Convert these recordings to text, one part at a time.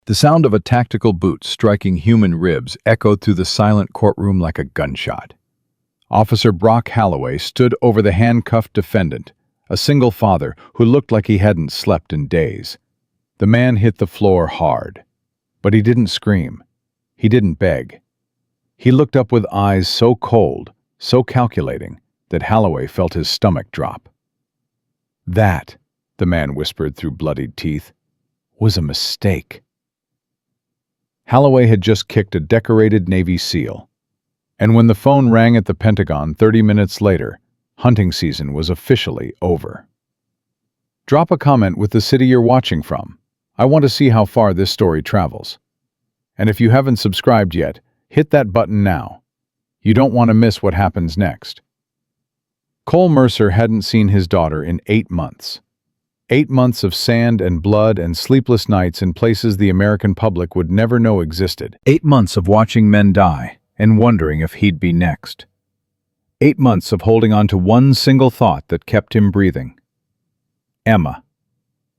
The sound of a tactical boot striking human ribs echoed through the silent courtroom like a gunshot. Officer Brock Holloway stood over the handcuffed defendant, a single father who looked like he hadn't slept in days. The man hit the floor hard, but he didn't scream. He didn't beg. He looked up with eyes so cold, so calculating, that Holloway felt his stomach drop. That, the man whispered through bloodied teeth, was a mistake. Holloway had just kicked a decorated Navy SEAL, and when the phone rang at the Pentagon 30 minutes later, hunting season was officially over. Drop a comment with the city you're watching from. I want to see how far this story travels. And if you haven't subscribed yet, hit that button now. You don't want to miss what happens next. Cole Mercer hadn't seen his daughter in 8 months. 8 months of sand and blood and sleepless nights in places the American public would never know existed. 8 months of watching men die and wondering if he'd be next. 8 months of holding on to one single thought that kept him breathing. Emma,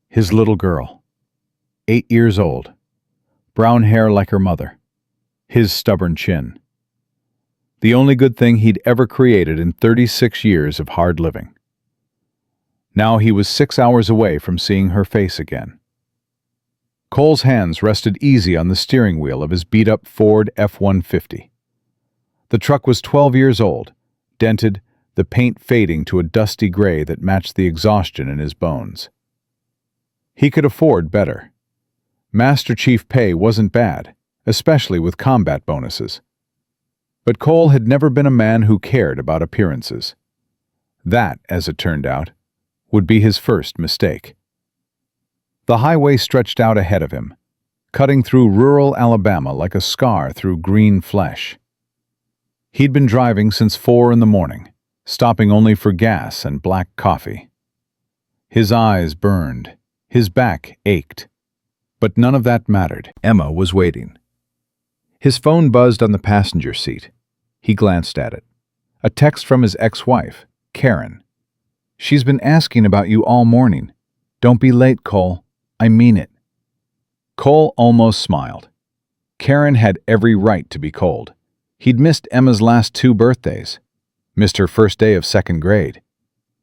his little girl. 8 years old. Brown hair like her mother. His stubborn chin. The only good thing he'd ever created in 36 years of hard living. Now he was 6 hours away from seeing her face again. Cole's hands rested easy on the steering wheel of his beat-up Ford F-150. The truck was 12 years old, dented, the paint fading to a dusty gray that matched the exhaustion in his bones. He could afford better. Master Chief pay wasn't bad, especially with combat bonuses. But Cole had never been a man who cared about appearances. That, as it turned out, would be his first mistake. The highway stretched out ahead of him, cutting through rural Alabama like a scar through green flesh. He'd been driving since 4 in the morning, stopping only for gas and black coffee. His eyes burned, his back ached. But none of that mattered. Emma was waiting. His phone buzzed on the passenger seat. He glanced at it. A text from his ex-wife, Karen. "She's been asking about you all morning. Don't be late, Cole. I mean it." Cole almost smiled. Karen had every right to be cold. He'd missed Emma's last 2 birthdays. Missed her first day of 2nd grade.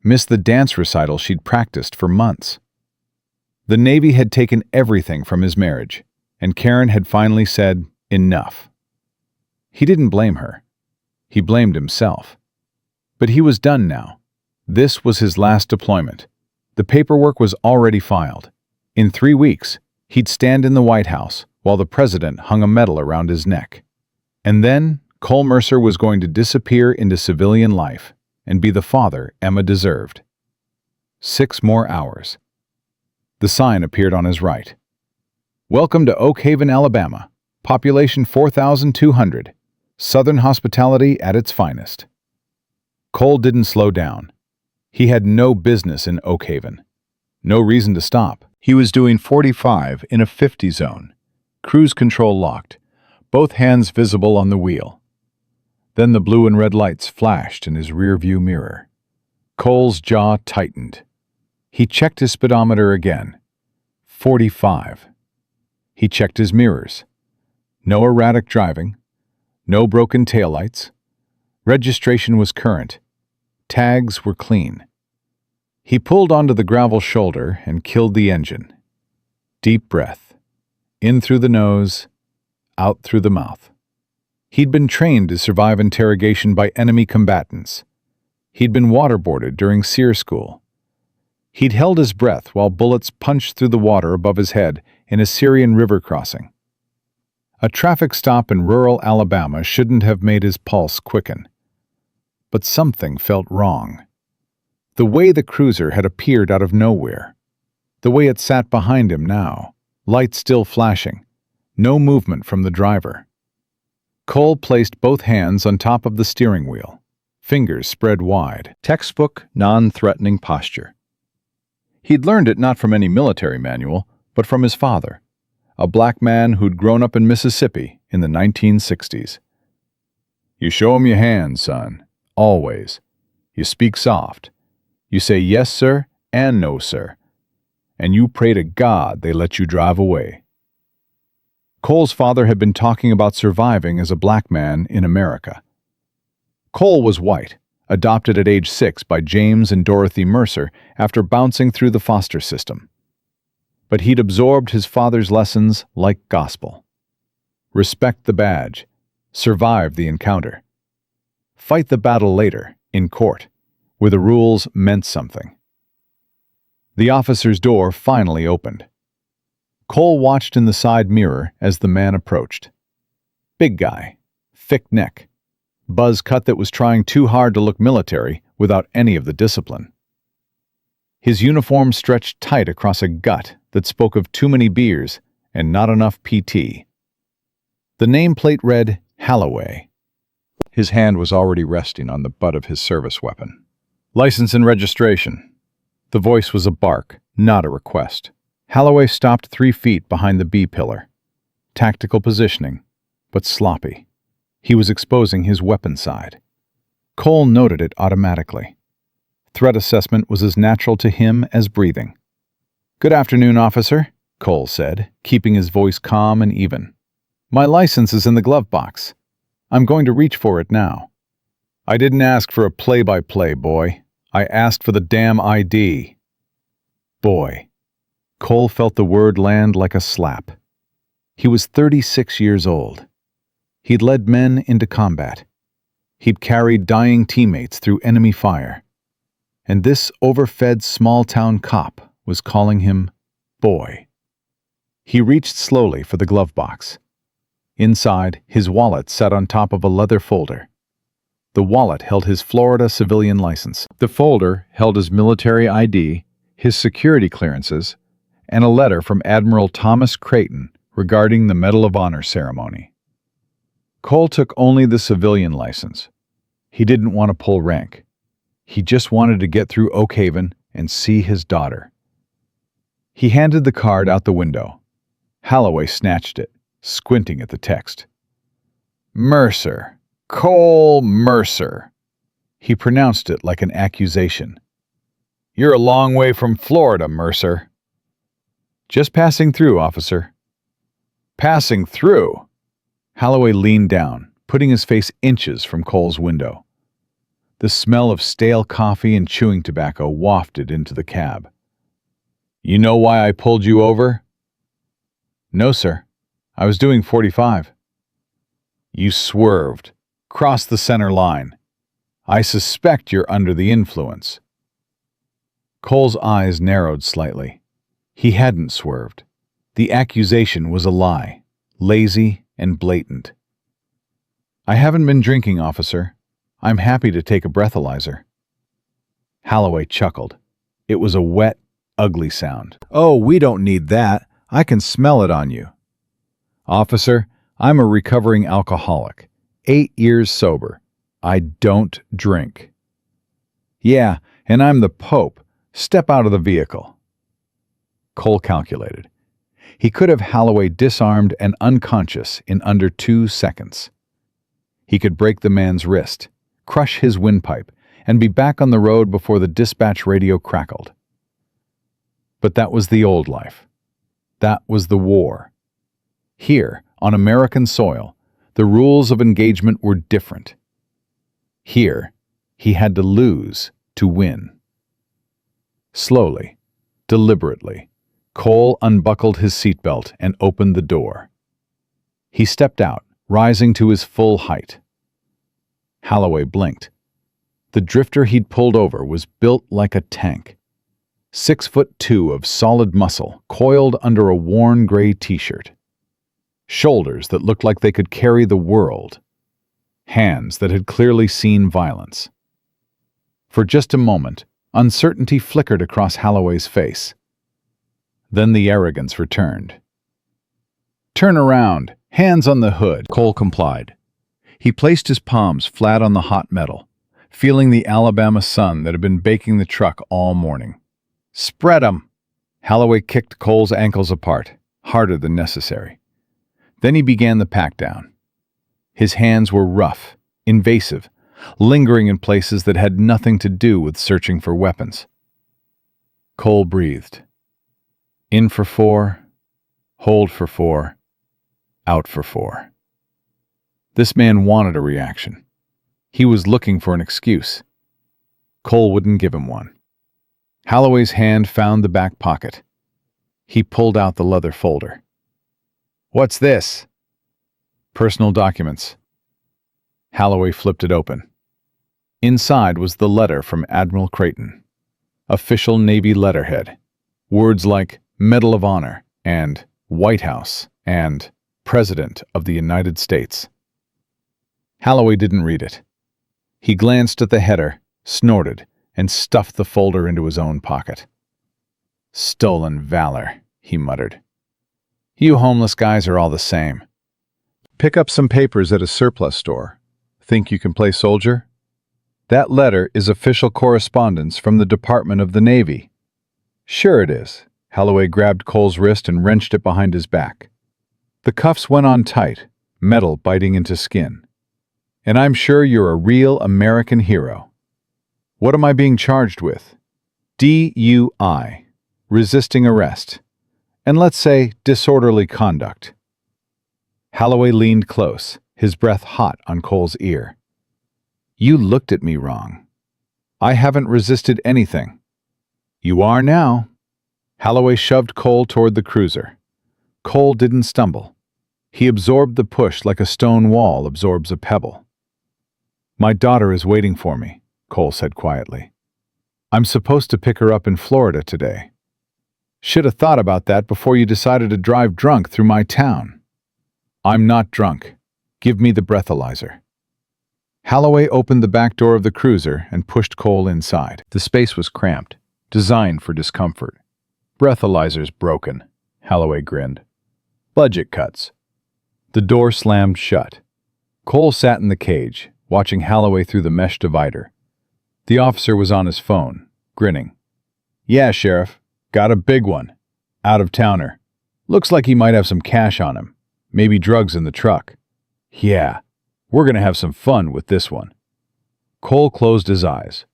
Missed the dance recital she'd practiced for months. The Navy had taken everything from his marriage, and Karen had finally said, enough. He didn't blame her. He blamed himself. But he was done now. This was his last deployment. The paperwork was already filed. In 3 weeks, he'd stand in the White House while the president hung a medal around his neck. And then, Cole Mercer was going to disappear into civilian life and be the father Emma deserved. 6 more hours. The sign appeared on his right. "Welcome to Oak Haven, Alabama. Population 4,200. Southern hospitality at its finest." Cole didn't slow down. He had no business in Oak Haven. No reason to stop. He was doing 45 in a 50 zone. Cruise control locked, both hands visible on the wheel. Then the blue and red lights flashed in his rearview mirror. Cole's jaw tightened. He checked his speedometer again. 45. He checked his mirrors. No erratic driving. No broken taillights. Registration was current. Tags were clean. He pulled onto the gravel shoulder and killed the engine. Deep breath. In through the nose, out through the mouth. He'd been trained to survive interrogation by enemy combatants. He'd been waterboarded during SEER school. He'd held his breath while bullets punched through the water above his head in a Syrian river crossing. A traffic stop in rural Alabama shouldn't have made his pulse quicken. But something felt wrong. The way the cruiser had appeared out of nowhere. The way it sat behind him now, lights still flashing. No movement from the driver. Cole placed both hands on top of the steering wheel, fingers spread wide. Textbook, non-threatening posture. He'd learned it not from any military manual, but from his father, a black man who'd grown up in Mississippi in the 1960s. "You show 'em your hands, son, always. You speak soft. You say yes, sir, and no, sir. And you pray to God they let you drive away." Cole's father had been talking about surviving as a black man in America. Cole was white, adopted at age 6 by James and Dorothy Mercer after bouncing through the foster system. But he'd absorbed his father's lessons like gospel. Respect the badge. Survive the encounter. Fight the battle later, in court, where the rules meant something. The officer's door finally opened. Cole watched in the side mirror as the man approached. Big guy, thick neck, buzz cut that was trying too hard to look military without any of the discipline. His uniform stretched tight across a gut that spoke of too many beers and not enough PT. The nameplate read Halloway. His hand was already resting on the butt of his service weapon. License and registration. The voice was a bark, not a request. Halloway stopped 3 feet behind the B-pillar. Tactical positioning, but sloppy. He was exposing his weapon side. Cole noted it automatically. Threat assessment was as natural to him as breathing. "Good afternoon, officer," Cole said, keeping his voice calm and even. "My license is in the glove box. I'm going to reach for it now." "I didn't ask for a play-by-play, boy. I asked for the damn ID." Boy. Cole felt the word land like a slap. He was 36 years old. He'd led men into combat. He'd carried dying teammates through enemy fire. And this overfed small-town cop was calling him boy. He reached slowly for the glove box. Inside, his wallet sat on top of a leather folder. The wallet held his Florida civilian license. The folder held his military ID, his security clearances, and a letter from Admiral Thomas Creighton regarding the Medal of Honor ceremony. Cole took only the civilian license. He didn't want to pull rank. He just wanted to get through Oak Haven and see his daughter. He handed the card out the window. Halloway snatched it, squinting at the text. Mercer. Cole Mercer. He pronounced it like an accusation. "You're a long way from Florida, Mercer." "Just passing through, officer." "Passing through?" Halloway leaned down, putting his face inches from Cole's window. The smell of stale coffee and chewing tobacco wafted into the cab. "You know why I pulled you over?" "No, sir. I was doing 45. "You swerved. Crossed the center line. I suspect you're under the influence." Cole's eyes narrowed slightly. He hadn't swerved. The accusation was a lie, lazy and blatant. "I haven't been drinking, officer. I'm happy to take a breathalyzer." Halloway chuckled. It was a wet, ugly sound. "Oh, we don't need that. I can smell it on you." "Officer, I'm a recovering alcoholic. 8 years sober. I don't drink." "Yeah, and I'm the Pope. Step out of the vehicle." Cole calculated. He could have Halloway disarmed and unconscious in under 2 seconds. He could break the man's wrist, crush his windpipe, and be back on the road before the dispatch radio crackled. But that was the old life. That was the war. Here, on American soil, the rules of engagement were different. Here, he had to lose to win. Slowly, deliberately, Cole unbuckled his seatbelt and opened the door. He stepped out, rising to his full height. Halloway blinked. The drifter he'd pulled over was built like a tank. 6'2" of solid muscle coiled under a worn gray t-shirt. Shoulders that looked like they could carry the world. Hands that had clearly seen violence. For just a moment, uncertainty flickered across Halloway's face. Then the arrogance returned. "Turn around, hands on the hood," Cole complied. He placed his palms flat on the hot metal, feeling the Alabama sun that had been baking the truck all morning. "Spread 'em!" Halloway kicked Cole's ankles apart, harder than necessary. Then he began the pack-down. His hands were rough, invasive, lingering in places that had nothing to do with searching for weapons. Cole breathed. In for 4, hold for 4, Out for 4. This man wanted a reaction. He was looking for an excuse. Cole wouldn't give him one. Holloway's hand found the back pocket. He pulled out the leather folder. "What's this?" "Personal documents." Holloway flipped it open. Inside was the letter from Admiral Creighton. Official Navy letterhead. Words like Medal of Honor and White House and President of the United States. Holloway didn't read it. He glanced at the header, snorted, and stuffed the folder into his own pocket. "Stolen valor," he muttered. "You homeless guys are all the same. Pick up some papers at a surplus store. Think you can play soldier? That letter is official correspondence from the Department of the Navy." "Sure it is." Holloway grabbed Cole's wrist and wrenched it behind his back. The cuffs went on tight, metal biting into skin. "And I'm sure you're a real American hero. What am I being charged with?" DUI, resisting arrest, and let's say disorderly conduct. Holloway leaned close, his breath hot on Cole's ear. "You looked at me wrong. I haven't resisted anything." "You are now." Holloway shoved Cole toward the cruiser. Cole didn't stumble. He absorbed the push like a stone wall absorbs a pebble. "My daughter is waiting for me," Cole said quietly. "I'm supposed to pick her up in Florida today. Should have thought about that before you decided to drive drunk through my town." "I'm not drunk. Give me the breathalyzer." Holloway opened the back door of the cruiser and pushed Cole inside. The space was cramped, designed for discomfort. "Breathalyzer's broken," Holloway grinned. "Budget cuts." The door slammed shut. Cole sat in the cage, watching Holloway through the mesh divider. The officer was on his phone, grinning. "Yeah, Sheriff. Got a big one. Out-of-towner. Looks like he might have some cash on him. Maybe drugs in the truck. Yeah, we're gonna have some fun with this one." Cole closed his eyes.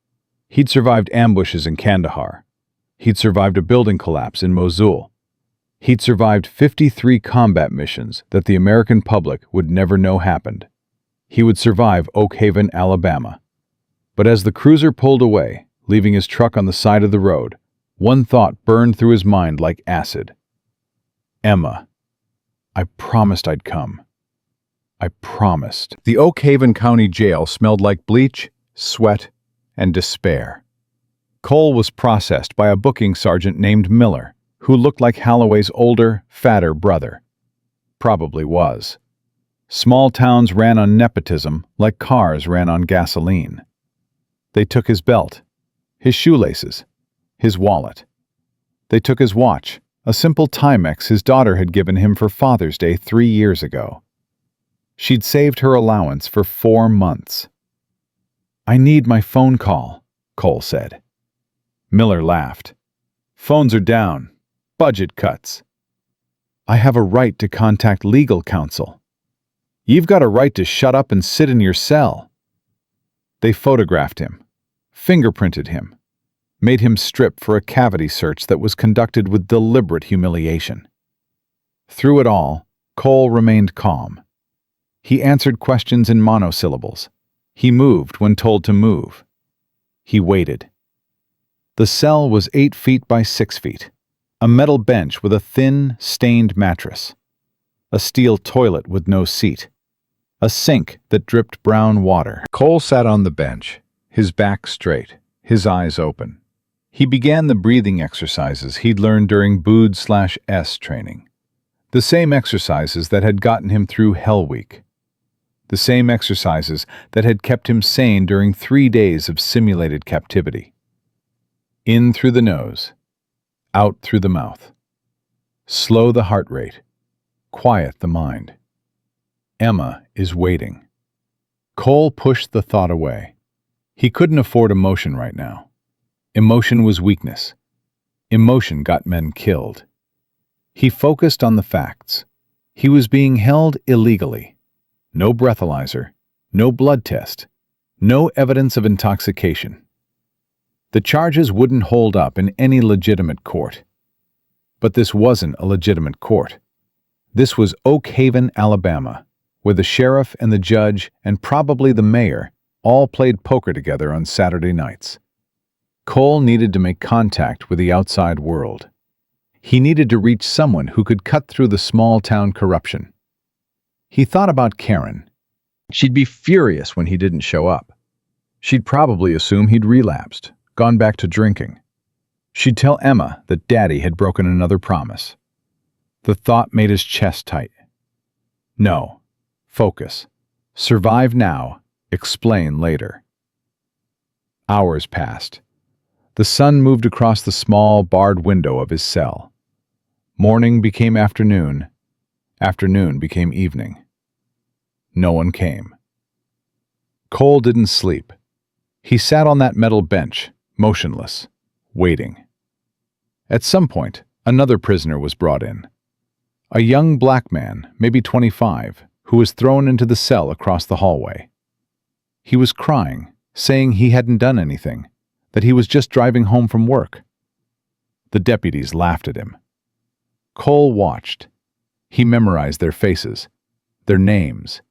He'd survived ambushes in Kandahar. He'd survived a building collapse in Mosul. He'd survived 53 combat missions that the American public would never know happened. He would survive Oak Haven, Alabama. But as the cruiser pulled away, leaving his truck on the side of the road, one thought burned through his mind like acid. "Emma. I promised I'd come. I promised." The Oak Haven County Jail smelled like bleach, sweat, and despair. Cole was processed by a booking sergeant named Miller, who looked like Holloway's older, fatter brother. Probably was. Small towns ran on nepotism like cars ran on gasoline. They took his belt, his shoelaces, his wallet. They took his watch, a simple Timex his daughter had given him for Father's Day 3 years ago. She'd saved her allowance for 4 months. "I need my phone call," Cole said. Miller laughed. "Phones are down. Budget cuts." "I have a right to contact legal counsel." "You've got a right to shut up and sit in your cell." They photographed him, fingerprinted him, made him strip for a cavity search that was conducted with deliberate humiliation. Through it all, Cole remained calm. He answered questions in monosyllables. He moved when told to move. He waited. The cell was 8 feet by 6 feet, a metal bench with a thin, stained mattress, a steel toilet with no seat, a sink that dripped brown water. Cole sat on the bench, his back straight, his eyes open. He began the breathing exercises he'd learned during Bood/S training. The same exercises that had gotten him through Hell Week. The same exercises that had kept him sane during 3 days of simulated captivity. In through the nose, out through the mouth. Slow the heart rate. Quiet the mind. Emma is waiting. Cole pushed the thought away. He couldn't afford emotion right now. Emotion was weakness. Emotion got men killed. He focused on the facts. He was being held illegally. No breathalyzer, no blood test, no evidence of intoxication. The charges wouldn't hold up in any legitimate court. But this wasn't a legitimate court. This was Oak Haven, Alabama, where the sheriff and the judge and probably the mayor all played poker together on Saturday nights. Cole needed to make contact with the outside world. He needed to reach someone who could cut through the small-town corruption. He thought about Karen. She'd be furious when he didn't show up. She'd probably assume he'd relapsed, gone back to drinking. She'd tell Emma that Daddy had broken another promise. The thought made his chest tight. No. Focus. Survive now. Explain later. Hours passed. The sun moved across the small, barred window of his cell. Morning became afternoon. Afternoon became evening. No one came. Cole didn't sleep. He sat on that metal bench, motionless, waiting. At some point, another prisoner was brought in. A young black man, maybe 25, who was thrown into the cell across the hallway. He was crying, saying he hadn't done anything, that he was just driving home from work. The deputies laughed at him. Cole watched. He memorized their faces, their names,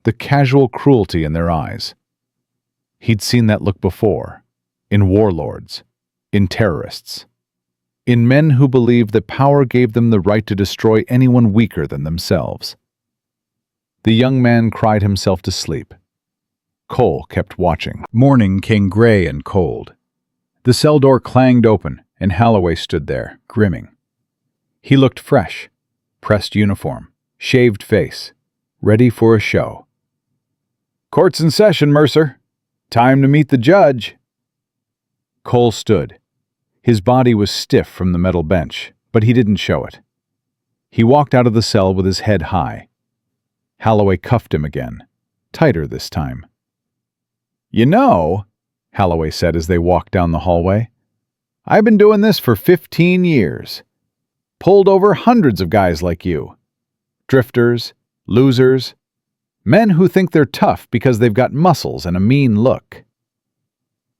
the casual cruelty in their eyes. He'd seen that look before, in warlords, in terrorists, in men who believed that power gave them the right to destroy anyone weaker than themselves. The young man cried himself to sleep. Cole kept watching. Morning came gray and cold. The cell door clanged open, and Holloway stood there, grimming. He looked fresh, pressed uniform, shaved face, ready for a show. "Court's in session, Mercer. Time to meet the judge." Cole stood. His body was stiff from the metal bench, but he didn't show it. He walked out of the cell with his head high. Holloway cuffed him again, tighter this time. "You know," Holloway said as they walked down the hallway, "I've been doing this for 15 years. Pulled over hundreds of guys like you. Drifters, losers, men who think they're tough because they've got muscles and a mean look."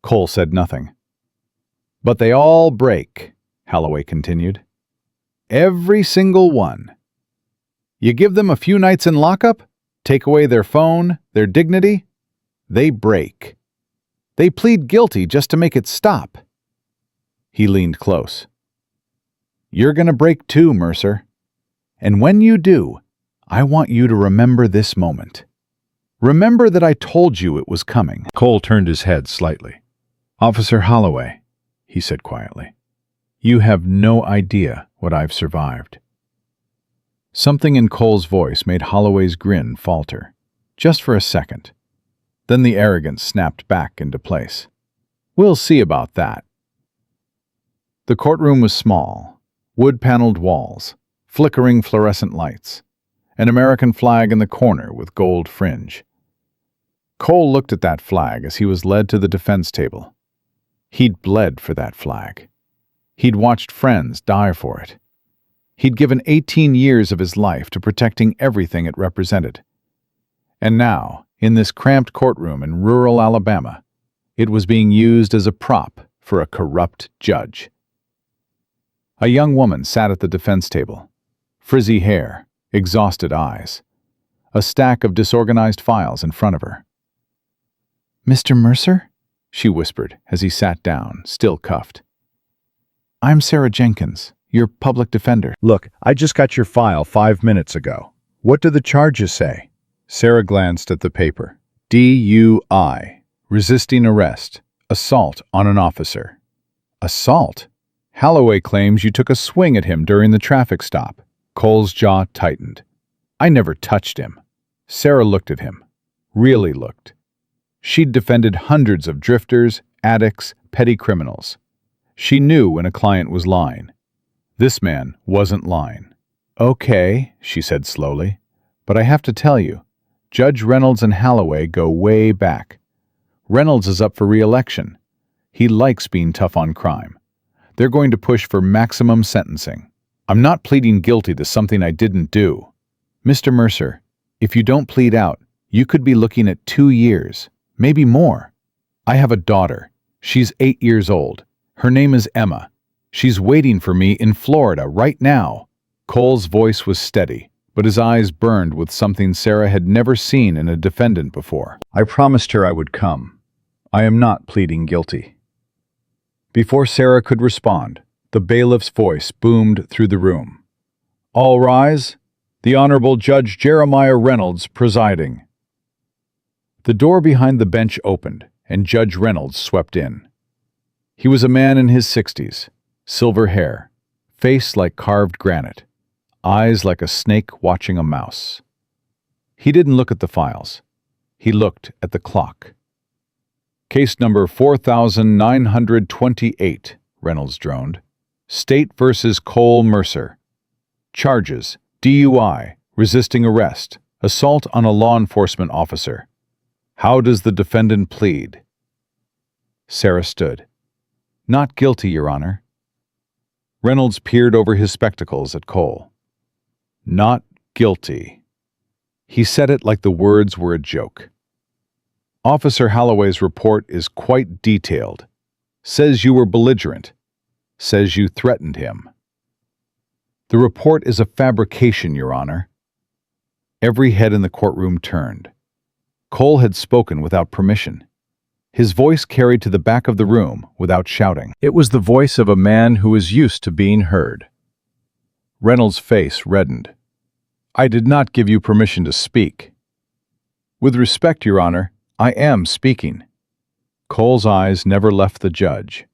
Cole said nothing. "But they all break," Holloway continued. "Every single one. You give them a few nights in lockup, take away their phone, their dignity, they break. They plead guilty just to make it stop." He leaned close. "You're going to break too, Mercer. And when you do, I want you to remember this moment. Remember that I told you it was coming." Cole turned his head slightly. "Officer Holloway," he said quietly, "you have no idea what I've survived." Something in Cole's voice made Holloway's grin falter, just for a second. Then the arrogance snapped back into place. "We'll see about that." The courtroom was small, wood-paneled walls, flickering fluorescent lights, an American flag in the corner with gold fringe. Cole looked at that flag as he was led to the defense table. He'd bled for that flag. He'd watched friends die for it. He'd given 18 years of his life to protecting everything it represented. And now, in this cramped courtroom in rural Alabama, it was being used as a prop for a corrupt judge. A young woman sat at the defense table, frizzy hair, exhausted eyes, a stack of disorganized files in front of her. "Mr. Mercer?" she whispered as he sat down, still cuffed. "I'm Sarah Jenkins, your public defender." Look, I just got your file 5 minutes ago. What do the charges say? Sarah glanced at the paper. DUI, resisting arrest, assault on an officer. Assault? Holloway claims you took a swing at him during the traffic stop. Cole's jaw tightened. "I never touched him." Sarah looked at him. Really looked. She'd defended hundreds of drifters, addicts, petty criminals. She knew when a client was lying. This man wasn't lying. "Okay," she said slowly, "but I have to tell you, Judge Reynolds and Holloway go way back. Reynolds is up for re-election. He likes being tough on crime. They're going to push for maximum sentencing. I'm not pleading guilty to something I didn't do. Mr. Mercer, if you don't plead out, you could be looking at 2 years, maybe more. I have a daughter. She's 8 years old. Her name is Emma. She's waiting for me in Florida right now." Cole's voice was steady, but his eyes burned with something Sarah had never seen in a defendant before. I promised her I would come. I am not pleading guilty. Before Sarah could respond, the bailiff's voice boomed through the room. All rise. The Honorable Judge Jeremiah Reynolds presiding. The door behind the bench opened, and Judge Reynolds swept in. He was a man in his 60s, silver hair, face like carved granite, eyes like a snake watching a mouse. He didn't look at the files. He looked at the clock. Case number 4928, Reynolds droned. State versus Cole Mercer. Charges: DUI, resisting arrest, assault on a law enforcement officer. How does the defendant plead? Sarah stood. Not guilty, Your Honor. Reynolds peered over his spectacles at Cole. Not guilty. He said it like the words were a joke. Officer Holloway's report is quite detailed. Says you were belligerent. Says you threatened him. The report is a fabrication, Your Honor. Every head in the courtroom turned. Cole had spoken without permission. His voice carried to the back of the room without shouting. It was the voice of a man who was used to being heard. Reynolds' face reddened. I did not give you permission to speak. With respect, Your Honor, I am speaking. Cole's eyes never left the judge.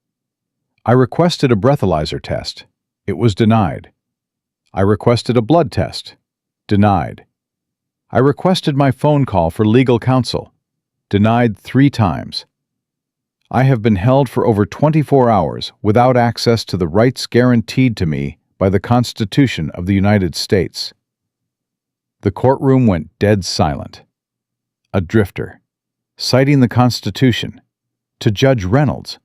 I requested a breathalyzer test. It was denied. I requested a blood test. Denied. I requested my phone call for legal counsel. Denied 3 times. I have been held for over 24 hours without access to the rights guaranteed to me by the Constitution of the United States. The courtroom went dead silent. A drifter, citing the Constitution, to Judge Reynolds.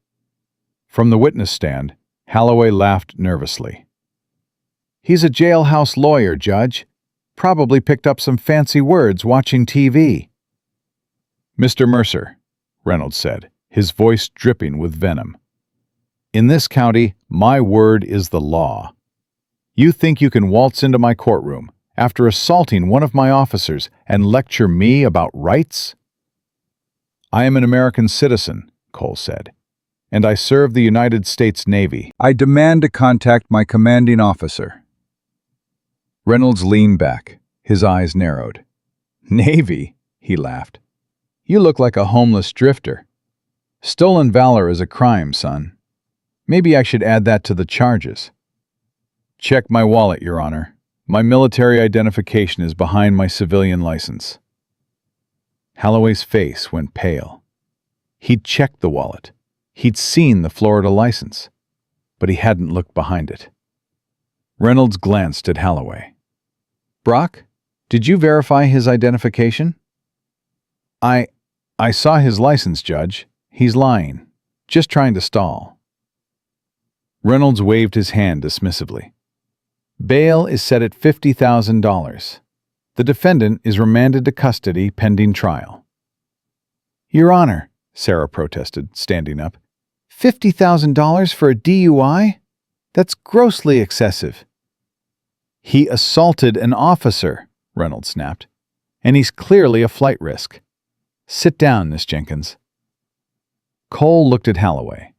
From the witness stand, Holloway laughed nervously. He's a jailhouse lawyer, Judge. Probably picked up some fancy words watching TV. Mr. Mercer, Reynolds said, his voice dripping with venom. In this county, my word is the law. You think you can waltz into my courtroom after assaulting one of my officers and lecture me about rights? I am an American citizen, Cole said, and I serve the United States Navy. I demand to contact my commanding officer. Reynolds leaned back, his eyes narrowed. Navy? He laughed. You look like a homeless drifter. Stolen valor is a crime, son. Maybe I should add that to the charges. Check my wallet, Your Honor. My military identification is behind my civilian license. Holloway's face went pale. He'd checked the wallet. He'd seen the Florida license, but he hadn't looked behind it. Reynolds glanced at Holloway. Brock, did you verify his identification? I saw his license, Judge. He's lying. Just trying to stall. Reynolds waved his hand dismissively. Bail is set at $50,000. The defendant is remanded to custody pending trial. Your Honor, Sarah protested, standing up. $50,000 for a DUI? That's grossly excessive. He assaulted an officer, Reynolds snapped, and he's clearly a flight risk. Sit down, Miss Jenkins. Cole looked at Holloway.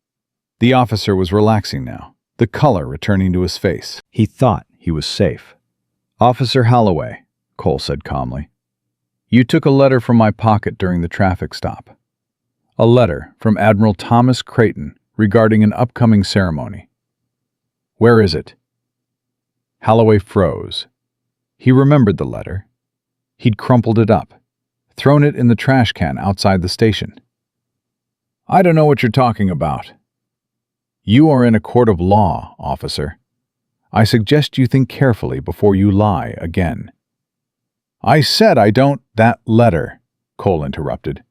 The officer was relaxing now, the color returning to his face. He thought he was safe. Officer Holloway, Cole said calmly, you took a letter from my pocket during the traffic stop. A letter from Admiral Thomas Creighton regarding an upcoming ceremony. Where is it? Holloway froze. He remembered the letter. He'd crumpled it up, thrown it in the trash can outside the station. I don't know what you're talking about. You are in a court of law, officer. I suggest you think carefully before you lie again. I said I don't. That letter, Cole interrupted,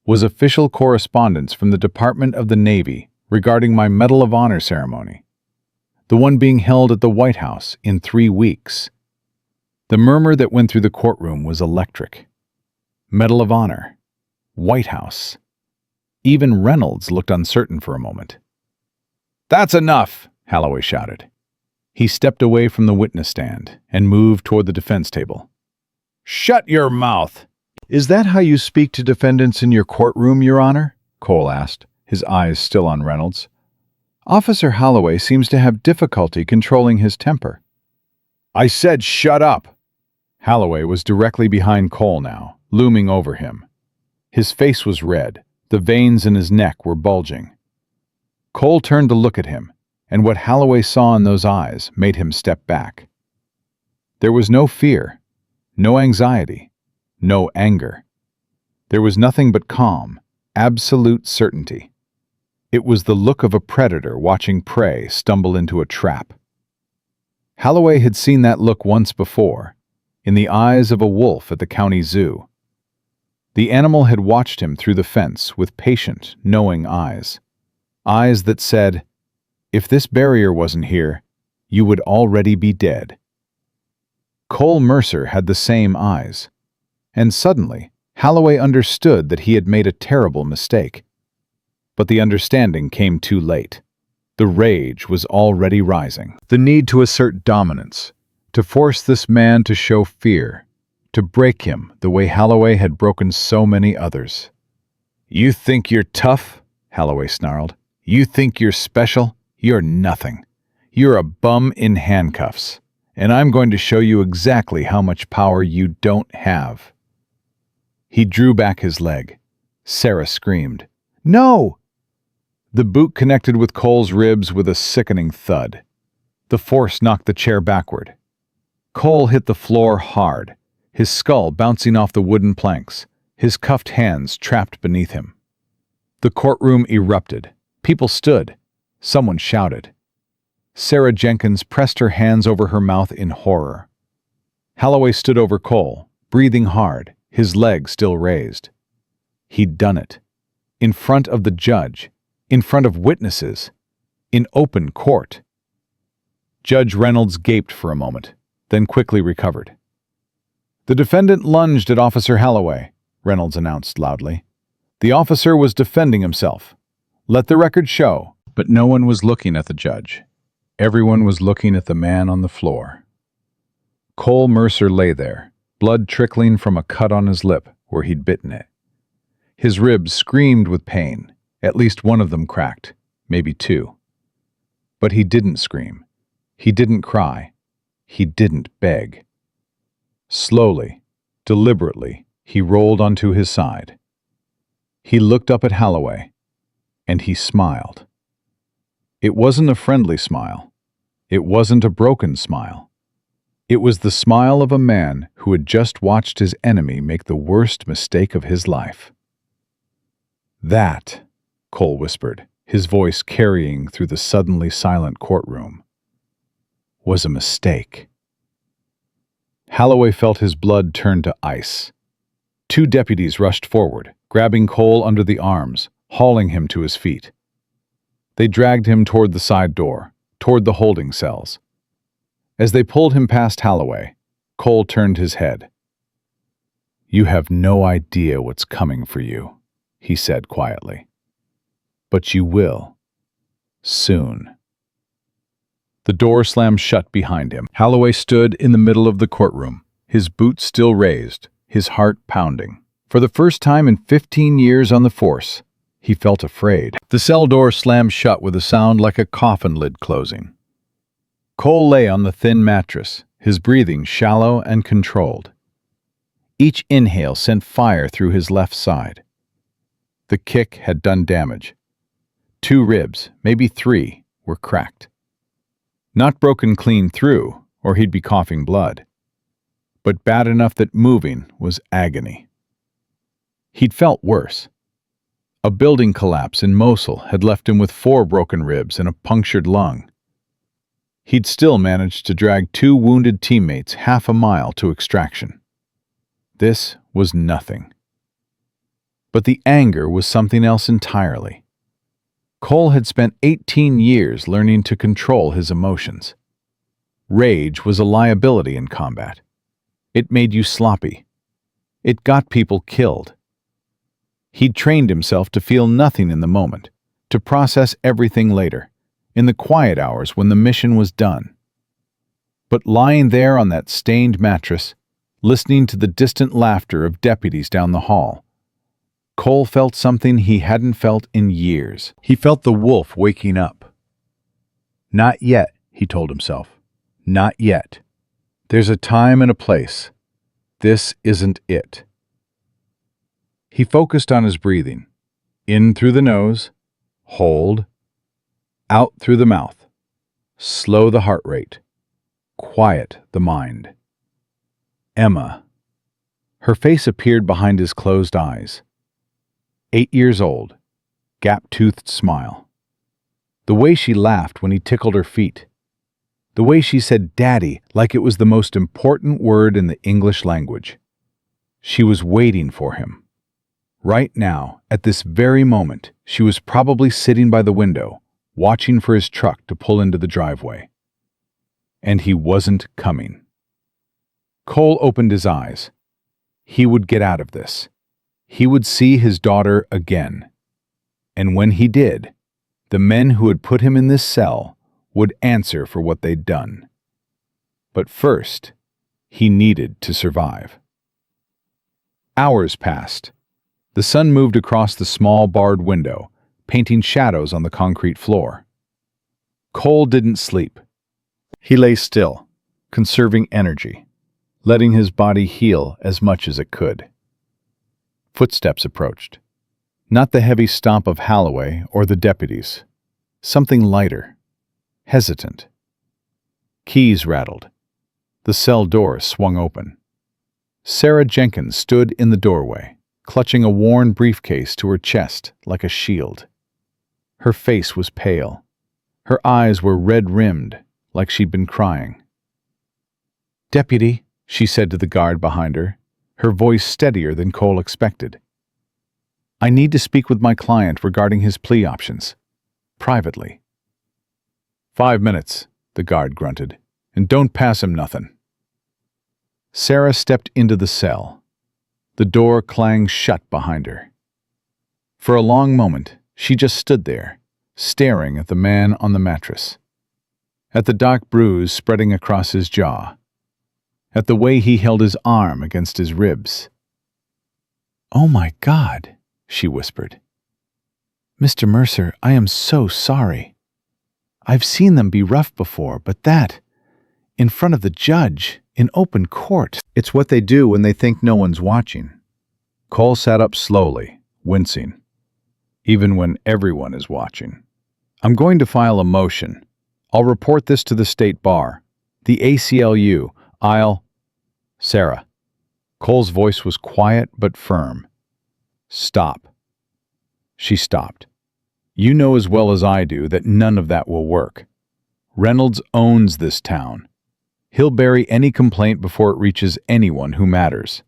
was official correspondence from the Department of the Navy regarding my Medal of Honor ceremony, the one being held at the White House in 3 weeks. The murmur that went through the courtroom was electric. Medal of Honor. White House. Even Reynolds looked uncertain for a moment. That's enough, Holloway shouted. He stepped away from the witness stand and moved toward the defense table. "Shut your mouth!" Is that how you speak to defendants in your courtroom, Your Honor? Cole asked, his eyes still on Reynolds. Officer Holloway seems to have difficulty controlling his temper. "I said shut up!" Holloway was directly behind Cole now, looming over him. His face was red, the veins in his neck were bulging. Cole turned to look at him, and what Holloway saw in those eyes made him step back. There was no fear, no anxiety, no anger. There was nothing but calm, absolute certainty. It was the look of a predator watching prey stumble into a trap. Holloway had seen that look once before, in the eyes of a wolf at the county zoo. The animal had watched him through the fence with patient, knowing eyes. Eyes that said, "If this barrier wasn't here, you would already be dead." Cole Mercer had the same eyes. And suddenly, Holloway understood that he had made a terrible mistake. But the understanding came too late. The rage was already rising. The need to assert dominance, to force this man to show fear, to break him the way Holloway had broken so many others. "You think you're tough?" Holloway snarled. "You think you're special? You're nothing. You're a bum in handcuffs, and I'm going to show you exactly how much power you don't have." He drew back his leg. Sarah screamed, "No!" The boot connected with Cole's ribs with a sickening thud. The force knocked the chair backward. Cole hit the floor hard, his skull bouncing off the wooden planks, his cuffed hands trapped beneath him. The courtroom erupted. People stood. Someone shouted. Sarah Jenkins pressed her hands over her mouth in horror. Holloway stood over Cole, breathing hard, his leg still raised. He'd done it. In front of the judge, in front of witnesses, in open court. Judge Reynolds gaped for a moment, then quickly recovered. "The defendant lunged at Officer Holloway," Reynolds announced loudly. "The officer was defending himself. Let the record show." But no one was looking at the judge. Everyone was looking at the man on the floor. Cole Mercer lay there, blood trickling from a cut on his lip where he'd bitten it. His ribs screamed with pain. At least one of them cracked, maybe two. But he didn't scream. He didn't cry. He didn't beg. Slowly, deliberately, he rolled onto his side. He looked up at Holloway, and he smiled. It wasn't a friendly smile. It wasn't a broken smile. It was the smile of a man who had just watched his enemy make the worst mistake of his life. "That," Cole whispered, his voice carrying through the suddenly silent courtroom, "was a mistake." Holloway felt his blood turn to ice. Two deputies rushed forward, grabbing Cole under the arms, hauling him to his feet. They dragged him toward the side door, toward the holding cells. As they pulled him past Holloway, Cole turned his head. "You have no idea what's coming for you," he said quietly. "But you will. Soon." The door slammed shut behind him. Holloway stood in the middle of the courtroom, his boots still raised, his heart pounding. For the first time in 15 years on the force, he felt afraid. The cell door slammed shut with a sound like a coffin lid closing. Cole lay on the thin mattress, his breathing shallow and controlled. Each inhale sent fire through his left side. The kick had done damage. 2 ribs, maybe 3, were cracked. Not broken clean through, or he'd be coughing blood, but bad enough that moving was agony. He'd felt worse. A building collapse in Mosul had left him with 4 broken ribs and a punctured lung. He'd still managed to drag 2 wounded teammates half a mile to extraction. This was nothing. But the anger was something else entirely. Cole had spent 18 years learning to control his emotions. Rage was a liability in combat. It made you sloppy. It got people killed. He'd trained himself to feel nothing in the moment, to process everything later, in the quiet hours when the mission was done. But lying there on that stained mattress, listening to the distant laughter of deputies down the hall, Cole felt something he hadn't felt in years. He felt the wolf waking up. Not yet, he told himself. Not yet. There's a time and a place. This isn't it. He focused on his breathing. In through the nose, hold. Out through the mouth. Slow the heart rate. Quiet the mind. Emma. Her face appeared behind his closed eyes. 8 years old, gap-toothed smile. The way she laughed when he tickled her feet. The way she said "daddy" like it was the most important word in the English language. She was waiting for him. Right now, at this very moment, she was probably sitting by the window, watching for his truck to pull into the driveway. And he wasn't coming. Cole opened his eyes. He would get out of this. He would see his daughter again. And when he did, the men who had put him in this cell would answer for what they'd done. But first, he needed to survive. Hours passed. The sun moved across the small barred window, painting shadows on the concrete floor. Cole didn't sleep. He lay still, conserving energy, letting his body heal as much as it could. Footsteps approached. Not the heavy stomp of Holloway or the deputies. Something lighter, hesitant. Keys rattled. The cell door swung open. Sarah Jenkins stood in the doorway, clutching a worn briefcase to her chest like a shield. Her face was pale. Her eyes were red-rimmed, like she'd been crying. "Deputy," she said to the guard behind her, her voice steadier than Cole expected. "I need to speak with my client regarding his plea options. Privately." "5 minutes," the guard grunted, "and don't pass him nothing." Sarah stepped into the cell. The door clanged shut behind her. For a long moment, she just stood there, staring at the man on the mattress, at the dark bruise spreading across his jaw, at the way he held his arm against his ribs. "Oh my God," she whispered. "Mr. Mercer, I am so sorry. I've seen them be rough before, but that, in front of the judge, in open court, it's what they do when they think no one's watching." Cole sat up slowly, wincing. "Even when everyone is watching. I'm going to file a motion. I'll report this to the state bar, the ACLU. Sarah." Cole's voice was quiet but firm. "Stop." She stopped. "You know as well as I do that none of that will work. Reynolds owns this town. He'll bury any complaint before it reaches anyone who matters."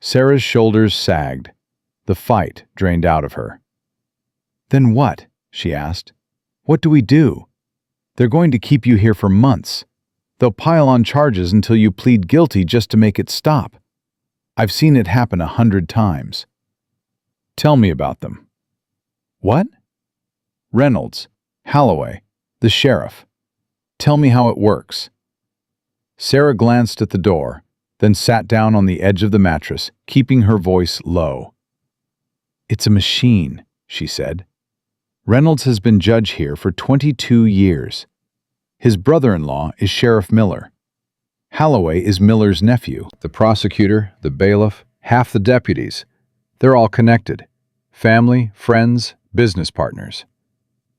Sarah's shoulders sagged. The fight drained out of her. "Then what?" she asked. "What do we do? They're going to keep you here for months. They'll pile on charges until you plead guilty just to make it stop. I've seen it happen 100 times. Tell me about them." "What?" "Reynolds, Holloway, the sheriff. Tell me how it works." Sarah glanced at the door, then sat down on the edge of the mattress, keeping her voice low. "It's a machine," she said. "Reynolds has been judge here for 22 years. His brother-in-law is Sheriff Miller. Holloway is Miller's nephew. The prosecutor, the bailiff, half the deputies. They're all connected. Family, friends, business partners.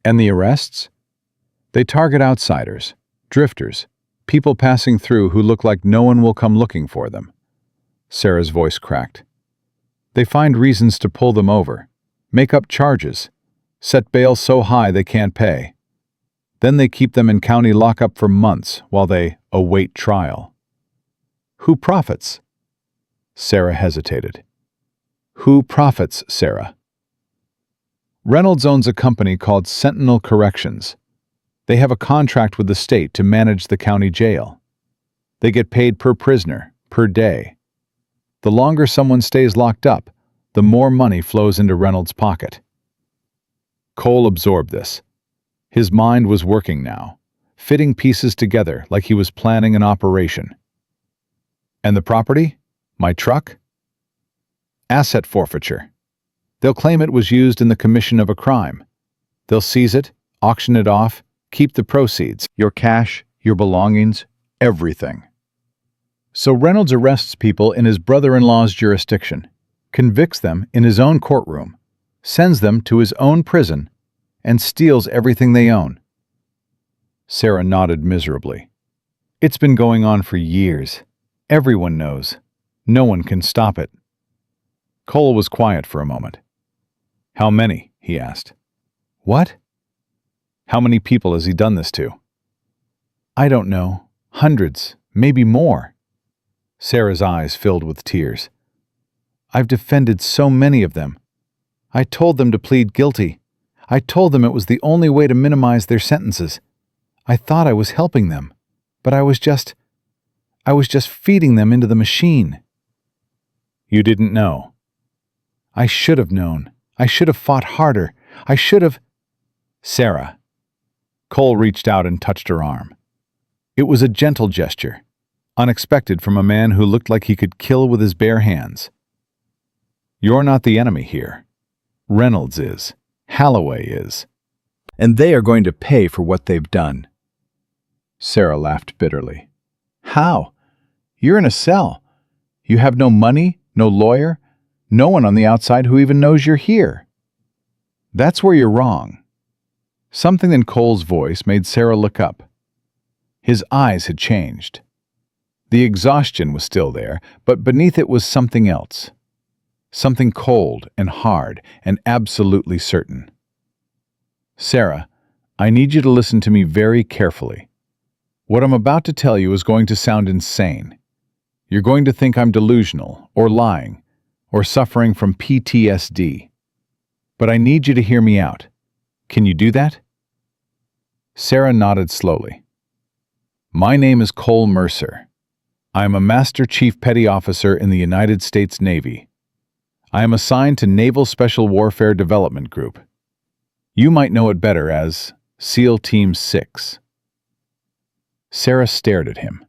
And the arrests? They target outsiders, drifters, people passing through who look like no one will come looking for them." Sarah's voice cracked. "They find reasons to pull them over, make up charges, set bail so high they can't pay. Then they keep them in county lockup for months while they await trial." "Who profits?" Sarah hesitated. "Who profits, Sarah?" "Reynolds owns a company called Sentinel Corrections. They have a contract with the state to manage the county jail. They get paid per prisoner, per day. The longer someone stays locked up, the more money flows into Reynolds' pocket." Cole absorbed this. His mind was working now, fitting pieces together like he was planning an operation. And the property? My truck? Asset forfeiture. They'll claim it was used in the commission of a crime. They'll seize it, auction it off, keep the proceeds. Your cash, your belongings, everything. So Reynolds arrests people in his brother-in-law's jurisdiction, convicts them in his own courtroom, sends them to his own prison, and steals everything they own. Sarah nodded miserably. It's been going on for years. Everyone knows. No one can stop it. Cole was quiet for a moment. How many? He asked. What? How many people has he done this to? I don't know. Hundreds, maybe more. Sarah's eyes filled with tears. I've defended so many of them. I told them to plead guilty. I told them it was the only way to minimize their sentences. I thought I was helping them, but I was just feeding them into the machine. You didn't know. I should have known. I should have fought harder. I should have... Sarah. Cole reached out and touched her arm. It was a gentle gesture, unexpected from a man who looked like he could kill with his bare hands. You're not the enemy here. Reynolds is. Holloway is. And they are going to pay for what they've done. Sarah laughed bitterly. How? You're in a cell. You have no money, no lawyer, no one on the outside who even knows you're here. That's where you're wrong. Something in Cole's voice made Sarah look up. His eyes had changed. The exhaustion was still there, but beneath it was something else. Something cold and hard and absolutely certain. Sarah, I need you to listen to me very carefully. What I'm about to tell you is going to sound insane. You're going to think I'm delusional, or lying, or suffering from PTSD. But I need you to hear me out. Can you do that? Sarah nodded slowly. My name is Cole Mercer. I am a Master Chief Petty Officer in the United States Navy. I am assigned to Naval Special Warfare Development Group. You might know it better as SEAL Team 6. Sarah stared at him.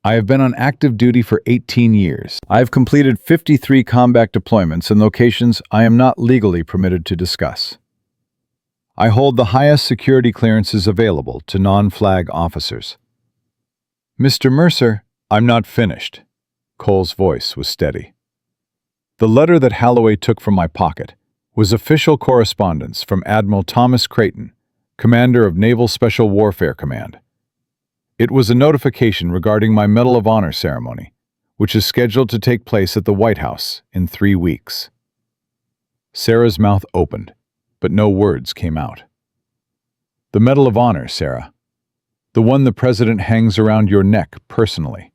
I have been on active duty for 18 years. I have completed 53 combat deployments in locations I am not legally permitted to discuss. I hold the highest security clearances available to non-flag officers. Mr. Mercer, I'm not finished. Cole's voice was steady. The letter that Holloway took from my pocket was official correspondence from Admiral Thomas Creighton, commander of Naval Special Warfare Command. It was a notification regarding my Medal of Honor ceremony, which is scheduled to take place at the White House in 3 weeks. Sarah's mouth opened, but no words came out. The Medal of Honor, Sarah. The one the president hangs around your neck personally.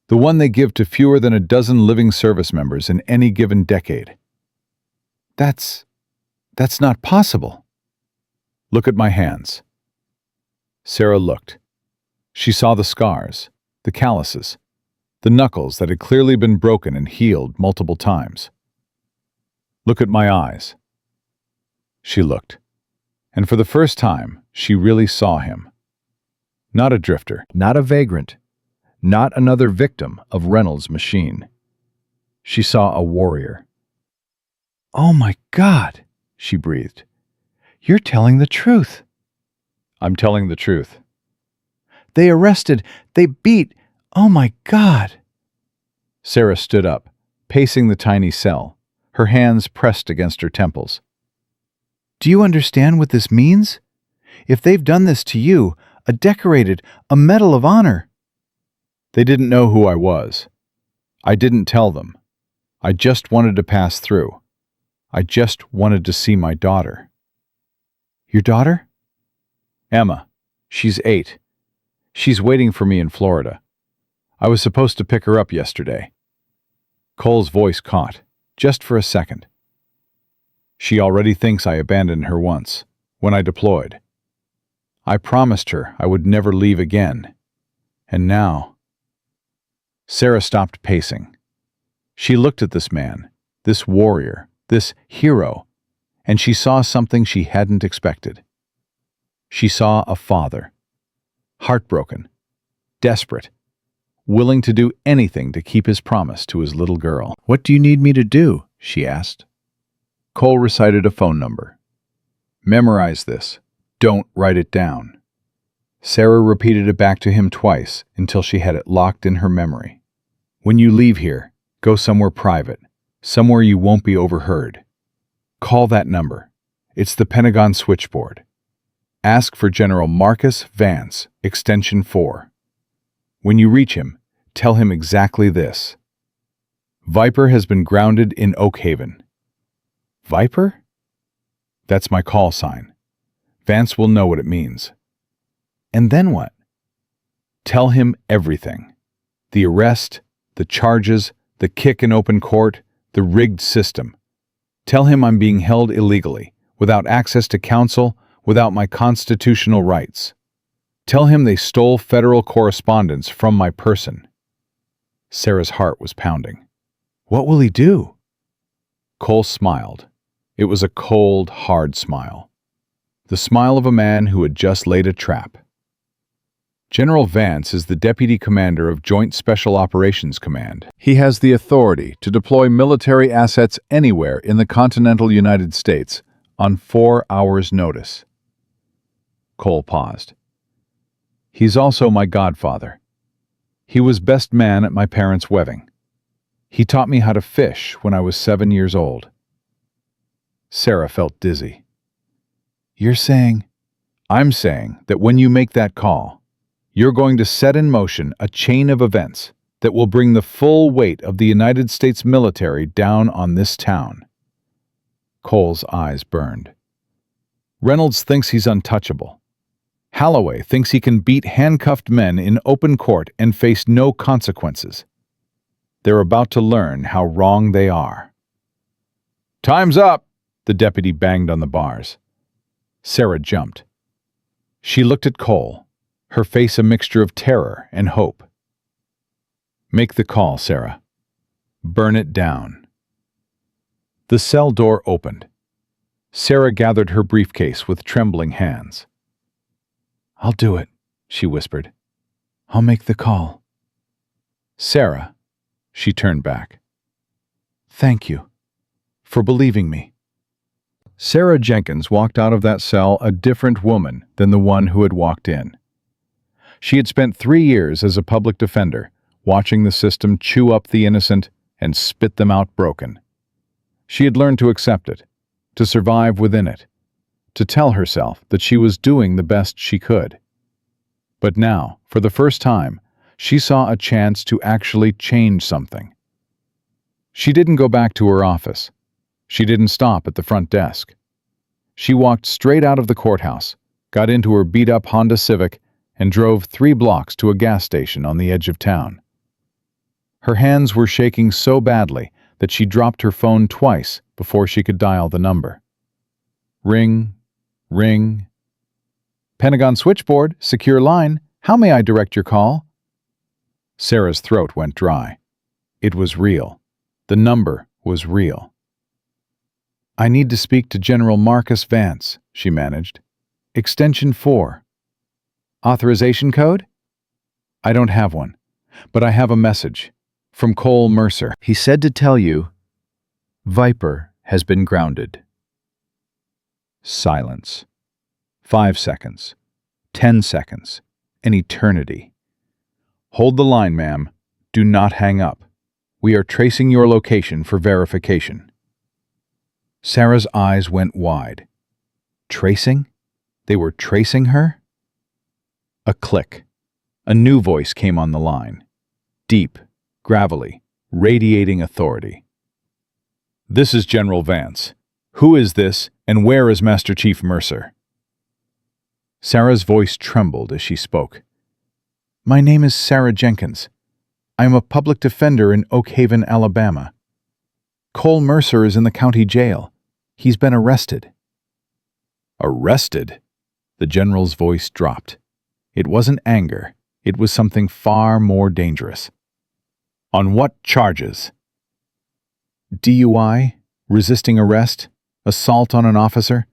The one they give to fewer than a dozen living service members in any given decade. That's not possible. Look at my hands. Sarah looked. She saw the scars, the calluses, the knuckles that had clearly been broken and healed multiple times. Look at my eyes. She looked, and for the first time, she really saw him. Not a drifter, not a vagrant, not another victim of Reynolds' machine. She saw a warrior. Oh my God, she breathed. You're telling the truth. I'm telling the truth. They arrested, they beat, oh my God. Sarah stood up, pacing the tiny cell, her hands pressed against her temples. Do you understand what this means? If they've done this to you, a Medal of Honor. They didn't know who I was. I didn't tell them. I just wanted to pass through. I just wanted to see my daughter. Your daughter? Emma. She's 8. She's waiting for me in Florida. I was supposed to pick her up yesterday. Cole's voice caught, just for a second. She already thinks I abandoned her once, when I deployed. I promised her I would never leave again. And now... Sarah stopped pacing. She looked at this man, this warrior, this hero, and she saw something she hadn't expected. She saw a father, heartbroken, desperate, willing to do anything to keep his promise to his little girl. "What do you need me to do?" she asked. Cole recited a phone number. "Memorize this. Don't write it down." Sarah repeated it back to him twice until she had it locked in her memory. "When you leave here, go somewhere private, somewhere you won't be overheard. Call that number. It's the Pentagon switchboard. Ask for General Marcus Vance, extension 4. When you reach him, tell him exactly this. Viper has been grounded in Oak Haven." "Viper?" "That's my call sign. Vance will know what it means." "And then what?" "Tell him everything. The arrest, the charges, the kick in open court, the rigged system. Tell him I'm being held illegally, without access to counsel, without my constitutional rights. Tell him they stole federal correspondence from my person." Sarah's heart was pounding. "What will he do?" Cole smiled. It was a cold, hard smile. The smile of a man who had just laid a trap. "General Vance is the Deputy Commander of Joint Special Operations Command. He has the authority to deploy military assets anywhere in the continental United States on 4 hours' notice." Cole paused. "He's also my godfather. He was best man at my parents' wedding. He taught me how to fish when I was 7 years old." Sarah felt dizzy. "You're saying—" "I'm saying that when you make that call, you're going to set in motion a chain of events that will bring the full weight of the United States military down on this town." Cole's eyes burned. "Reynolds thinks he's untouchable. Holloway thinks he can beat handcuffed men in open court and face no consequences. They're about to learn how wrong they are." "Time's up!" the deputy banged on the bars. Sarah jumped. She looked at Cole, her face a mixture of terror and hope. "Make the call, Sarah. Burn it down." The cell door opened. Sarah gathered her briefcase with trembling hands. "I'll do it," she whispered. "I'll make the call." "Sarah," she turned back. "Thank you for believing me." Sarah Jenkins walked out of that cell a different woman than the one who had walked in. She had spent 3 years as a public defender, watching the system chew up the innocent and spit them out broken. She had learned to accept it, to survive within it, to tell herself that she was doing the best she could. But now, for the first time, she saw a chance to actually change something. She didn't go back to her office. She didn't stop at the front desk. She walked straight out of the courthouse, got into her beat-up Honda Civic, and drove 3 blocks to a gas station on the edge of town. Her hands were shaking so badly that she dropped her phone twice before she could dial the number. Ring, ring. "Pentagon switchboard, secure line. How may I direct your call?" Sarah's throat went dry. It was real. The number was real. "I need to speak to General Marcus Vance," she managed. "Extension 4. Authorization code?" "I don't have one, but I have a message. From Cole Mercer. He said to tell you, Viper has been grounded." Silence. 5 seconds. 10 seconds. An eternity. "Hold the line, ma'am. Do not hang up. We are tracing your location for verification." Sarah's eyes went wide. Tracing? They were tracing her? A click. A new voice came on the line. Deep, gravelly, radiating authority. "This is General Vance. Who is this, and where is Master Chief Mercer?" Sarah's voice trembled as she spoke. "My name is Sarah Jenkins. I am a public defender in Oak Haven, Alabama. Cole Mercer is in the county jail. He's been arrested." "Arrested?" The general's voice dropped. It wasn't anger. It was something far more dangerous. "On what charges?" "DUI, resisting arrest, assault on an officer.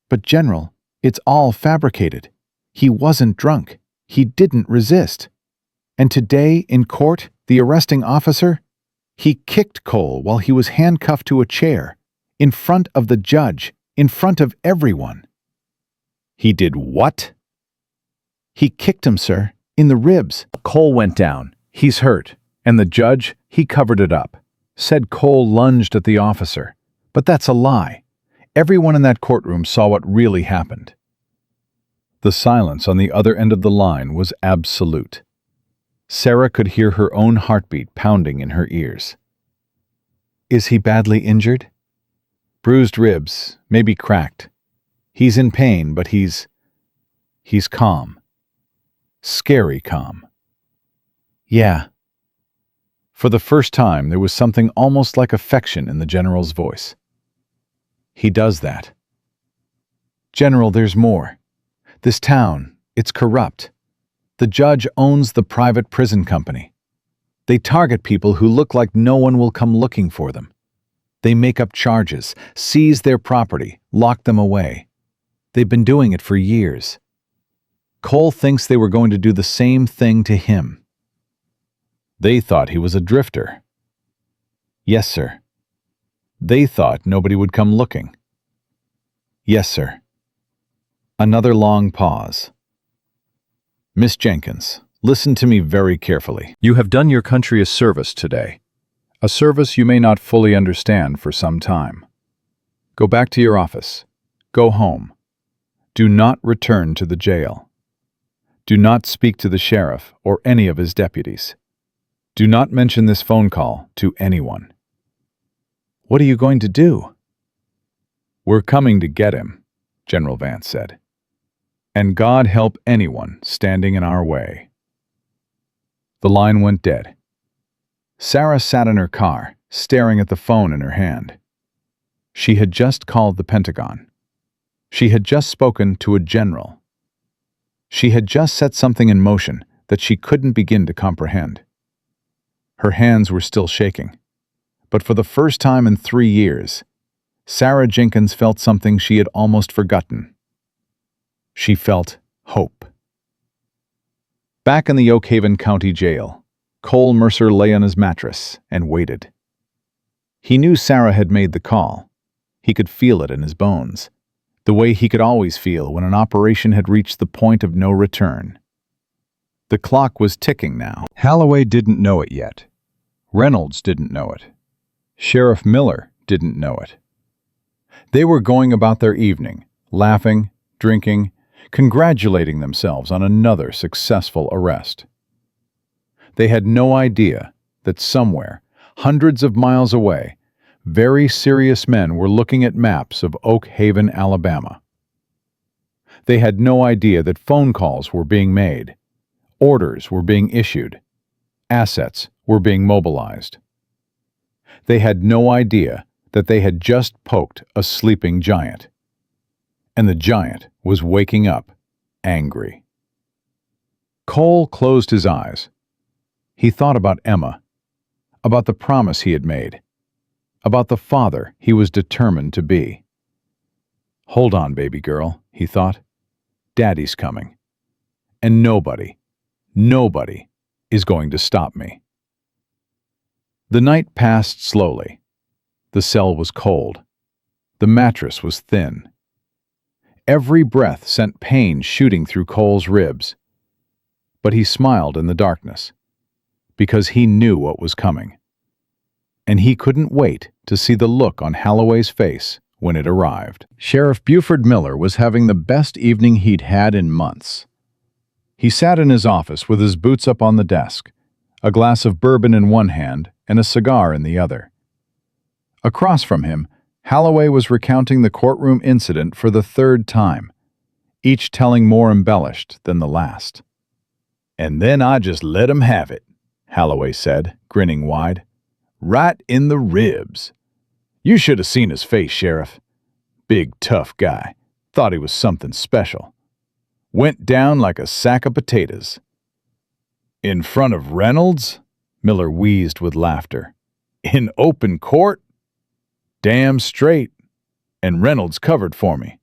But General, it's all fabricated. He wasn't drunk. He didn't resist. And today, in court, the arresting officer, he kicked Cole while he was handcuffed to a chair, in front of the judge, in front of everyone. He did what? He kicked him, sir, in the ribs. Cole went down. He's hurt. And the judge, he covered it up. Said Cole lunged at the officer. But that's a lie. Everyone in that courtroom saw what really happened. The silence on the other end of the line was absolute. Sarah could hear her own heartbeat pounding in her ears. Is he badly injured? Bruised ribs, maybe cracked. He's in pain, but he's calm. Scary calm. Yeah. For the first time, there was something almost like affection in the general's voice. He does that. General, there's more. This town, it's corrupt. The judge owns the private prison company. They target people who look like no one will come looking for them. They make up charges, seize their property, lock them away. They've been doing it for years. Cole thinks they were going to do the same thing to him. They thought he was a drifter. Yes, sir. They thought nobody would come looking. Yes, sir. Another long pause. Miss Jenkins, listen to me very carefully. You have done your country a service today. A service you may not fully understand for some time. Go back to your office. Go home. Do not return to the jail. Do not speak to the sheriff or any of his deputies. Do not mention this phone call to anyone. What are you going to do? We're coming to get him, General Vance said. And God help anyone standing in our way. The line went dead. Sarah sat in her car, staring at the phone in her hand. She had just called the Pentagon. She had just spoken to a general. She had just set something in motion that she couldn't begin to comprehend. Her hands were still shaking. But for the first time in 3 years, Sarah Jenkins felt something she had almost forgotten. She felt hope. Back in the Oak Haven County Jail, Cole Mercer lay on his mattress and waited. He knew Sarah had made the call. He could feel it in his bones, the way he could always feel when an operation had reached the point of no return. The clock was ticking now. Holloway didn't know it yet. Reynolds didn't know it. Sheriff Miller didn't know it. They were going about their evening, laughing, drinking, congratulating themselves on another successful arrest. They had no idea that somewhere, hundreds of miles away, very serious men were looking at maps of Oak Haven, Alabama. They had no idea that phone calls were being made, orders were being issued, assets were being mobilized. They had no idea that they had just poked a sleeping giant. And the giant was waking up, angry. Cole closed his eyes. He thought about Emma, about the promise he had made, about the father he was determined to be. Hold on, baby girl, he thought. Daddy's coming. And nobody is going to stop me. The night passed slowly. The cell was cold. The mattress was thin. Every breath sent pain shooting through Cole's ribs. But he smiled in the darkness, because he knew what was coming. And he couldn't wait to see the look on Holloway's face when it arrived. Sheriff Buford Miller was having the best evening he'd had in months. He sat in his office with his boots up on the desk, a glass of bourbon in one hand and a cigar in the other. Across from him, Holloway was recounting the courtroom incident for the third time, each telling more embellished than the last. And then I just let him have it, Holloway said, grinning wide. Right in the ribs. You should have seen his face, Sheriff. Big, tough guy. Thought he was something special. Went down like a sack of potatoes. In front of Reynolds? Miller wheezed with laughter. In open court? Damn straight. And Reynolds covered for me.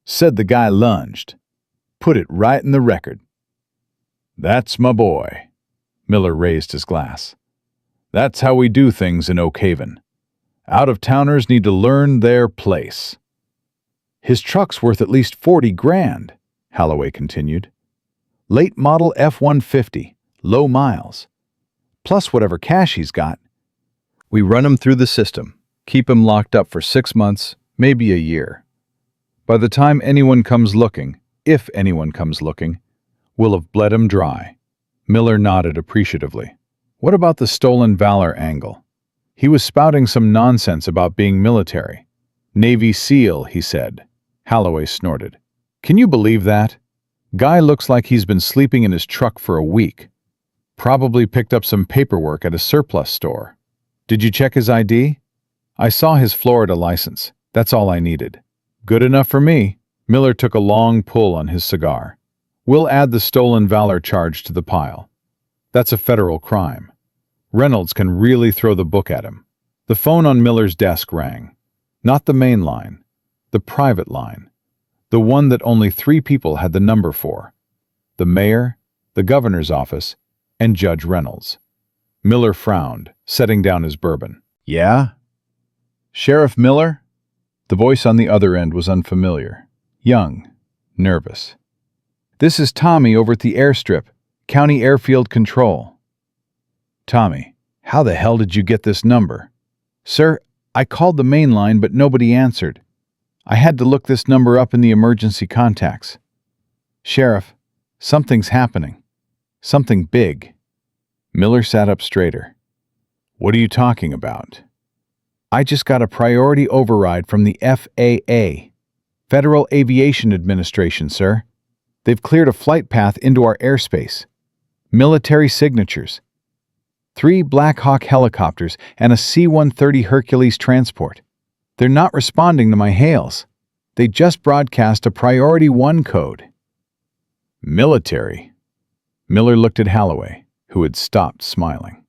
Said the guy lunged. Put it right in the record. That's my boy. Miller raised his glass. That's how we do things in Oak Haven. Out-of-towners need to learn their place. His truck's worth at least 40 grand, Holloway continued. Late model F-150, low miles. Plus whatever cash he's got. We run him through the system, keep him locked up for 6 months, maybe a year. By the time anyone comes looking, if anyone comes looking, we'll have bled him dry. Miller nodded appreciatively. What about the stolen valor angle? He was spouting some nonsense about being military. Navy SEAL, he said. Holloway snorted. Can you believe that? Guy looks like he's been sleeping in his truck for a week. Probably picked up some paperwork at a surplus store. Did you check his ID? I saw his Florida license. That's all I needed. Good enough for me. Miller took a long pull on his cigar. We'll add the stolen valor charge to the pile. That's a federal crime. Reynolds can really throw the book at him. The phone on Miller's desk rang. Not the main line. The private line. The one that only 3 people had the number for. The mayor, the governor's office, and Judge Reynolds. Miller frowned, setting down his bourbon. Yeah? Sheriff Miller? The voice on the other end was unfamiliar. Young. Nervous. This is Tommy over at the airstrip, County Airfield Control. Tommy, how the hell did you get this number? Sir, I called the main line, but nobody answered. I had to look this number up in the emergency contacts. Sheriff, something's happening. Something big. Miller sat up straighter. What are you talking about? I just got a priority override from the FAA, Federal Aviation Administration, sir. They've cleared a flight path into our airspace. Military signatures. 3 Black Hawk helicopters and a C-130 Hercules transport. They're not responding to my hails. They just broadcast a Priority 1 code. Military? Miller looked at Holloway, who had stopped smiling.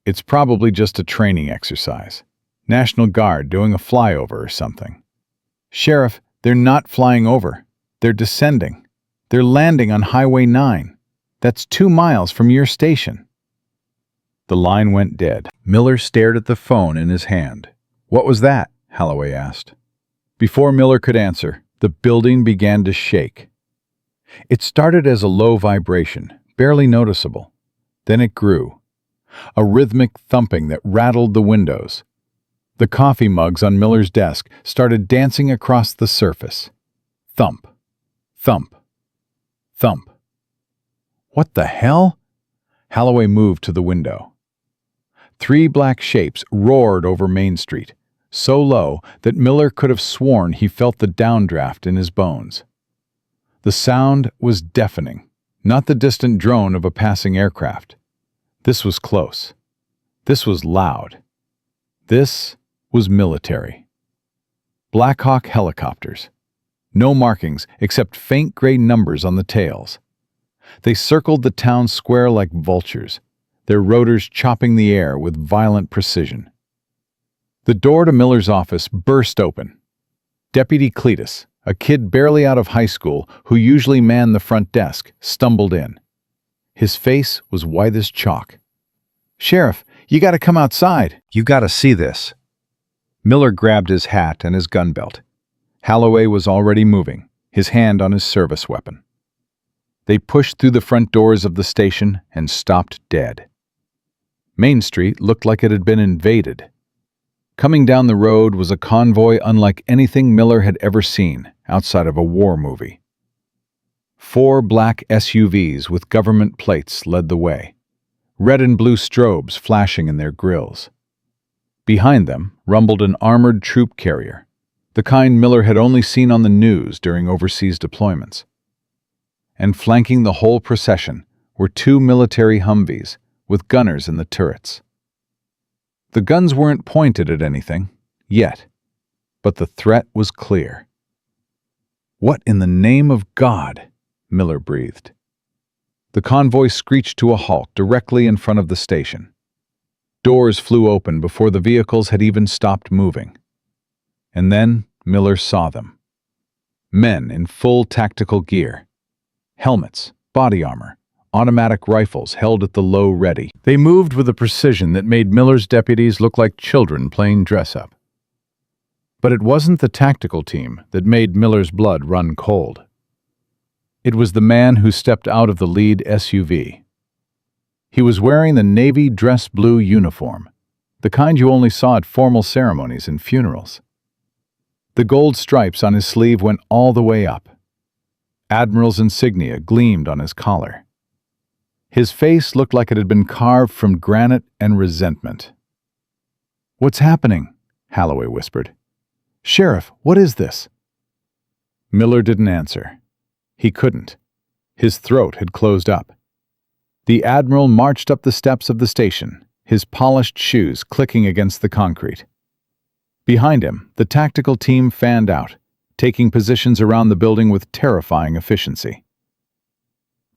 It's probably just a training exercise. National Guard doing a flyover or something. Sheriff, they're not flying over. They're descending. They're landing on Highway 9. That's 2 miles from your station. The line went dead. Miller stared at the phone in his hand. What was that? Holloway asked. Before Miller could answer, the building began to shake. It started as a low vibration, barely noticeable. Then it grew. A rhythmic thumping that rattled the windows. The coffee mugs on Miller's desk started dancing across the surface. Thump. Thump. Thump. What the hell? Holloway moved to the window. 3 black shapes roared over Main Street, so low that Miller could have sworn he felt the downdraft in his bones. The sound was deafening, not the distant drone of a passing aircraft. This was close. This was loud. This was military. Black Hawk helicopters. No markings except faint gray numbers on the tails. They circled the town square like vultures, their rotors chopping the air with violent precision. The door to Miller's office burst open. Deputy Cletus, a kid barely out of high school who usually manned the front desk, stumbled in. His face was white as chalk. Sheriff, you gotta come outside. You gotta see this. Miller grabbed his hat and his gun belt. Holloway was already moving, his hand on his service weapon. They pushed through the front doors of the station and stopped dead. Main Street looked like it had been invaded. Coming down the road was a convoy unlike anything Miller had ever seen outside of a war movie. 4 black SUVs with government plates led the way, red and blue strobes flashing in their grills. Behind them rumbled an armored troop carrier, the kind Miller had only seen on the news during overseas deployments. And flanking the whole procession were 2 military Humvees with gunners in the turrets. The guns weren't pointed at anything, yet, but the threat was clear. What in the name of God? Miller breathed. The convoy screeched to a halt directly in front of the station. Doors flew open before the vehicles had even stopped moving. And then Miller saw them. Men in full tactical gear. Helmets, body armor, automatic rifles held at the low ready. They moved with a precision that made Miller's deputies look like children playing dress-up. But it wasn't the tactical team that made Miller's blood run cold. It was the man who stepped out of the lead SUV. He was wearing the navy dress blue uniform, the kind you only saw at formal ceremonies and funerals. The gold stripes on his sleeve went all the way up. Admiral's insignia gleamed on his collar. His face looked like it had been carved from granite and resentment. "What's happening?" Holloway whispered. "Sheriff, what is this?" Miller didn't answer. He couldn't. His throat had closed up. The Admiral marched up the steps of the station, his polished shoes clicking against the concrete. Behind him, the tactical team fanned out, taking positions around the building with terrifying efficiency.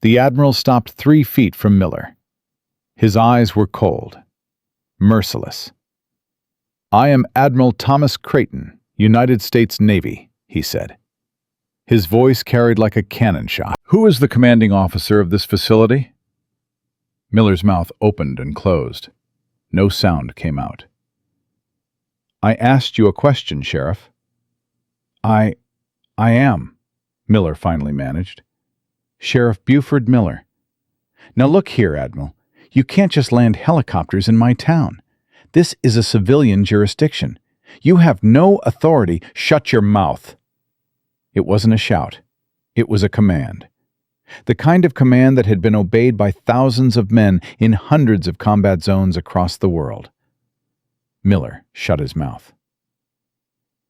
The Admiral stopped 3 feet from Miller. His eyes were cold, merciless. "I am Admiral Thomas Creighton, United States Navy," he said. His voice carried like a cannon shot. "Who is the commanding officer of this facility?" Miller's mouth opened and closed. No sound came out. "I asked you a question, Sheriff." I am," Miller finally managed. "Sheriff Buford Miller. Now look here, Admiral. You can't just land helicopters in my town. This is a civilian jurisdiction. You have no authority." "Shut your mouth." It wasn't a shout. It was a command. The kind of command that had been obeyed by thousands of men in hundreds of combat zones across the world. Miller shut his mouth.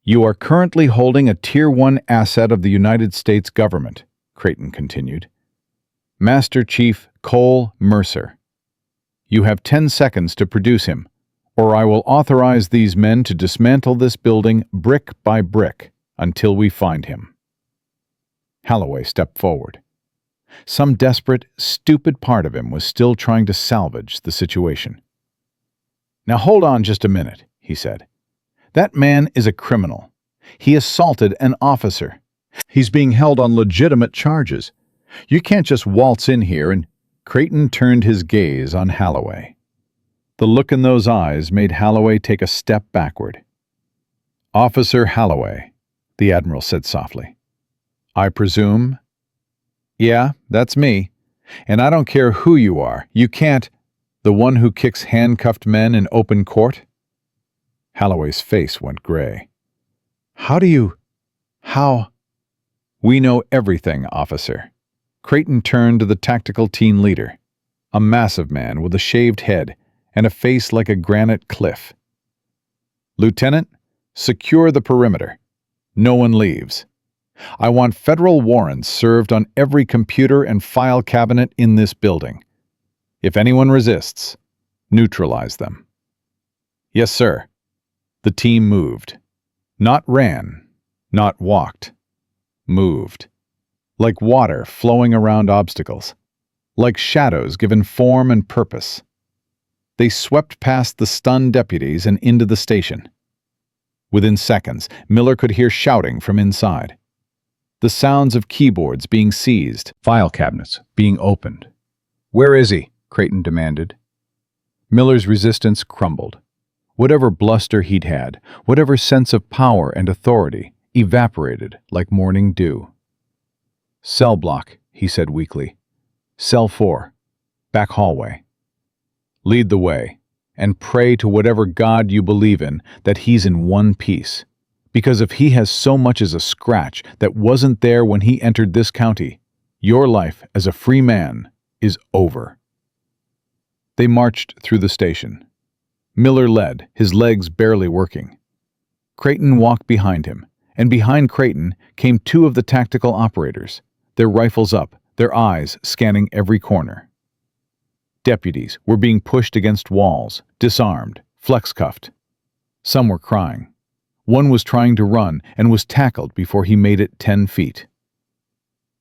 "You are currently holding a Tier 1 asset of the United States government," Creighton continued. "Master Chief Cole Mercer. You have 10 seconds to produce him, or I will authorize these men to dismantle this building brick by brick until we find him." Holloway stepped forward. Some desperate, stupid part of him was still trying to salvage the situation. "Now hold on just a minute," he said. "That man is a criminal. He assaulted an officer. He's being held on legitimate charges. You can't just waltz in here and—" Creighton turned his gaze on Holloway. The look in those eyes made Holloway take a step backward. "Officer Holloway," the Admiral said softly. "I presume—" "Yeah, that's me. And I don't care who you are. You can't—" "The one who kicks handcuffed men in open court?" Holloway's face went gray. "How do you— how—" "We know everything, officer." Creighton turned to the tactical team leader, a massive man with a shaved head and a face like a granite cliff. "Lieutenant, secure the perimeter. No one leaves. I want federal warrants served on every computer and file cabinet in this building. If anyone resists, neutralize them." "Yes, sir." The team moved. Not ran, not walked. Moved. Like water flowing around obstacles. Like shadows given form and purpose. They swept past the stunned deputies and into the station. Within seconds, Miller could hear shouting from inside. The sounds of keyboards being seized, file cabinets being opened. "Where is he?" Creighton demanded. Miller's resistance crumbled. Whatever bluster he'd had, whatever sense of power and authority, evaporated like morning dew. "Cell block," he said weakly. "Cell 4. Back hallway. Lead the way, and pray to whatever God you believe in that he's in one piece. Because if he has so much as a scratch that wasn't there when he entered this county, your life as a free man is over." They marched through the station. Miller led, his legs barely working. Creighton walked behind him, and behind Creighton came 2 of the tactical operators, their rifles up, their eyes scanning every corner. Deputies were being pushed against walls, disarmed, flex-cuffed. Some were crying. One was trying to run and was tackled before he made it 10 feet.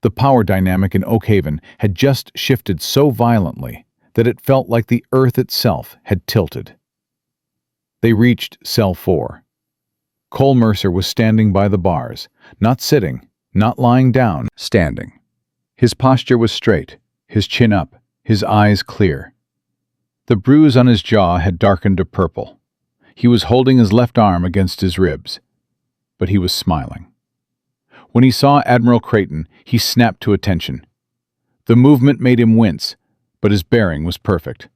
The power dynamic in Oak Haven had just shifted so violently that it felt like the earth itself had tilted. They reached Cell 4. Cole Mercer was standing by the bars, not sitting, not lying down, standing. His posture was straight, his chin up, his eyes clear. The bruise on his jaw had darkened to purple. He was holding his left arm against his ribs, but he was smiling. When he saw Admiral Creighton, he snapped to attention. The movement made him wince, but his bearing was perfect.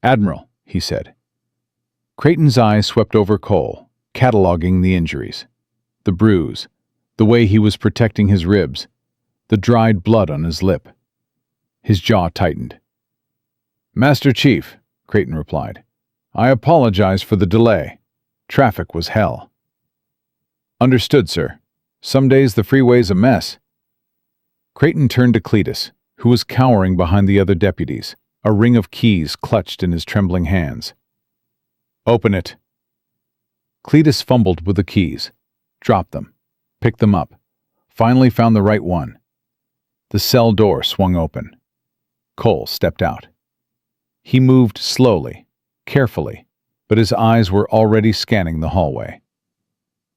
"Admiral," he said. Creighton's eyes swept over Cole, cataloging the injuries. The bruise, the way he was protecting his ribs, the dried blood on his lip. His jaw tightened. "Master Chief," Creighton replied, "I apologize for the delay. Traffic was hell." "Understood, sir. Some days the freeway's a mess." Creighton turned to Cletus, who was cowering behind the other deputies, a ring of keys clutched in his trembling hands. "Open it." Cletus fumbled with the keys, dropped them, picked them up, finally found the right one. The cell door swung open. Cole stepped out. He moved slowly, carefully, but his eyes were already scanning the hallway.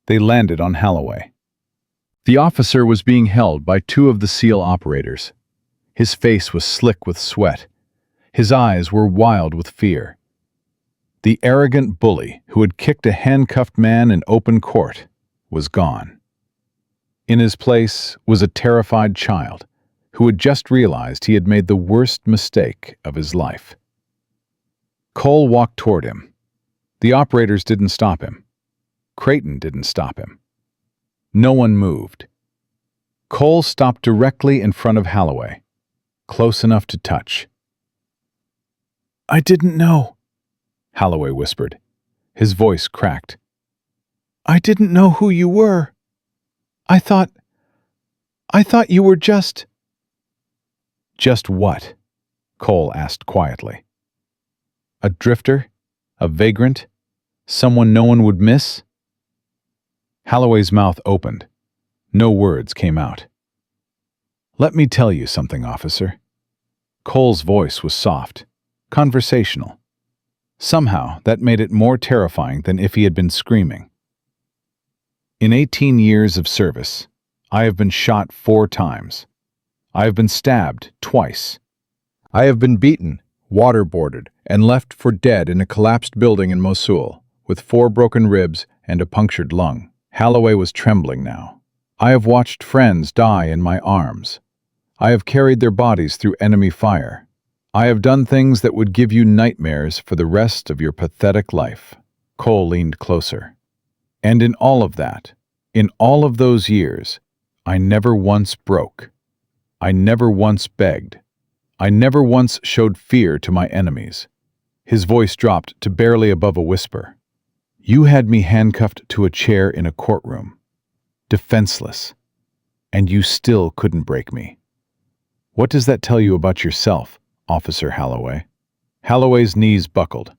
They landed on Holloway. The officer was being held by two of the SEAL operators. His face was slick with sweat. His eyes were wild with fear. The arrogant bully who had kicked a handcuffed man in open court was gone. In his place was a terrified child who had just realized he had made the worst mistake of his life. Cole walked toward him. The operators didn't stop him. Creighton didn't stop him. No one moved. Cole stopped directly in front of Holloway, close enough to touch. "I didn't know," Holloway whispered. His voice cracked. "I didn't know who you were. I thought you were just—" "Just what?" Cole asked quietly. "A drifter? A vagrant? Someone no one would miss?" Holloway's mouth opened. No words came out. "Let me tell you something, officer." Cole's voice was soft, conversational. Somehow, that made it more terrifying than if he had been screaming. "In 18 years of service, I have been shot 4 times. I have been stabbed twice. I have been beaten, waterboarded, and left for dead in a collapsed building in Mosul, with 4 broken ribs and a punctured lung." Holloway was trembling now. "I have watched friends die in my arms. I have carried their bodies through enemy fire. I have done things that would give you nightmares for the rest of your pathetic life." Cole leaned closer. "And in all of that, in all of those years, I never once broke. I never once begged. I never once showed fear to my enemies." His voice dropped to barely above a whisper. "You had me handcuffed to a chair in a courtroom, defenseless, and you still couldn't break me. What does that tell you about yourself, Officer Holloway?" Holloway's knees buckled.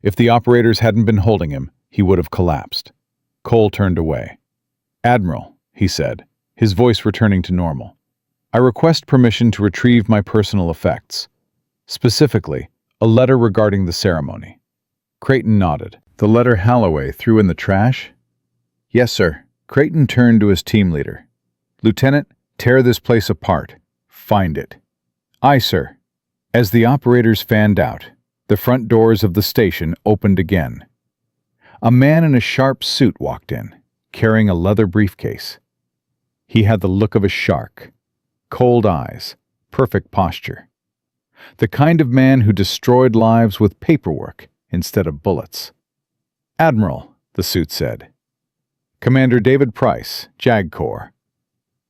If the operators hadn't been holding him, he would have collapsed. Cole turned away. "Admiral," he said, his voice returning to normal, "I request permission to retrieve my personal effects. Specifically, a letter regarding the ceremony." Creighton nodded. "The letter Holloway threw in the trash?" "Yes, sir." Creighton turned to his team leader. "Lieutenant, tear this place apart. Find it." "Aye, sir." As the operators fanned out, the front doors of the station opened again. A man in a sharp suit walked in, carrying a leather briefcase. He had the look of a shark. Cold eyes, perfect posture. The kind of man who destroyed lives with paperwork instead of bullets. "Admiral," the suit said. "Commander David Price, JAG Corps.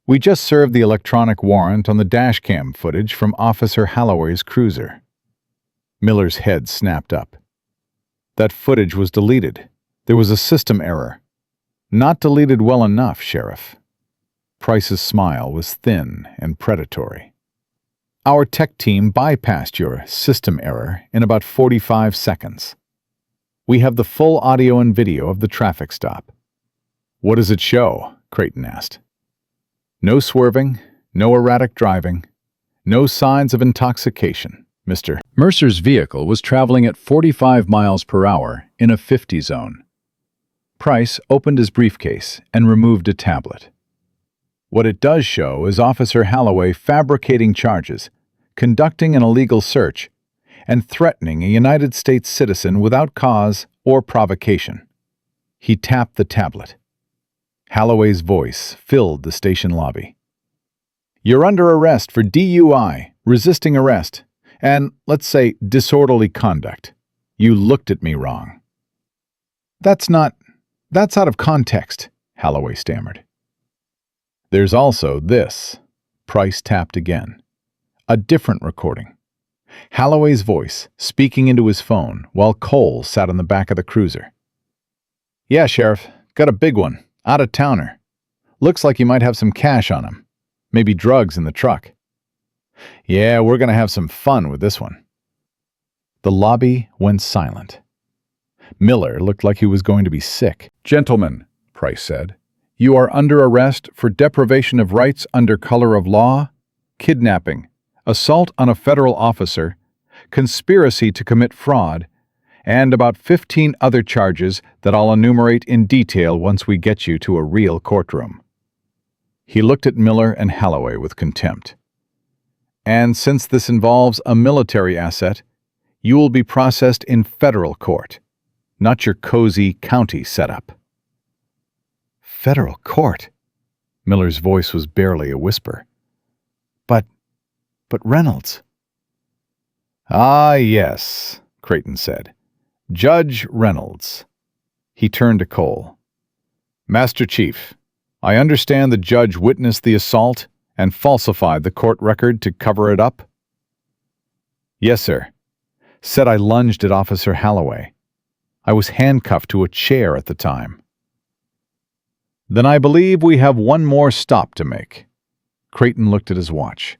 We just served the electronic warrant on the dashcam footage from Officer Holloway's cruiser." Miller's head snapped up. "That footage was deleted. There was a system error." "Not deleted well enough, Sheriff." Price's smile was thin and predatory. "Our tech team bypassed your system error in about 45 seconds. We have the full audio and video of the traffic stop." "What does it show?" Creighton asked. "No swerving, no erratic driving, no signs of intoxication, Mr. Mercer's vehicle was traveling at 45 miles per hour in a 50 zone. Price opened his briefcase and removed a tablet. "What it does show is Officer Holloway fabricating charges, conducting an illegal search, and threatening a United States citizen without cause or provocation. He tapped the tablet. Halloway's voice filled the station lobby. "You're under arrest for DUI, resisting arrest, and, let's say, disorderly conduct. You looked at me wrong." That's out of context," Halloway stammered. "There's also this." Price tapped again. A different recording. Halloway's voice speaking into his phone while Cole sat on the back of the cruiser. "Yeah, Sheriff, got a big one. Out-of-towner. Looks like you might have some cash on him. Maybe drugs in the truck. Yeah, we're gonna have some fun with this one." The lobby went silent. Miller looked like he was going to be sick. "Gentlemen," Price said, "you are under arrest for deprivation of rights under color of law, kidnapping, assault on a federal officer, conspiracy to commit fraud, and about 15 other charges that I'll enumerate in detail once we get you to a real courtroom." He looked at Miller and Halloway with contempt. "And since this involves a military asset, you will be processed in federal court, not your cozy county setup." "Federal court?" Miller's voice was barely a whisper. But Reynolds." "Ah, yes," Creighton said. "Judge Reynolds." He turned to Cole. "Master Chief, I understand the judge witnessed the assault and falsified the court record to cover it up?" "Yes, sir. Said I lunged at Officer Halloway. I was handcuffed to a chair at the time." "Then I believe we have one more stop to make." Creighton looked at his watch.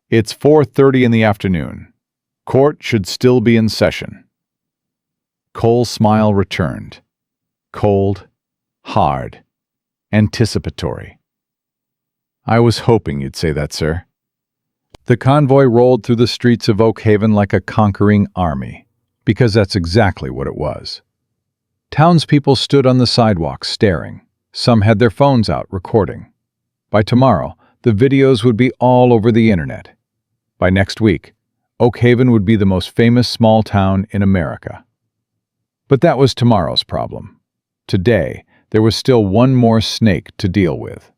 "It's 4:30 in the afternoon. Court should still be in session." Cole's smile returned. Cold, hard, anticipatory. "I was hoping you'd say that, sir." The convoy rolled through the streets of Oak Haven like a conquering army, because that's exactly what it was. Townspeople stood on the sidewalks staring. Some had their phones out recording. By tomorrow, the videos would be all over the internet. By next week, Oak Haven would be the most famous small town in America. But that was tomorrow's problem. Today, there was still one more snake to deal with.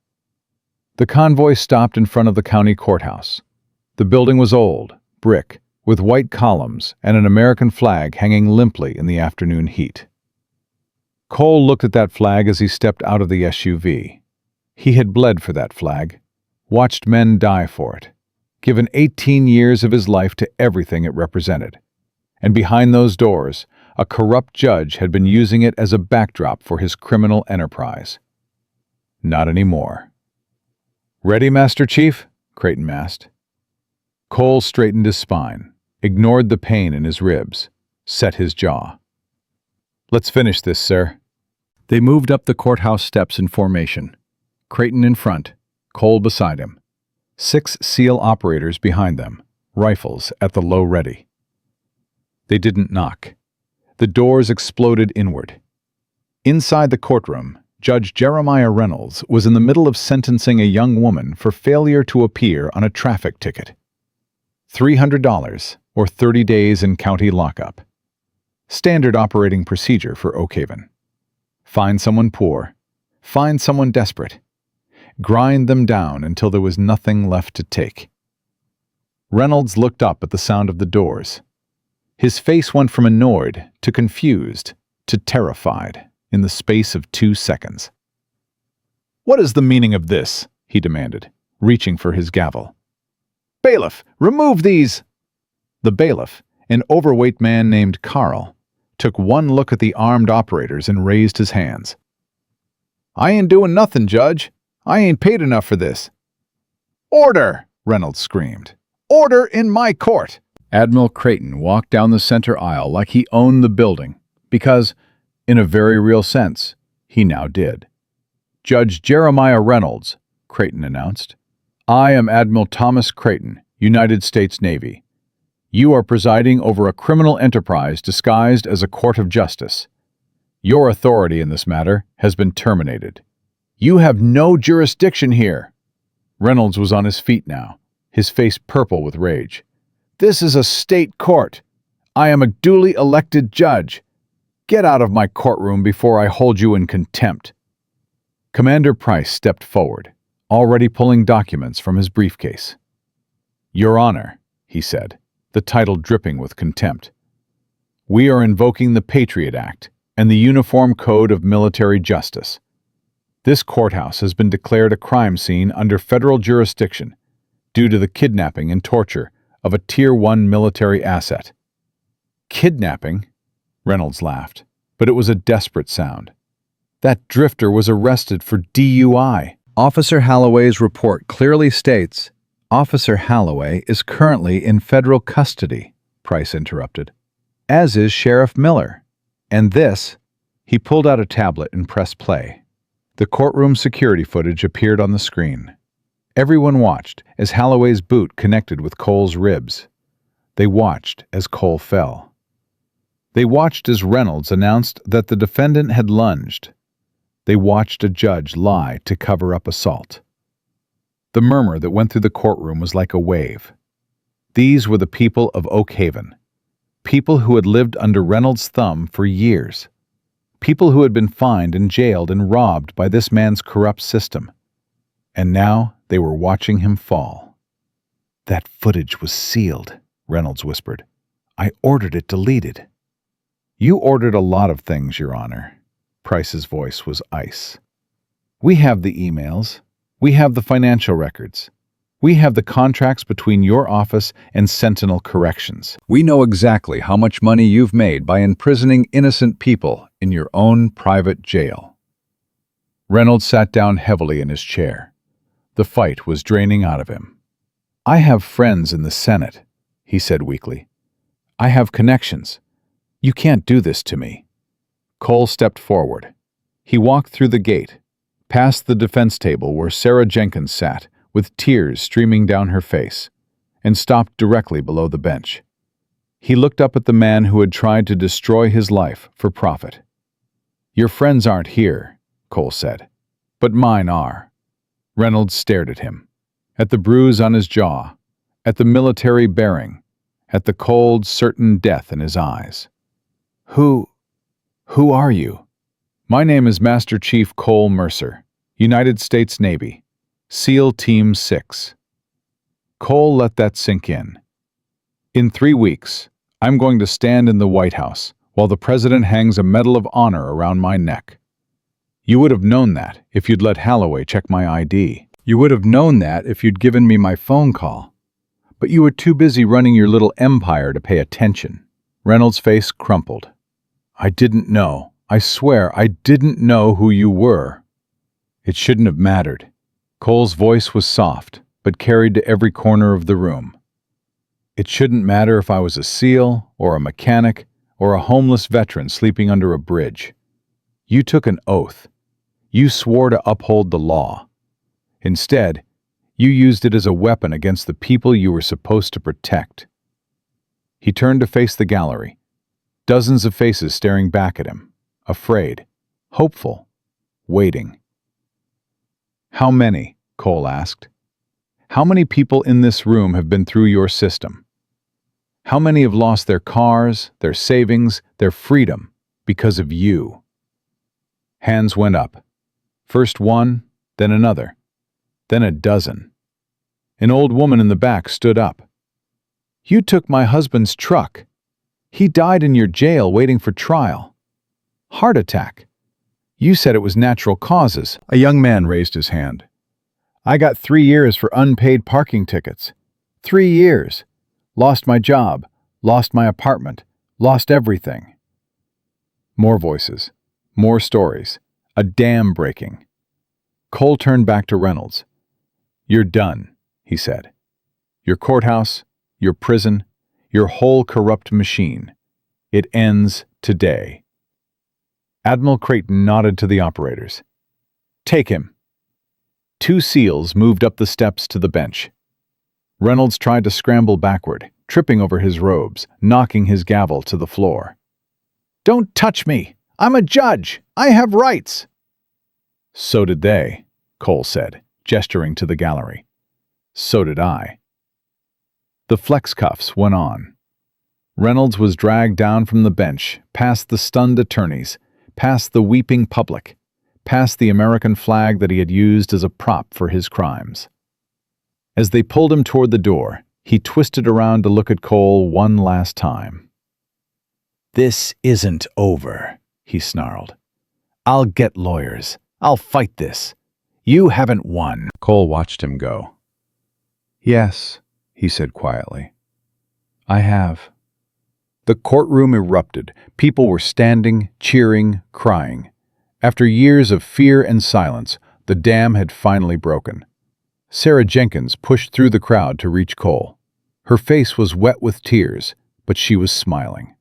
The convoy stopped in front of the county courthouse. The building was old, brick, with white columns and an American flag hanging limply in the afternoon heat. Cole looked at that flag as he stepped out of the SUV. He had bled for that flag, watched men die for it, given 18 years of his life to everything it represented. And behind those doors, a corrupt judge had been using it as a backdrop for his criminal enterprise. Not anymore. "Ready, Master Chief?" Creighton asked. Cole straightened his spine, ignored the pain in his ribs, set his jaw. "Let's finish this, sir." They moved up the courthouse steps in formation. Creighton in front, Cole beside him. 6 SEAL operators behind them, rifles at the low ready. They didn't knock. The doors exploded inward. Inside the courtroom, Judge Jeremiah Reynolds was in the middle of sentencing a young woman for failure to appear on a traffic ticket. $300 or 30 days in county lockup. Standard operating procedure for Oak Haven. Find someone poor. Find someone desperate. Grind them down until there was nothing left to take. Reynolds looked up at the sound of the doors. His face went from annoyed to confused to terrified in the space of 2 seconds. "What is the meaning of this?" he demanded, reaching for his gavel. "Bailiff, remove these!" The bailiff, an overweight man named Carl, took one look at the armed operators and raised his hands. "I ain't doing nothing, Judge. I ain't paid enough for this." "Order!" Reynolds screamed. "Order in my court!" Admiral Creighton walked down the center aisle like he owned the building, because, in a very real sense, he now did. "Judge Jeremiah Reynolds," Creighton announced. "I am Admiral Thomas Creighton, United States Navy. You are presiding over a criminal enterprise disguised as a court of justice. Your authority in this matter has been terminated. You have no jurisdiction here." Reynolds was on his feet now, his face purple with rage. "This is a state court. I am a duly elected judge. Get out of my courtroom before I hold you in contempt." Commander Price stepped forward, already pulling documents from his briefcase. "Your Honor," he said, the title dripping with contempt, "we are invoking the Patriot Act and the Uniform Code of Military Justice. This courthouse has been declared a crime scene under federal jurisdiction due to the kidnapping and torture of a Tier 1 military asset." "Kidnapping?" Reynolds laughed, but it was a desperate sound. "That drifter was arrested for DUI. Officer Holloway's report clearly states, Officer Holloway is currently in federal custody, Price interrupted, as is Sheriff Miller. And this, he pulled out a tablet and pressed play. The courtroom security footage appeared on the screen. Everyone watched as Holloway's boot connected with Cole's ribs. They watched as Cole fell. They watched as Reynolds announced that the defendant had lunged. They watched a judge lie to cover up assault. The murmur that went through the courtroom was like a wave. These were the people of Oak Haven, people who had lived under Reynolds' thumb for years, people who had been fined and jailed and robbed by this man's corrupt system. And now they were watching him fall. "That footage was sealed," Reynolds whispered. "I ordered it deleted." "You ordered a lot of things, Your Honor." Price's voice was ice. "We have the emails. We have the financial records. We have the contracts between your office and Sentinel Corrections. We know exactly how much money you've made by imprisoning innocent people in your own private jail." Reynolds sat down heavily in his chair. The fight was draining out of him. "I have friends in the Senate," he said weakly. "I have connections. You can't do this to me." Cole stepped forward. He walked through the gate, past the defense table where Sarah Jenkins sat, with tears streaming down her face, and stopped directly below the bench. He looked up at the man who had tried to destroy his life for profit. "Your friends aren't here," Cole said, "but mine are." Reynolds stared at him, at the bruise on his jaw, at the military bearing, at the cold, certain death in his eyes. Who are you?" "My name is Master Chief Cole Mercer, United States Navy, SEAL Team 6. Cole let that sink in. "In 3 weeks, I'm going to stand in the White House while the President hangs a Medal of Honor around my neck. You would have known that if you'd let Holloway check my ID. You would have known that if you'd given me my phone call. But you were too busy running your little empire to pay attention." Reynolds' face crumpled. "I didn't know. I swear I didn't know who you were." "It shouldn't have mattered." Cole's voice was soft, but carried to every corner of the room. "It shouldn't matter if I was a SEAL, or a mechanic, or a homeless veteran sleeping under a bridge. You took an oath. You swore to uphold the law. Instead, you used it as a weapon against the people you were supposed to protect." He turned to face the gallery. Dozens of faces staring back at him, afraid, hopeful, waiting. "How many?" Cole asked. "How many people in this room have been through your system? How many have lost their cars, their savings, their freedom because of you?" Hands went up. First one, then another, then a dozen. An old woman in the back stood up. "You took my husband's truck. He died in your jail waiting for trial. Heart attack. You said it was natural causes." A young man raised his hand. "I got 3 years for unpaid parking tickets. 3 years. Lost my job, lost my apartment, lost everything." More voices, more stories, a dam breaking. Cole turned back to Reynolds. "You're done," he said. "Your courthouse, your prison, your whole corrupt machine. It ends today." Admiral Creighton nodded to the operators. "Take him." 2 SEALs moved up the steps to the bench. Reynolds tried to scramble backward, tripping over his robes, knocking his gavel to the floor. "Don't touch me! I'm a judge! I have rights!" "So did they," Cole said, gesturing to the gallery. "So did I." The flex cuffs went on. Reynolds was dragged down from the bench, past the stunned attorneys, past the weeping public, past the American flag that he had used as a prop for his crimes. As they pulled him toward the door, he twisted around to look at Cole one last time. "This isn't over," he snarled. "I'll get lawyers. I'll fight this. You haven't won." Cole watched him go. "Yes," he said quietly. "I have." The courtroom erupted. People were standing, cheering, crying. After years of fear and silence, the dam had finally broken. Sarah Jenkins pushed through the crowd to reach Cole. Her face was wet with tears, but she was smiling.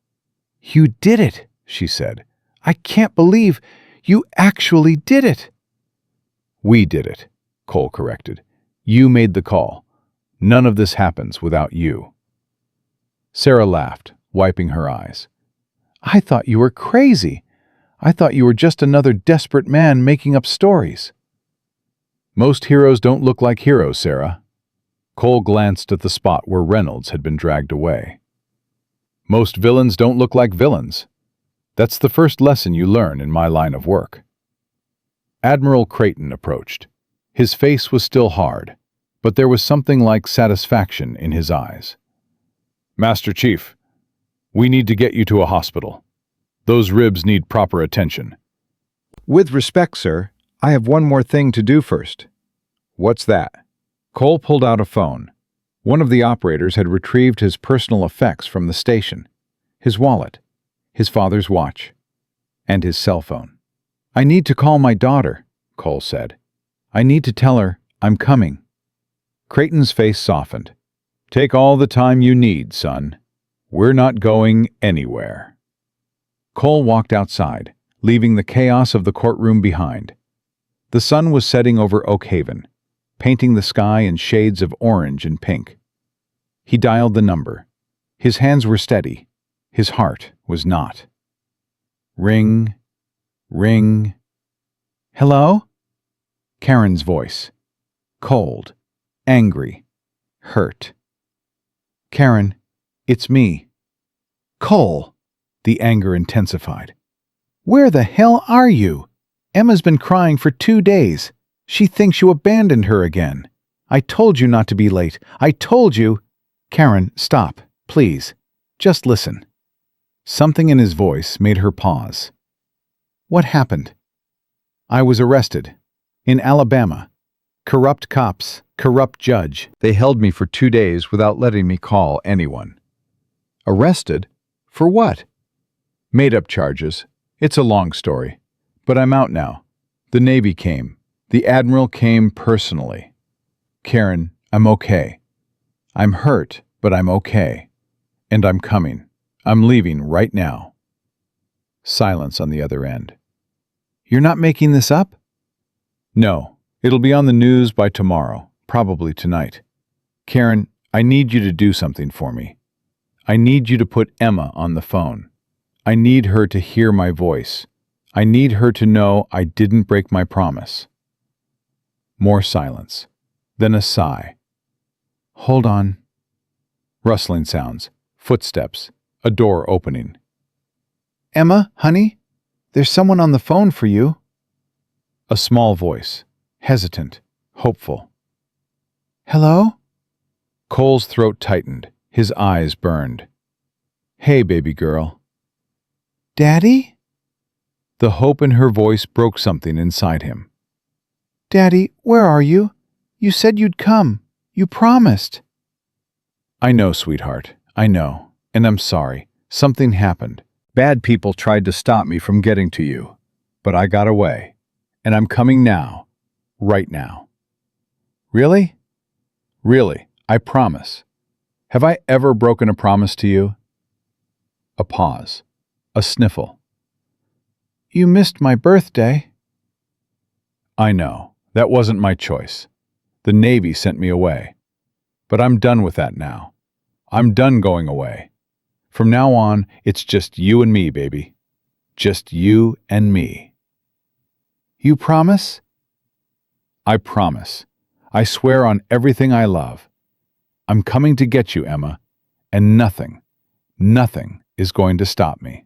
"You did it," she said. "I can't believe you actually did it." "We did it," Cole corrected. "You made the call. None of this happens without you." Sarah laughed, wiping her eyes. "I thought you were crazy. I thought you were just another desperate man making up stories." "Most heroes don't look like heroes, Sarah." Cole glanced at the spot where Reynolds had been dragged away. "Most villains don't look like villains. That's the first lesson you learn in my line of work." Admiral Creighton approached. His face was still hard, but there was something like satisfaction in his eyes. "Master Chief, we need to get you to a hospital. Those ribs need proper attention." "With respect, sir, I have one more thing to do first." "What's that?" Cole pulled out a phone. One of the operators had retrieved his personal effects from the station, his wallet, his father's watch, and his cell phone. "I need to call my daughter," Cole said. "I need to tell her I'm coming." Creighton's face softened. "Take all the time you need, son. We're not going anywhere." Cole walked outside, leaving the chaos of the courtroom behind. The sun was setting over Oak Haven, painting the sky in shades of orange and pink. He dialed the number. His hands were steady. His heart was not. Ring, ring. "Hello?" Karen's voice. Cold, angry, hurt. "Karen, it's me." "Cole!" The anger intensified. "Where the hell are you? Emma's been crying for 2 days. She thinks you abandoned her again. I told you not to be late. I told you—" "Karen, stop, please. Just listen." Something in his voice made her pause. "What happened?" "I was arrested. In Alabama. Corrupt cops, corrupt judge. They held me for 2 days without letting me call anyone." "Arrested? For what?" "Made-up charges. It's a long story. But I'm out now. The Navy came. The Admiral came personally. Karen, I'm okay. I'm hurt, but I'm okay. And I'm coming. I'm leaving right now." Silence on the other end. "You're not making this up?" "No. It'll be on the news by tomorrow, probably tonight. Karen, I need you to do something for me. I need you to put Emma on the phone. I need her to hear my voice. I need her to know I didn't break my promise." More silence. Then a sigh. "Hold on." Rustling sounds. Footsteps. A door opening. "Emma, honey, there's someone on the phone for you." A small voice. Hesitant. Hopeful. "Hello?" Cole's throat tightened. His eyes burned. "Hey, baby girl." "Daddy?" The hope in her voice broke something inside him. "Daddy, where are you? You said you'd come. You promised." "I know, sweetheart. I know. And I'm sorry. Something happened. Bad people tried to stop me from getting to you. But I got away. And I'm coming now. Right now." "Really?" "Really. I promise. Have I ever broken a promise to you?" A pause. A sniffle. "You missed my birthday." "I know. That wasn't my choice. The Navy sent me away. But I'm done with that now. I'm done going away. From now on, it's just you and me, baby. Just you and me." "You promise?" "I promise. I swear on everything I love. I'm coming to get you, Emma, and nothing is going to stop me.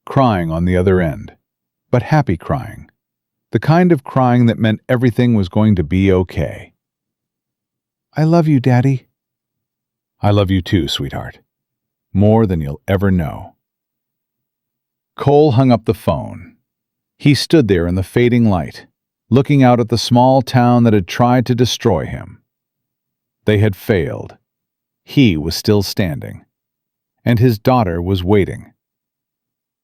Crying on the other end, but happy crying. The kind of crying that meant everything was going to be okay. I love you, Daddy. I love you too, sweetheart. More than you'll ever know. Cole hung up the phone. He stood there in the fading light, looking out at the small town that had tried to destroy him. They had failed. He was still standing, and his daughter was waiting.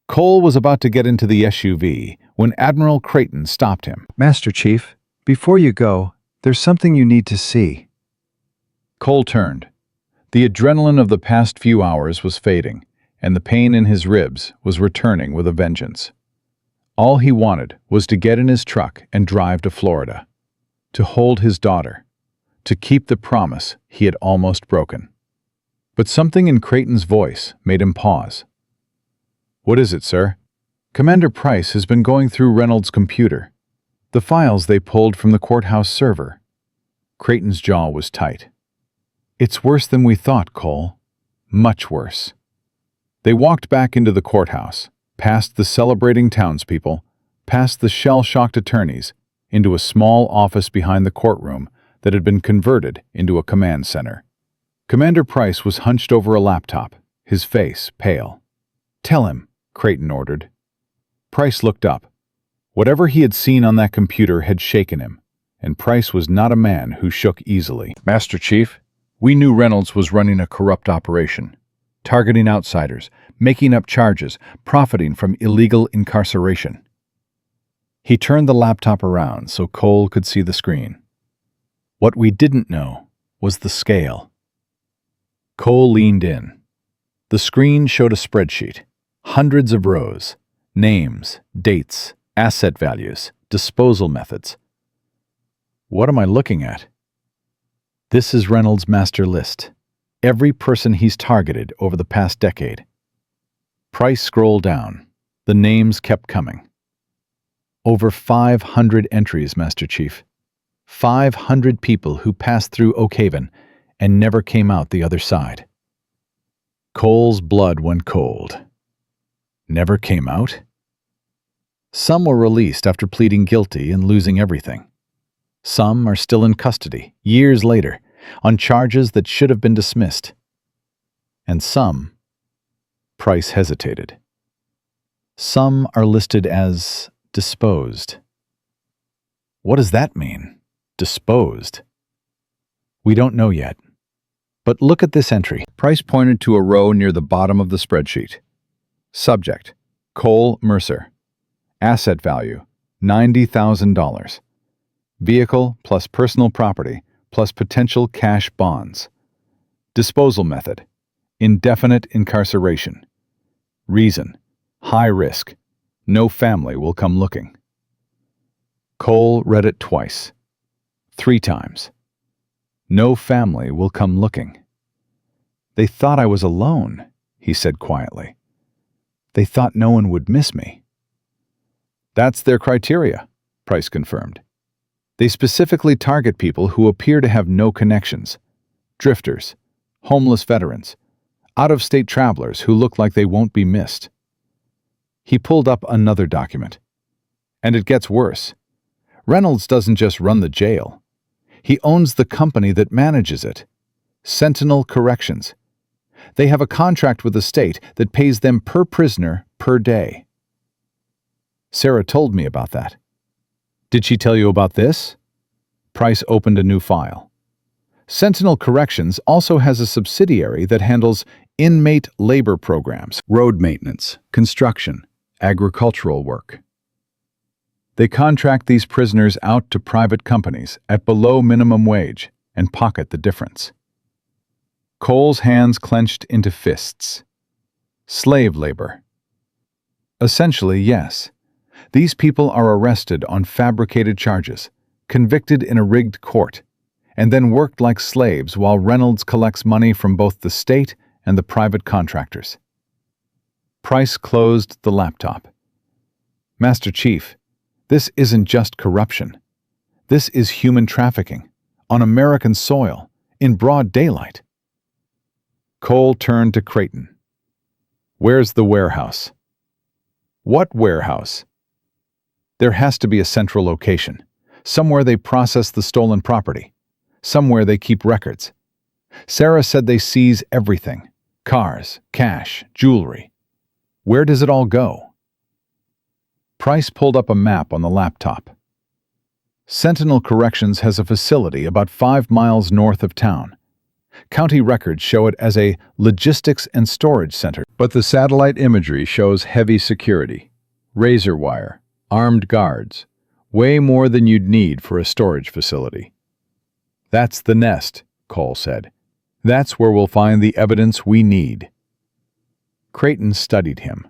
Cole was about to get into the SUV when Admiral Creighton stopped him. Master Chief, before you go, there's something you need to see. Cole turned. The adrenaline of the past few hours was fading, and the pain in his ribs was returning with a vengeance. All he wanted was to get in his truck and drive to Florida, to hold his daughter, to keep the promise he had almost broken. But something in Creighton's voice made him pause. What is it, sir? Commander Price has been going through Reynolds' computer, the files they pulled from the courthouse server. Creighton's jaw was tight. It's worse than we thought, Cole. Much worse. They walked back into the courthouse, past the celebrating townspeople, past the shell-shocked attorneys, into a small office behind the courtroom that had been converted into a command center. Commander Price was hunched over a laptop, his face pale. Tell him, Creighton ordered. Price looked up. Whatever he had seen on that computer had shaken him, and Price was not a man who shook easily. Master Chief, we knew Reynolds was running a corrupt operation, targeting outsiders, making up charges, profiting from illegal incarceration. He turned the laptop around so Cole could see the screen. What we didn't know was the scale. Cole leaned in. The screen showed a spreadsheet, hundreds of rows, names, dates, asset values, disposal methods. What am I looking at? This is Reynolds' master list. Every person he's targeted over the past decade. Price scrolled down. The names kept coming. Over 500 entries, Master Chief. 500 people who passed through Oak Haven and never came out the other side. Cole's blood went cold. Never came out? Some were released after pleading guilty and losing everything. Some are still in custody, years later, on charges that should have been dismissed. And some, Price hesitated. Some are listed as disposed. What does that mean? Disposed? We don't know yet. But look at this entry. Price pointed to a row near the bottom of the spreadsheet. Subject, Cole Mercer. Asset value, $90,000. Vehicle plus personal property plus potential cash bonds. Disposal method, indefinite incarceration. Reason, high risk. No family will come looking. Cole read it twice. 3 times. No family will come looking. They thought I was alone, he said quietly. They thought no one would miss me. That's their criteria, Price confirmed. They specifically target people who appear to have no connections. Drifters, homeless veterans, out-of-state travelers who look like they won't be missed. He pulled up another document. And it gets worse. Reynolds doesn't just run the jail. He owns the company that manages it. Sentinel Corrections. They have a contract with the state that pays them per prisoner per day. Sarah told me about that. Did she tell you about this? Price opened a new file. Sentinel Corrections also has a subsidiary that handles inmate labor programs, road maintenance, construction, agricultural work. They contract these prisoners out to private companies at below minimum wage and pocket the difference. Cole's hands clenched into fists. Slave labor. Essentially, yes. These people are arrested on fabricated charges, convicted in a rigged court, and then worked like slaves while Reynolds collects money from both the state and the private contractors. Price closed the laptop. Master Chief, this isn't just corruption. This is human trafficking, on American soil, in broad daylight. Cole turned to Creighton. "Where's the warehouse?" "What warehouse?" "There has to be a central location. Somewhere they process the stolen property. Somewhere they keep records. Sarah said they seize everything. Cars, cash, jewelry. Where does it all go?" Price pulled up a map on the laptop. "Sentinel Corrections has a facility about 5 miles north of town. County records show it as a logistics and storage center, But the satellite imagery shows heavy security, razor wire, armed guards, way more than you'd need for a storage facility." "That's the nest," Cole said. "That's where we'll find the evidence we need." Creighton studied him.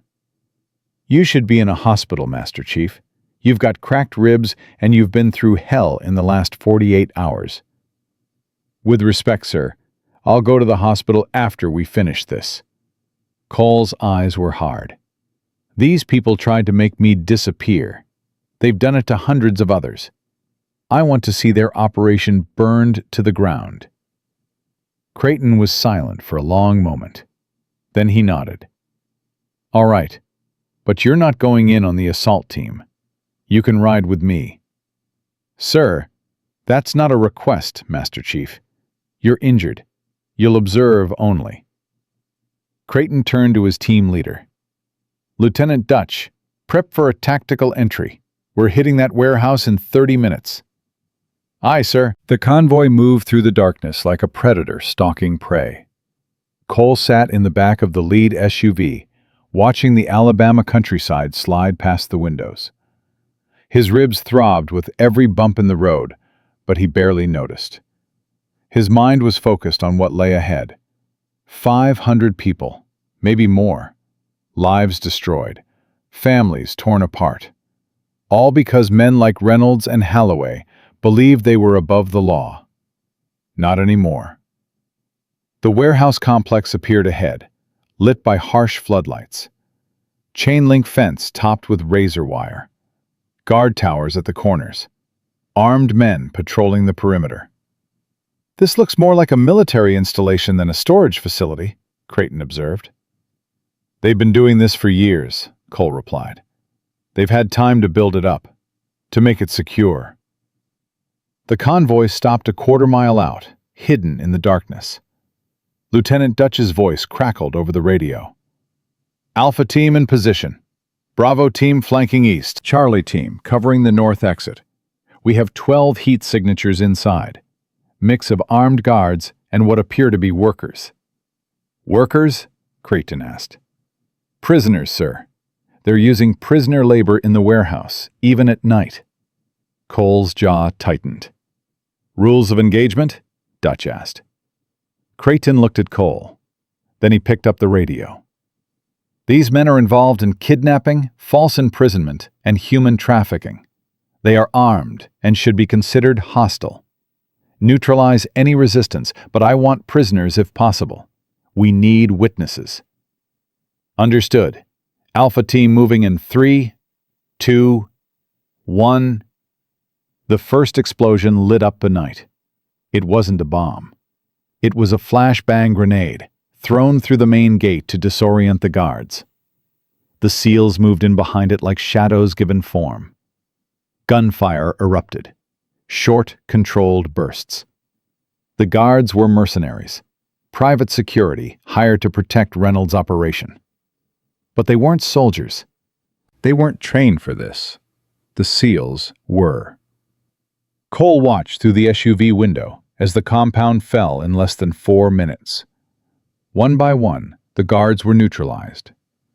"You should be in a hospital, Master Chief. You've got cracked ribs and you've been through hell in the last 48 hours. "With respect, sir, I'll go to the hospital after we finish this." Cole's eyes were hard. "These people tried to make me disappear. They've done it to hundreds of others. I want to see their operation burned to the ground." Creighton was silent for a long moment. Then he nodded. "All right, but you're not going in on the assault team. You can ride with me." "Sir, that's not a request, Master Chief. You're injured. You'll observe only." Creighton turned to his team leader. "Lieutenant Dutch, prep for a tactical entry. We're hitting that warehouse in 30 minutes. "Aye, sir." The convoy moved through the darkness like a predator stalking prey. Cole sat in the back of the lead SUV, watching the Alabama countryside slide past the windows. His ribs throbbed with every bump in the road, but he barely noticed. His mind was focused on what lay ahead. 500 people, maybe more. Lives destroyed. Families torn apart. All because men like Reynolds and Holloway believed they were above the law. Not anymore. The warehouse complex appeared ahead, lit by harsh floodlights. Chain-link fence topped with razor wire. Guard towers at the corners. Armed men patrolling the perimeter. "This looks more like a military installation than a storage facility," Creighton observed. "They've been doing this for years," Cole replied. "They've had time to build it up, to make it secure." The convoy stopped a quarter-mile out, hidden in the darkness. Lieutenant Dutch's voice crackled over the radio. "Alpha team in position. Bravo team flanking east. Charlie team covering the north exit. We have 12 heat signatures inside. Mix of armed guards and what appear to be workers." "Workers?" Creighton asked. "Prisoners, sir. They're using prisoner labor in the warehouse, even at night." Cole's jaw tightened. "Rules of engagement?" Dutch asked. Creighton looked at Cole. Then he picked up the radio. "These men are involved in kidnapping, false imprisonment, and human trafficking. They are armed and should be considered hostile. Neutralize any resistance, but I want prisoners if possible. We need witnesses." "Understood. Alpha team moving in 3, 2, 1. The first explosion lit up the night. It wasn't a bomb. It was a flashbang grenade, thrown through the main gate to disorient the guards. The SEALs moved in behind it like shadows given form. Gunfire erupted. Short, controlled bursts. The guards were mercenaries, private security hired to protect Reynolds' operation. But they weren't soldiers. They weren't trained for this. The SEALs were. Cole watched through the SUV window as the compound fell in less than 4 minutes. One by one, the guards were neutralized.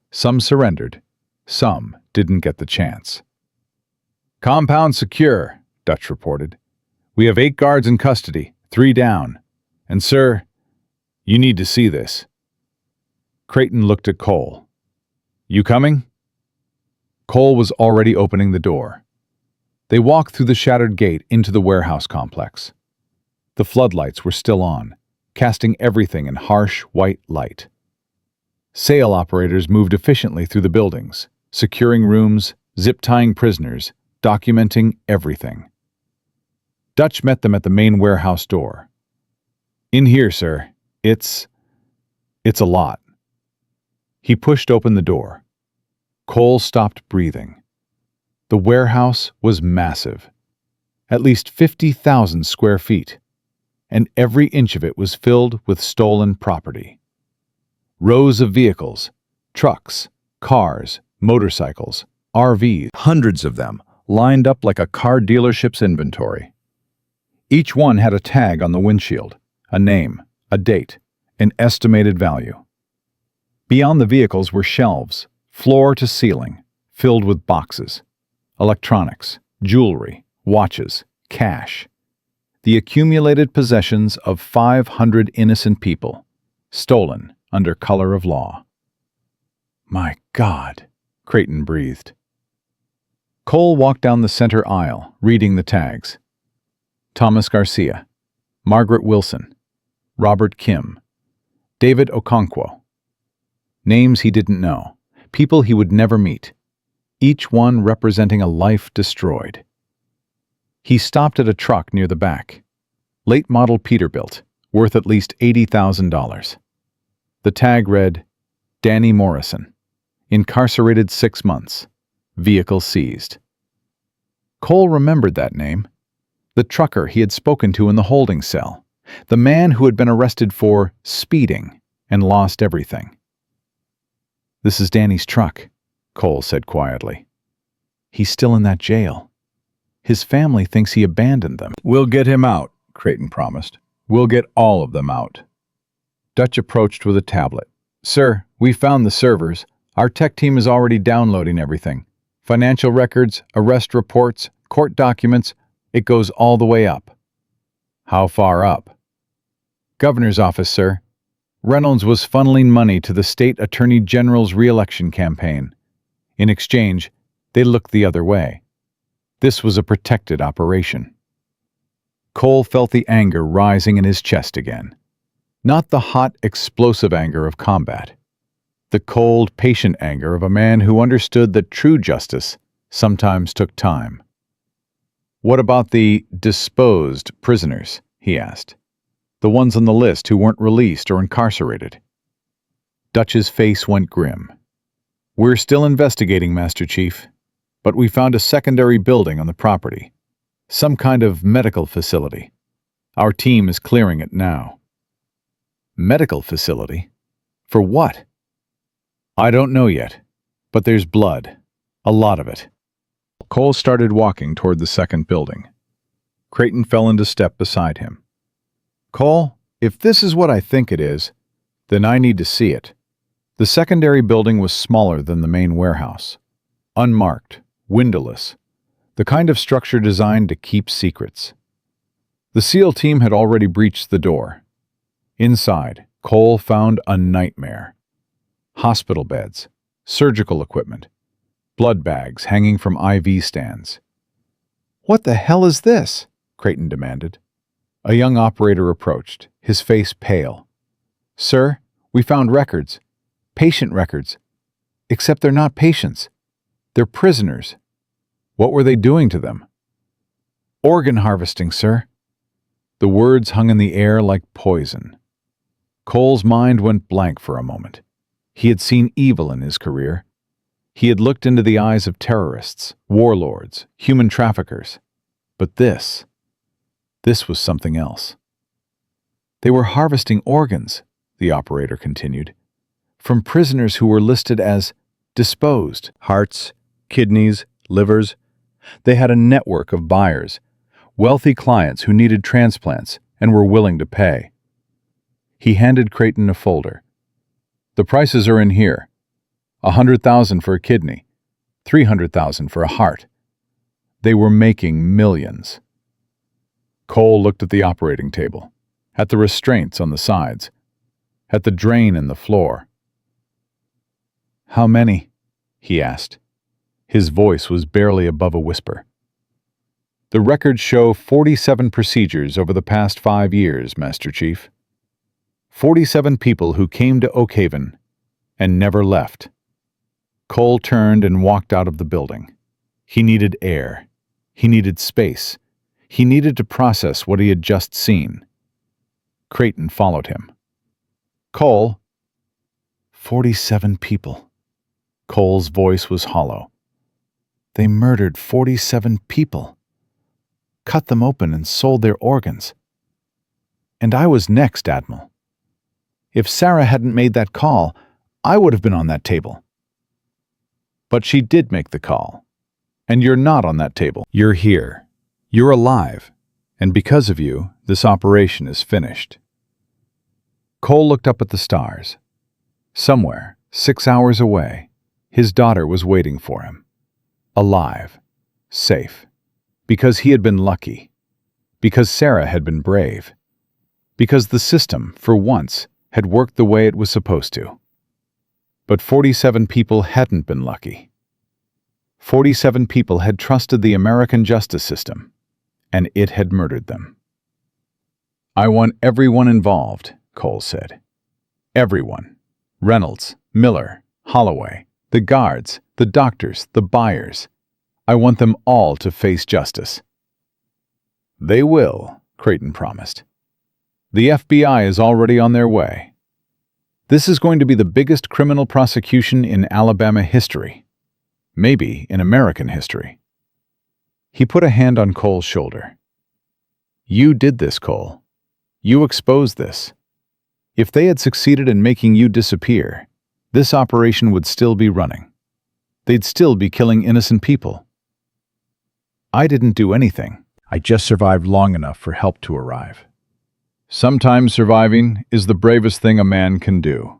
Some surrendered. Some didn't get the chance. "Compound secure," Dutch reported. "We have 8 guards in custody, 3 down. And, sir, you need to see this." Creighton looked at Cole. "You coming?" Cole was already opening the door. They walked through the shattered gate into the warehouse complex. The floodlights were still on, casting everything in harsh white light. Sale operators moved efficiently through the buildings, securing rooms, zip-tying prisoners, documenting everything. Dutch met them at the main warehouse door. In here, sir. It's a lot. He pushed open the door. Cole stopped breathing. The warehouse was massive, at least 50,000 square feet, and every inch of it was filled with stolen property. Rows of vehicles, trucks, cars, motorcycles, RVs, Hundreds of them, lined up like a car dealership's inventory. Each one had a tag on the windshield, a name, a date, an estimated value. Beyond the vehicles were shelves, floor to ceiling, filled with boxes, electronics, jewelry, watches, cash. The accumulated possessions of 500 innocent people, stolen under color of law. My God, Creighton breathed. Cole walked down the center aisle, reading the tags. Thomas Garcia, Margaret Wilson, Robert Kim, David Okonkwo. Names he didn't know, people he would never meet, each one representing a life destroyed. He stopped at a truck near the back. Late model Peterbilt, worth at least $80,000. The tag read, Danny Morrison, incarcerated 6 months, vehicle seized. Cole remembered that name. The trucker he had spoken to in the holding cell. The man who had been arrested for speeding and lost everything. This is Danny's truck, Cole said quietly. He's still in that jail. His family thinks he abandoned them. We'll get him out, Creighton promised. We'll get all of them out. Dutch approached with a tablet. Sir, we found the servers. Our tech team is already downloading everything. Financial records, arrest reports, court documents. It goes all the way up. How far up? Governor's office, sir. Reynolds was funneling money to the state attorney general's re-election campaign. In exchange, they looked the other way. This was a protected operation. Cole felt the anger rising in his chest again. Not the hot, explosive anger of combat. The cold, patient anger of a man who understood that true justice sometimes took time. What about the disposed prisoners? He asked. The ones on the list who weren't released or incarcerated. Dutch's face went grim. We're still investigating, Master Chief, but we found a secondary building on the property. Some kind of medical facility. Our team is clearing it now. Medical facility? For what? I don't know yet, but there's blood. A lot of it. Cole started walking toward the second building. Creighton fell into step beside him. Cole, if this is what I think it is, then I need to see it. The secondary building was smaller than the main warehouse. Unmarked, windowless, the kind of structure designed to keep secrets. The SEAL team had already breached the door. Inside, Cole found a nightmare. Hospital beds, surgical equipment, blood bags hanging from IV stands. What the hell is this? Creighton demanded. A young operator approached, his face pale. Sir, we found records. Patient records. Except they're not patients. They're prisoners. What were they doing to them? Organ harvesting, sir. The words hung in the air like poison. Cole's mind went blank for a moment. He had seen evil in his career. He had looked into the eyes of terrorists, warlords, human traffickers. But this was something else. They were harvesting organs, the operator continued, from prisoners who were listed as disposed. Hearts, kidneys, livers. They had a network of buyers, wealthy clients who needed transplants and were willing to pay. He handed Creighton a folder. The prices are in here. $100,000 for a kidney, $300,000 for a heart. They were making millions. Cole looked at the operating table, at the restraints on the sides, at the drain in the floor. How many? He asked. His voice was barely above a whisper. The records show 47 procedures over the past 5 years, Master Chief. 47 people who came to Oakhaven and never left. Cole turned and walked out of the building. He needed air. He needed space. He needed to process what he had just seen. Creighton followed him. Cole. 47 people. Cole's voice was hollow. They murdered 47 people. Cut them open and sold their organs. And I was next, Admiral. If Sarah hadn't made that call, I would have been on that table. But she did make the call. And you're not on that table. You're here. You're alive. And because of you, this operation is finished. Cole looked up at the stars. Somewhere, 6 hours away, his daughter was waiting for him. Alive. Safe. Because he had been lucky. Because Sarah had been brave. Because the system, for once, had worked the way it was supposed to. But 47 people hadn't been lucky. 47 people had trusted the American justice system, and it had murdered them. I want everyone involved, Cole said. Everyone. Reynolds, Miller, Holloway, the guards, the doctors, the buyers. I want them all to face justice. They will, Creighton promised. The FBI is already on their way. This is going to be the biggest criminal prosecution in Alabama history. Maybe in American history. He put a hand on Cole's shoulder. You did this, Cole. You exposed this. If they had succeeded in making you disappear, this operation would still be running. They'd still be killing innocent people. I didn't do anything. I just survived long enough for help to arrive. Sometimes surviving is the bravest thing a man can do.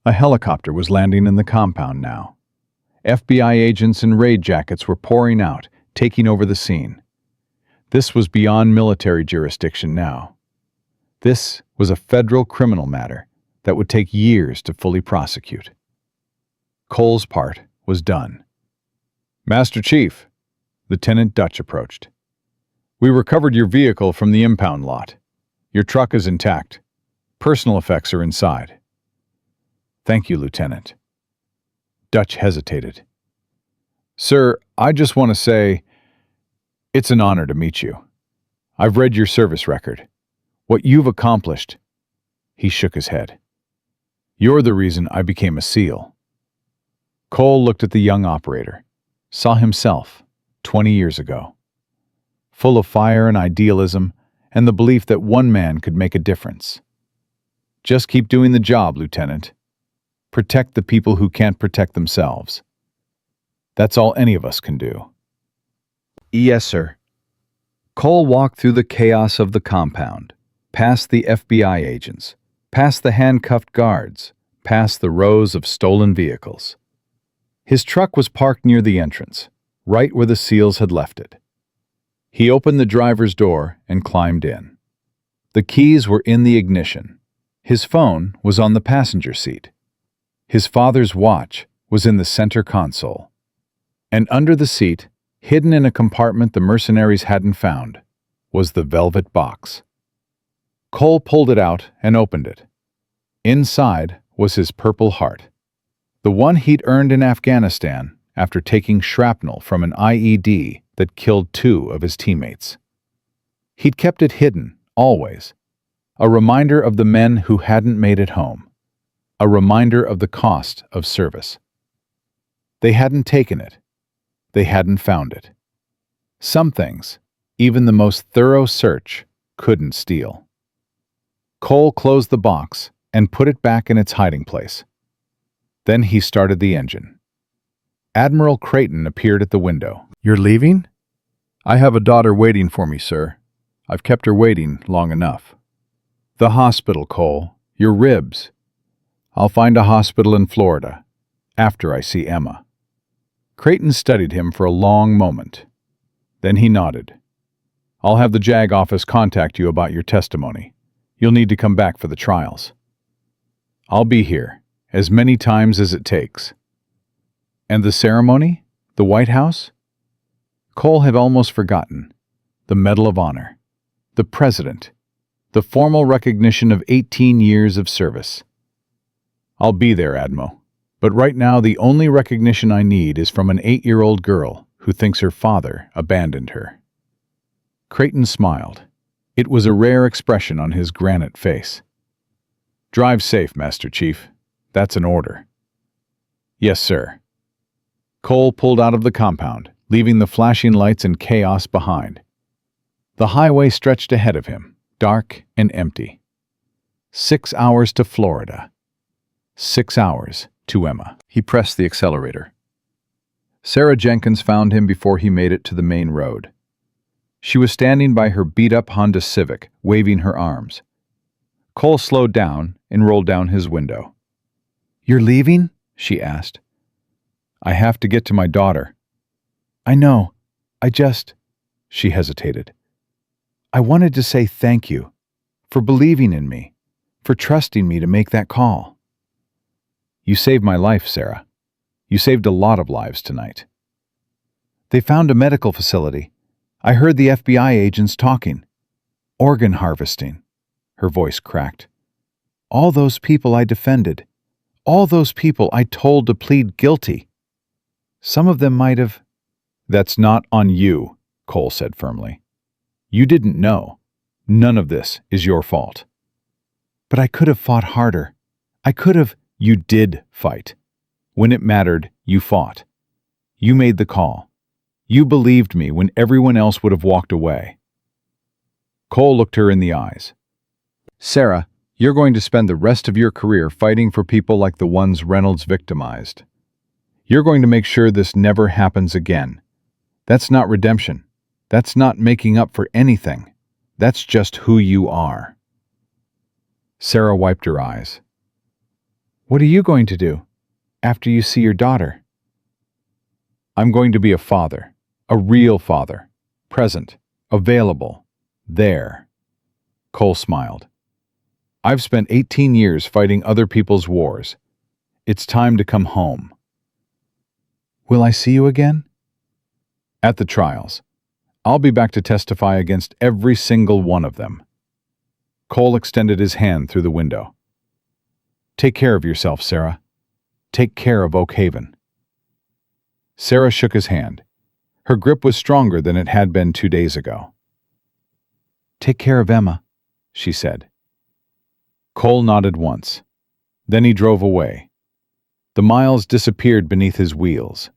A helicopter was landing in the compound now. FBI agents in raid jackets were pouring out, taking over the scene. This was beyond military jurisdiction now. This was a federal criminal matter that would take years to fully prosecute. Cole's part was done. Master Chief, Lieutenant Dutch approached. We recovered your vehicle from the impound lot. Your truck is intact. Personal effects are inside. Thank you, Lieutenant. Dutch hesitated. Sir, I just want to say, it's an honor to meet you. I've read your service record. What you've accomplished. He shook his head. You're the reason I became a SEAL. Cole looked at the young operator, saw himself 20 years ago, full of fire and idealism and the belief that one man could make a difference. Just keep doing the job, Lieutenant. Protect the people who can't protect themselves. That's all any of us can do. Yes, sir. Cole walked through the chaos of the compound, past the FBI agents, past the handcuffed guards, past the rows of stolen vehicles. His truck was parked near the entrance, right where the SEALs had left it. He opened the driver's door and climbed in. The keys were in the ignition. His phone was on the passenger seat. His father's watch was in the center console. And under the seat, hidden in a compartment the mercenaries hadn't found, was the velvet box. Cole pulled it out and opened it. Inside was his Purple Heart, the one he'd earned in Afghanistan after taking shrapnel from an IED that killed 2 of his teammates. He'd kept it hidden, always, a reminder of the men who hadn't made it home, a reminder of the cost of service. They hadn't taken it. They hadn't found it. Some things, even the most thorough search, couldn't steal. Cole closed the box and put it back in its hiding place. Then he started the engine. Admiral Creighton appeared at the window. You're leaving? I have a daughter waiting for me, sir. I've kept her waiting long enough. The hospital, Cole. Your ribs. I'll find a hospital in Florida, after I see Emma. Creighton studied him for a long moment. Then he nodded. I'll have the JAG office contact you about your testimony. You'll need to come back for the trials. I'll be here, as many times as it takes. And the ceremony? The White House? Cole had almost forgotten. The Medal of Honor. The President. The formal recognition of 18 years of service. I'll be there, Admo. But right now the only recognition I need is from an 8-year-old girl who thinks her father abandoned her. Creighton smiled. It was a rare expression on his granite face. "Drive safe, Master Chief. That's an order." "Yes, sir." Cole pulled out of the compound, leaving the flashing lights and chaos behind. The highway stretched ahead of him, dark and empty. 6 hours to Florida. 6 hours to Emma. He pressed the accelerator. Sarah Jenkins found him before he made it to the main road. She was standing by her beat-up Honda Civic, waving her arms. Cole slowed down and rolled down his window. "You're leaving?" she asked. "I have to get to my daughter." "I know. She hesitated. "I wanted to say thank you for believing in me, for trusting me to make that call." "You saved my life, Sarah. You saved a lot of lives tonight." "They found a medical facility. I heard the FBI agents talking. Organ harvesting." Her voice cracked. "All those people I defended. All those people I told to plead guilty. Some of them might have—" "That's not on you," Cole said firmly. "You didn't know. None of this is your fault." "But I could have fought harder. I could have—" "You did fight. When it mattered, you fought. You made the call. You believed me when everyone else would have walked away." Cole looked her in the eyes. "Sarah, you're going to spend the rest of your career fighting for people like the ones Reynolds victimized. You're going to make sure this never happens again. That's not redemption. That's not making up for anything. That's just who you are." Sarah wiped her eyes. "What are you going to do after you see your daughter?" "I'm going to be a father, a real father, present, available, there." Cole smiled. "I've spent 18 years fighting other people's wars. It's time to come home." "Will I see you again?" "At the trials. I'll be back to testify against every single one of them." Cole extended his hand through the window. "Take care of yourself, Sarah. Take care of Oak Haven." Sarah shook his hand. Her grip was stronger than it had been 2 days ago. "Take care of Emma," she said. Cole nodded once. Then he drove away. The miles disappeared beneath his wheels.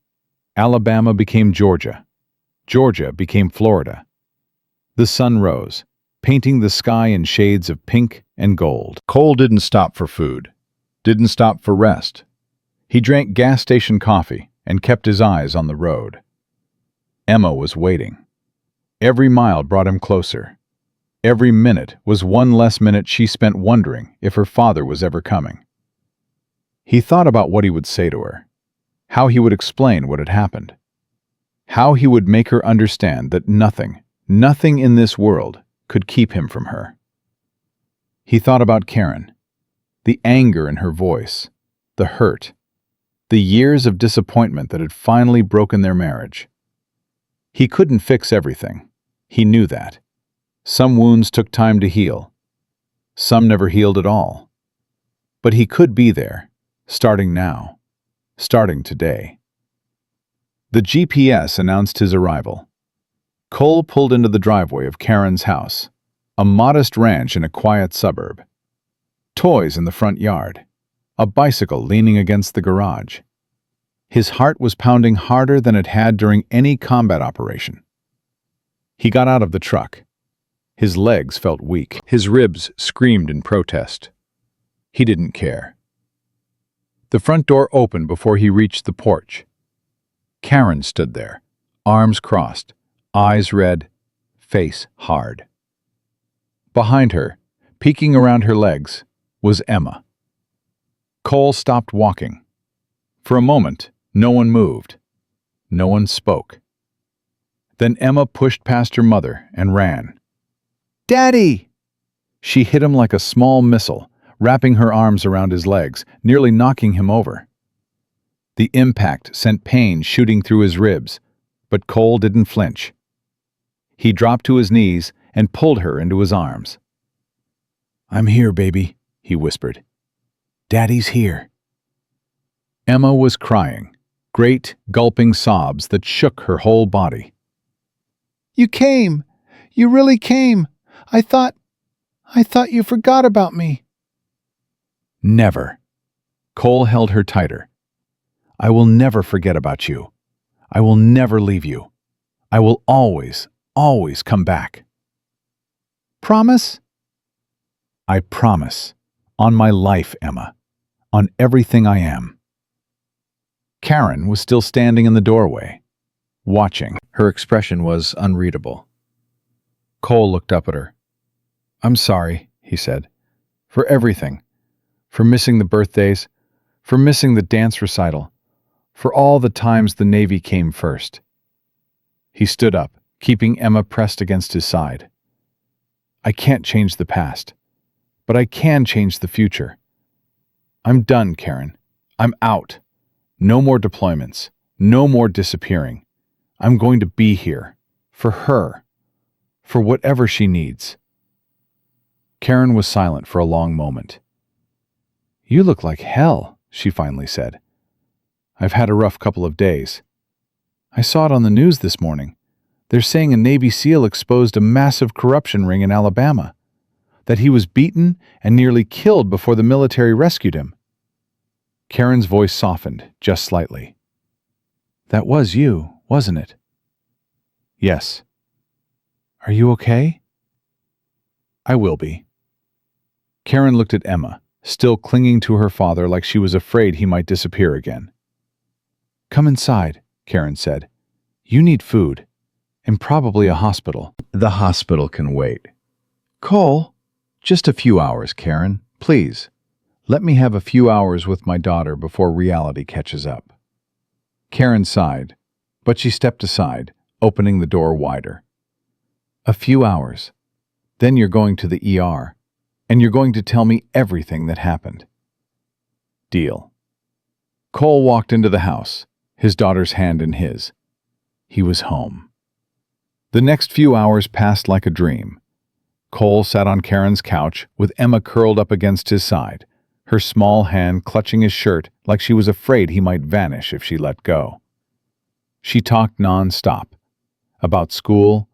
Alabama became Georgia. Georgia became Florida. The sun rose, painting the sky in shades of pink and gold. Cole didn't stop for food, didn't stop for rest. He drank gas station coffee and kept his eyes on the road. Emma was waiting. Every mile brought him closer. Every minute was one less minute she spent wondering if her father was ever coming. He thought about what he would say to her, how he would explain what had happened, how he would make her understand that nothing in this world could keep him from her. He thought about Karen, the anger in her voice, the hurt, the years of disappointment that had finally broken their marriage. He couldn't fix everything. He knew that. Some wounds took time to heal. Some never healed at all. But he could be there, starting now, starting today. The GPS announced his arrival. Cole pulled into the driveway of Karen's house, a modest ranch in a quiet suburb. Toys in the front yard, a bicycle leaning against the garage. His heart was pounding harder than it had during any combat operation. He got out of the truck. His legs felt weak. His ribs screamed in protest. He didn't care. The front door opened before he reached the porch. Karen stood there, arms crossed, eyes red, face hard. Behind her, peeking around her legs, was Emma. Cole stopped walking. For a moment, no one moved. No one spoke. Then Emma pushed past her mother and ran. "Daddy!" She hit him like a small missile, wrapping her arms around his legs, nearly knocking him over. The impact sent pain shooting through his ribs, but Cole didn't flinch. He dropped to his knees and pulled her into his arms. "I'm here, baby," he whispered. "Daddy's here." Emma was crying, great, gulping sobs that shook her whole body. "You came! You really came! I thought you forgot about me." Never. Cole held her tighter. I will never forget about you. I will never leave you. I will always, always come back. "Promise?" I promise. On my life, Emma. On everything I am. Karen was still standing in the doorway, watching. Her expression was unreadable. Cole looked up at her. I'm sorry, he said, for everything. For missing the birthdays, for missing the dance recital, for all the times the Navy came first. He stood up, keeping Emma pressed against his side. I can't change the past, but I can change the future. I'm done, Karen. I'm out. No more deployments. No more disappearing. I'm going to be here. For her. For whatever she needs. Karen was silent for a long moment. You look like hell, she finally said. I've had a rough couple of days. I saw it on the news this morning. They're saying a Navy SEAL exposed a massive corruption ring in Alabama, that he was beaten and nearly killed before the military rescued him. Karen's voice softened, just slightly. That was you, wasn't it? Yes. Are you okay? I will be. Karen looked at Emma, still clinging to her father like she was afraid he might disappear again. Come inside, Karen said. You need food, and probably a hospital. The hospital can wait. Cole, just a few hours, Karen, please. Let me have a few hours with my daughter before reality catches up. Karen sighed, but she stepped aside, opening the door wider. A few hours. Then you're going to the ER, and you're going to tell me everything that happened. Deal. Cole walked into the house, his daughter's hand in his. He was home. The next few hours passed like a dream. Cole sat on Karen's couch with Emma curled up against his side, her small hand clutching his shirt like she was afraid he might vanish if she let go. She talked non-stop. About school,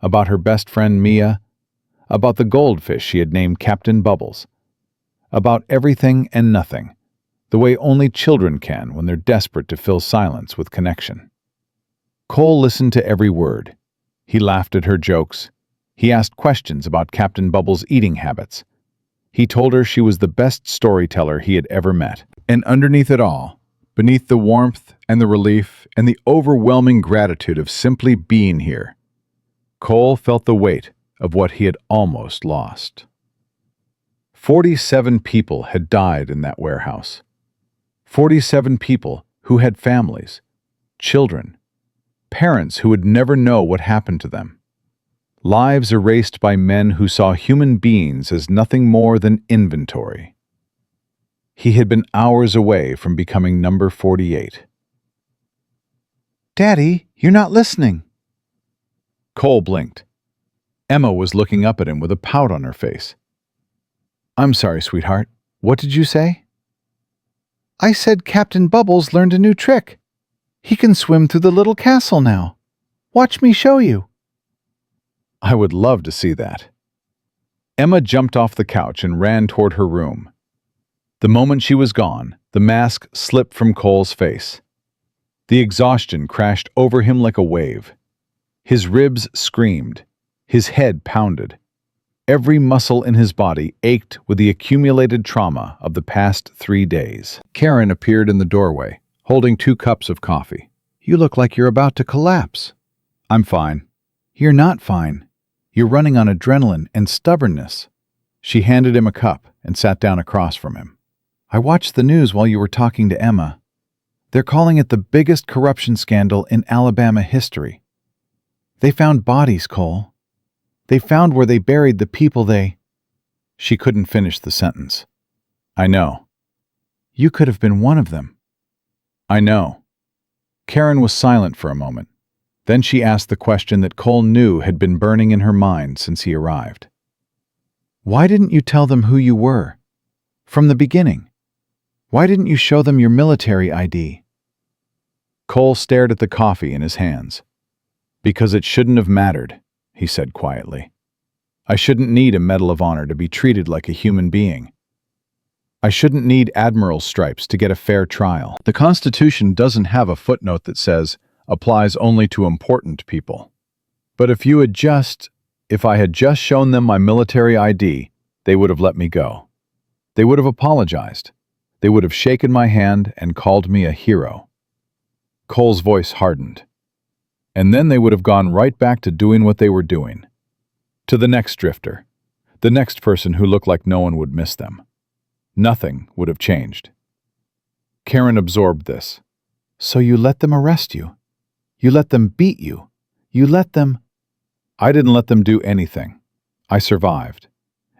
about her best friend Mia, about the goldfish she had named Captain Bubbles, about everything and nothing, the way only children can when they're desperate to fill silence with connection. Cole listened to every word. He laughed at her jokes. He asked questions about Captain Bubbles' eating habits. He told her she was the best storyteller he had ever met. And underneath it all, beneath the warmth and the relief and the overwhelming gratitude of simply being here, Cole felt the weight of what he had almost lost. 47 people had died in that warehouse. 47 people who had families, children, parents who would never know what happened to them. Lives erased by men who saw human beings as nothing more than inventory. He had been hours away from becoming number 48. Daddy, you're not listening. Cole blinked. Emma was looking up at him with a pout on her face. I'm sorry, sweetheart. What did you say? I said Captain Bubbles learned a new trick. He can swim through the little castle now. Watch me show you. I would love to see that. Emma jumped off the couch and ran toward her room. The moment she was gone, the mask slipped from Cole's face. The exhaustion crashed over him like a wave. His ribs screamed. His head pounded. Every muscle in his body ached with the accumulated trauma of the past 3 days. Karen appeared in the doorway, holding 2 cups of coffee. You look like you're about to collapse. I'm fine. You're not fine. You're running on adrenaline and stubbornness. She handed him a cup and sat down across from him. I watched the news while you were talking to Emma. They're calling it the biggest corruption scandal in Alabama history. They found bodies, Cole. They found where they buried the people they... She couldn't finish the sentence. I know. You could have been one of them. I know. Karen was silent for a moment. Then she asked the question that Cole knew had been burning in her mind since he arrived. Why didn't you tell them who you were? From the beginning. Why didn't you show them your military ID? Cole stared at the coffee in his hands. Because it shouldn't have mattered, he said quietly. I shouldn't need a Medal of Honor to be treated like a human being. I shouldn't need admiral's stripes to get a fair trial. The Constitution doesn't have a footnote that says, applies only to important people. But if I had just shown them my military ID, they would have let me go. They would have apologized. They would have shaken my hand and called me a hero. Cole's voice hardened. And then they would have gone right back to doing what they were doing. To the next drifter, the next person who looked like no one would miss them. Nothing would have changed. Karen absorbed this. So you let them arrest you? You let them beat you? You let them... I didn't let them do anything. I survived.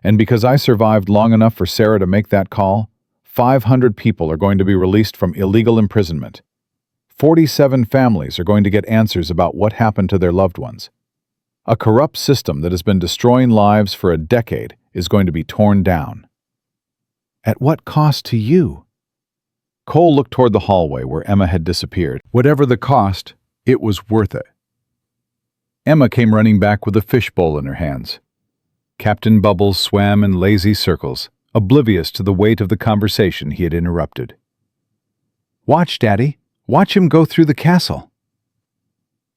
And because I survived long enough for Sarah to make that call, 500 people are going to be released from illegal imprisonment. 47 families are going to get answers about what happened to their loved ones. A corrupt system that has been destroying lives for a decade is going to be torn down. At what cost to you? Cole looked toward the hallway where Emma had disappeared. Whatever the cost, it was worth it. Emma came running back with a fishbowl in her hands. Captain Bubbles swam in lazy circles, oblivious to the weight of the conversation he had interrupted. Watch, Daddy. Watch him go through the castle.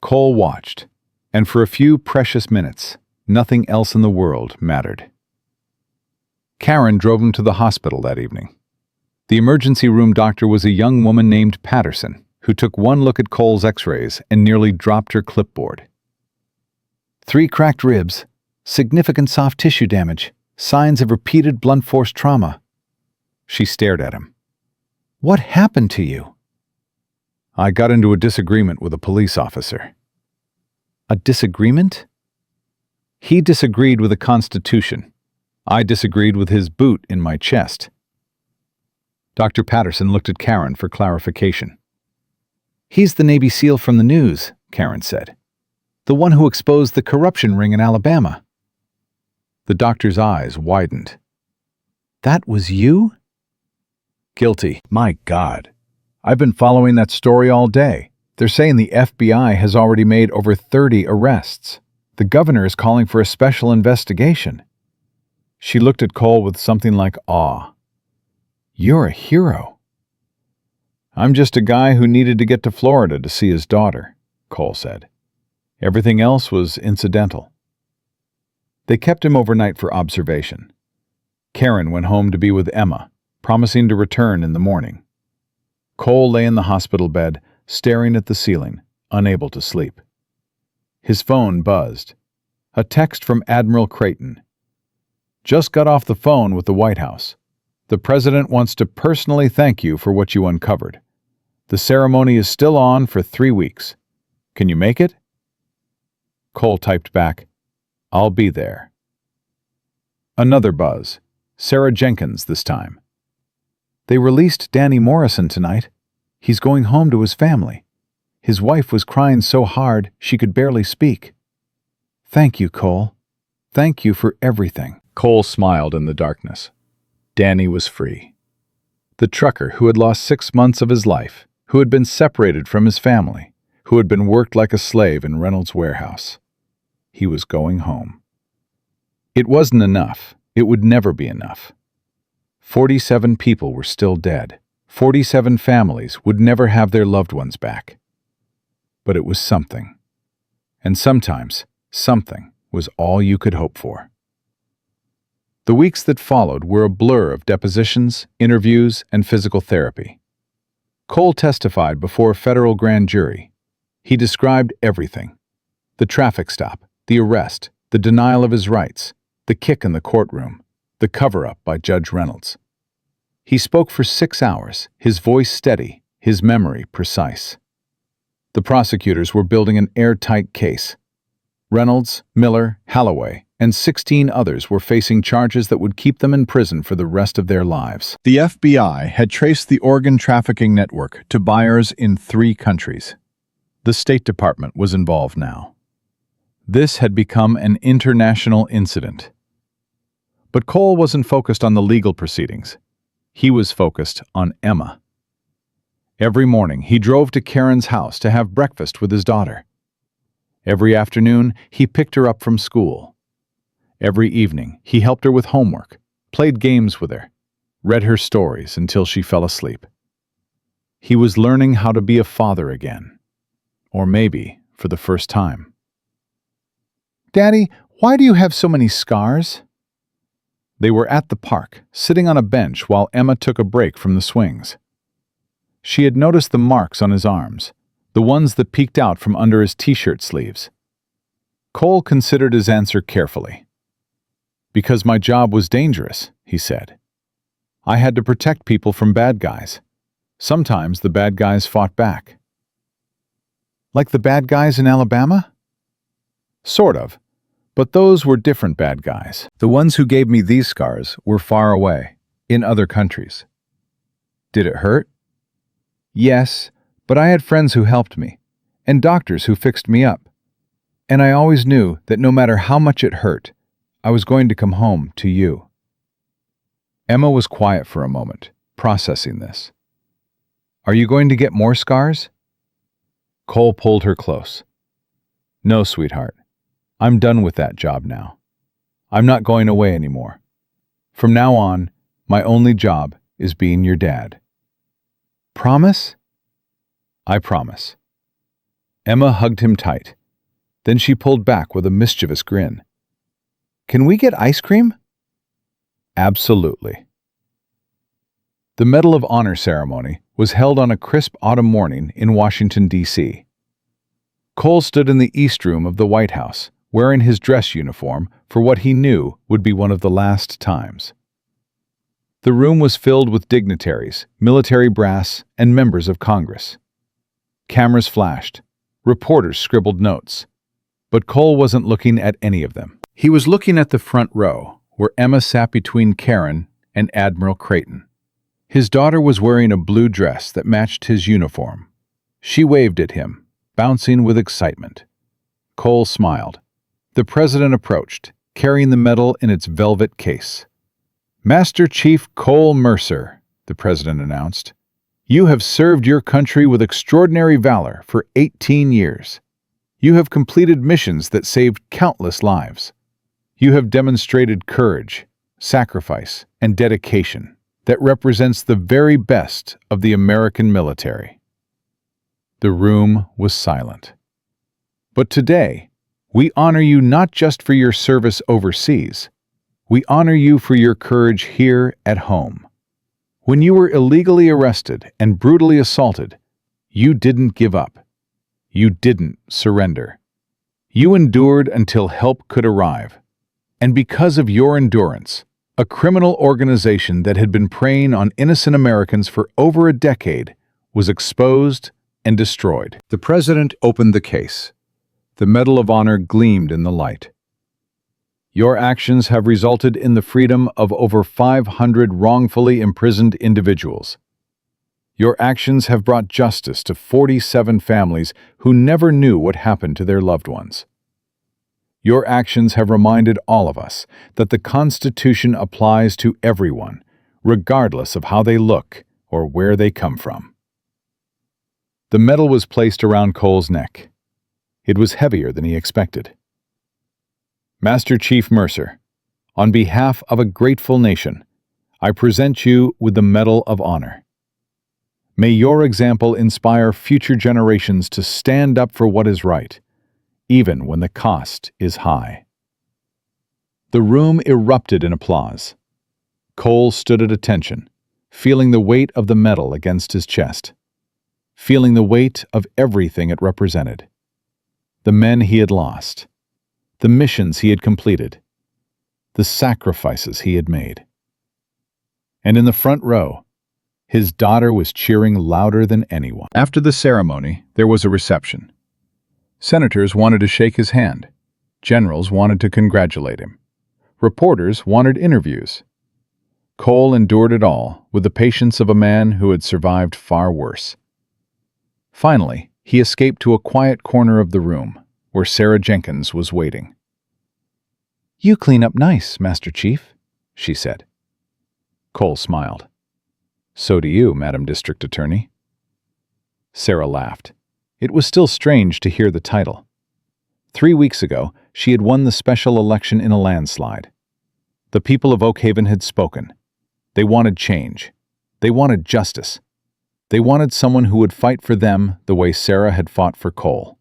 Cole watched, and for a few precious minutes, nothing else in the world mattered. Karen drove him to the hospital that evening. The emergency room doctor was a young woman named Patterson, who took one look at Cole's x-rays and nearly dropped her clipboard. 3 cracked ribs, significant soft tissue damage, signs of repeated blunt force trauma. She stared at him. What happened to you? I got into a disagreement with a police officer. A disagreement? He disagreed with the Constitution. I disagreed with his boot in my chest. Dr. Patterson looked at Karen for clarification. He's the Navy SEAL from the news, Karen said. The one who exposed the corruption ring in Alabama. The doctor's eyes widened. That was you? Guilty. My God. I've been following that story all day. They're saying the FBI has already made over 30 arrests. The governor is calling for a special investigation. She looked at Cole with something like awe. You're a hero. I'm just a guy who needed to get to Florida to see his daughter, Cole said. Everything else was incidental. They kept him overnight for observation. Karen went home to be with Emma, promising to return in the morning. Cole lay in the hospital bed, staring at the ceiling, unable to sleep. His phone buzzed. A text from Admiral Creighton. Just got off the phone with the White House. The president wants to personally thank you for what you uncovered. The ceremony is still on for 3 weeks. Can you make it? Cole typed back, I'll be there. Another buzz. Sarah Jenkins this time. They released Danny Morrison tonight. He's going home to his family. His wife was crying so hard she could barely speak. Thank you, Cole. Thank you for everything. Cole smiled in the darkness. Danny was free. The trucker who had lost 6 months of his life, who had been separated from his family, who had been worked like a slave in Reynolds' warehouse. He was going home. It wasn't enough. It would never be enough. 47 people were still dead. 47 families would never have their loved ones back. But it was something. And sometimes, something was all you could hope for. The weeks that followed were a blur of depositions, interviews, and physical therapy. Cole testified before a federal grand jury. He described everything. The traffic stop, the arrest, the denial of his rights, the kick in the courtroom, the cover-up by Judge Reynolds. He spoke for 6 hours, his voice steady, his memory precise. The prosecutors were building an airtight case. Reynolds, Miller, Halloway, and 16 others were facing charges that would keep them in prison for the rest of their lives. The FBI had traced the organ trafficking network to buyers in 3 countries. The State Department was involved now. This had become an international incident. But Cole wasn't focused on the legal proceedings. He was focused on Emma. Every morning, he drove to Karen's house to have breakfast with his daughter. Every afternoon, he picked her up from school. Every evening, he helped her with homework, played games with her, read her stories until she fell asleep. He was learning how to be a father again. Or maybe for the first time. Daddy, why do you have so many scars? They were at the park, sitting on a bench while Emma took a break from the swings. She had noticed the marks on his arms, the ones that peeked out from under his t-shirt sleeves. Cole considered his answer carefully. Because my job was dangerous, he said. I had to protect people from bad guys. Sometimes the bad guys fought back. Like the bad guys in Alabama? Sort of. But those were different bad guys. The ones who gave me these scars were far away, in other countries. Did it hurt? Yes, but I had friends who helped me, and doctors who fixed me up. And I always knew that no matter how much it hurt, I was going to come home to you. Emma was quiet for a moment, processing this. Are you going to get more scars? Cole pulled her close. No, sweetheart. I'm done with that job now. I'm not going away anymore. From now on, my only job is being your dad. Promise? I promise. Emma hugged him tight. Then she pulled back with a mischievous grin. Can we get ice cream? Absolutely. The Medal of Honor ceremony was held on a crisp autumn morning in Washington, D.C. Cole stood in the East Room of the White House, wearing his dress uniform for what he knew would be one of the last times. The room was filled with dignitaries, military brass, and members of Congress. Cameras flashed. Reporters scribbled notes. But Cole wasn't looking at any of them. He was looking at the front row, where Emma sat between Karen and Admiral Creighton. His daughter was wearing a blue dress that matched his uniform. She waved at him, bouncing with excitement. Cole smiled. The president approached, carrying the medal in its velvet case. Master Chief Cole Mercer, the president announced, you have served your country with extraordinary valor for 18 years. You have completed missions that saved countless lives. You have demonstrated courage, sacrifice, and dedication that represents the very best of the American military. The room was silent. But today, we honor you not just for your service overseas. We honor you for your courage here at home. When you were illegally arrested and brutally assaulted, you didn't give up. You didn't surrender. You endured until help could arrive. And because of your endurance, a criminal organization that had been preying on innocent Americans for over a decade was exposed and destroyed. The president opened the case. The Medal of Honor gleamed in the light. Your actions have resulted in the freedom of over 500 wrongfully imprisoned individuals. Your actions have brought justice to 47 families who never knew what happened to their loved ones. Your actions have reminded all of us that the Constitution applies to everyone, regardless of how they look or where they come from. The medal was placed around Cole's neck. It was heavier than he expected. Master Chief Mercer, on behalf of a grateful nation, I present you with the Medal of Honor. May your example inspire future generations to stand up for what is right, even when the cost is high. The room erupted in applause. Cole stood at attention, feeling the weight of the medal against his chest, feeling the weight of everything it represented. The men he had lost, the missions he had completed, the sacrifices he had made. And in the front row, his daughter was cheering louder than anyone. After the ceremony, there was a reception. Senators wanted to shake his hand. Generals wanted to congratulate him. Reporters wanted interviews. Cole endured it all with the patience of a man who had survived far worse. Finally, he escaped to a quiet corner of the room, where Sarah Jenkins was waiting. "You clean up nice, Master Chief," she said. Cole smiled. "So do you, Madam District Attorney." Sarah laughed. It was still strange to hear the title. 3 weeks ago, she had won the special election in a landslide. The people of Oak Haven had spoken. They wanted change. They wanted justice. They wanted someone who would fight for them the way Sarah had fought for Cole.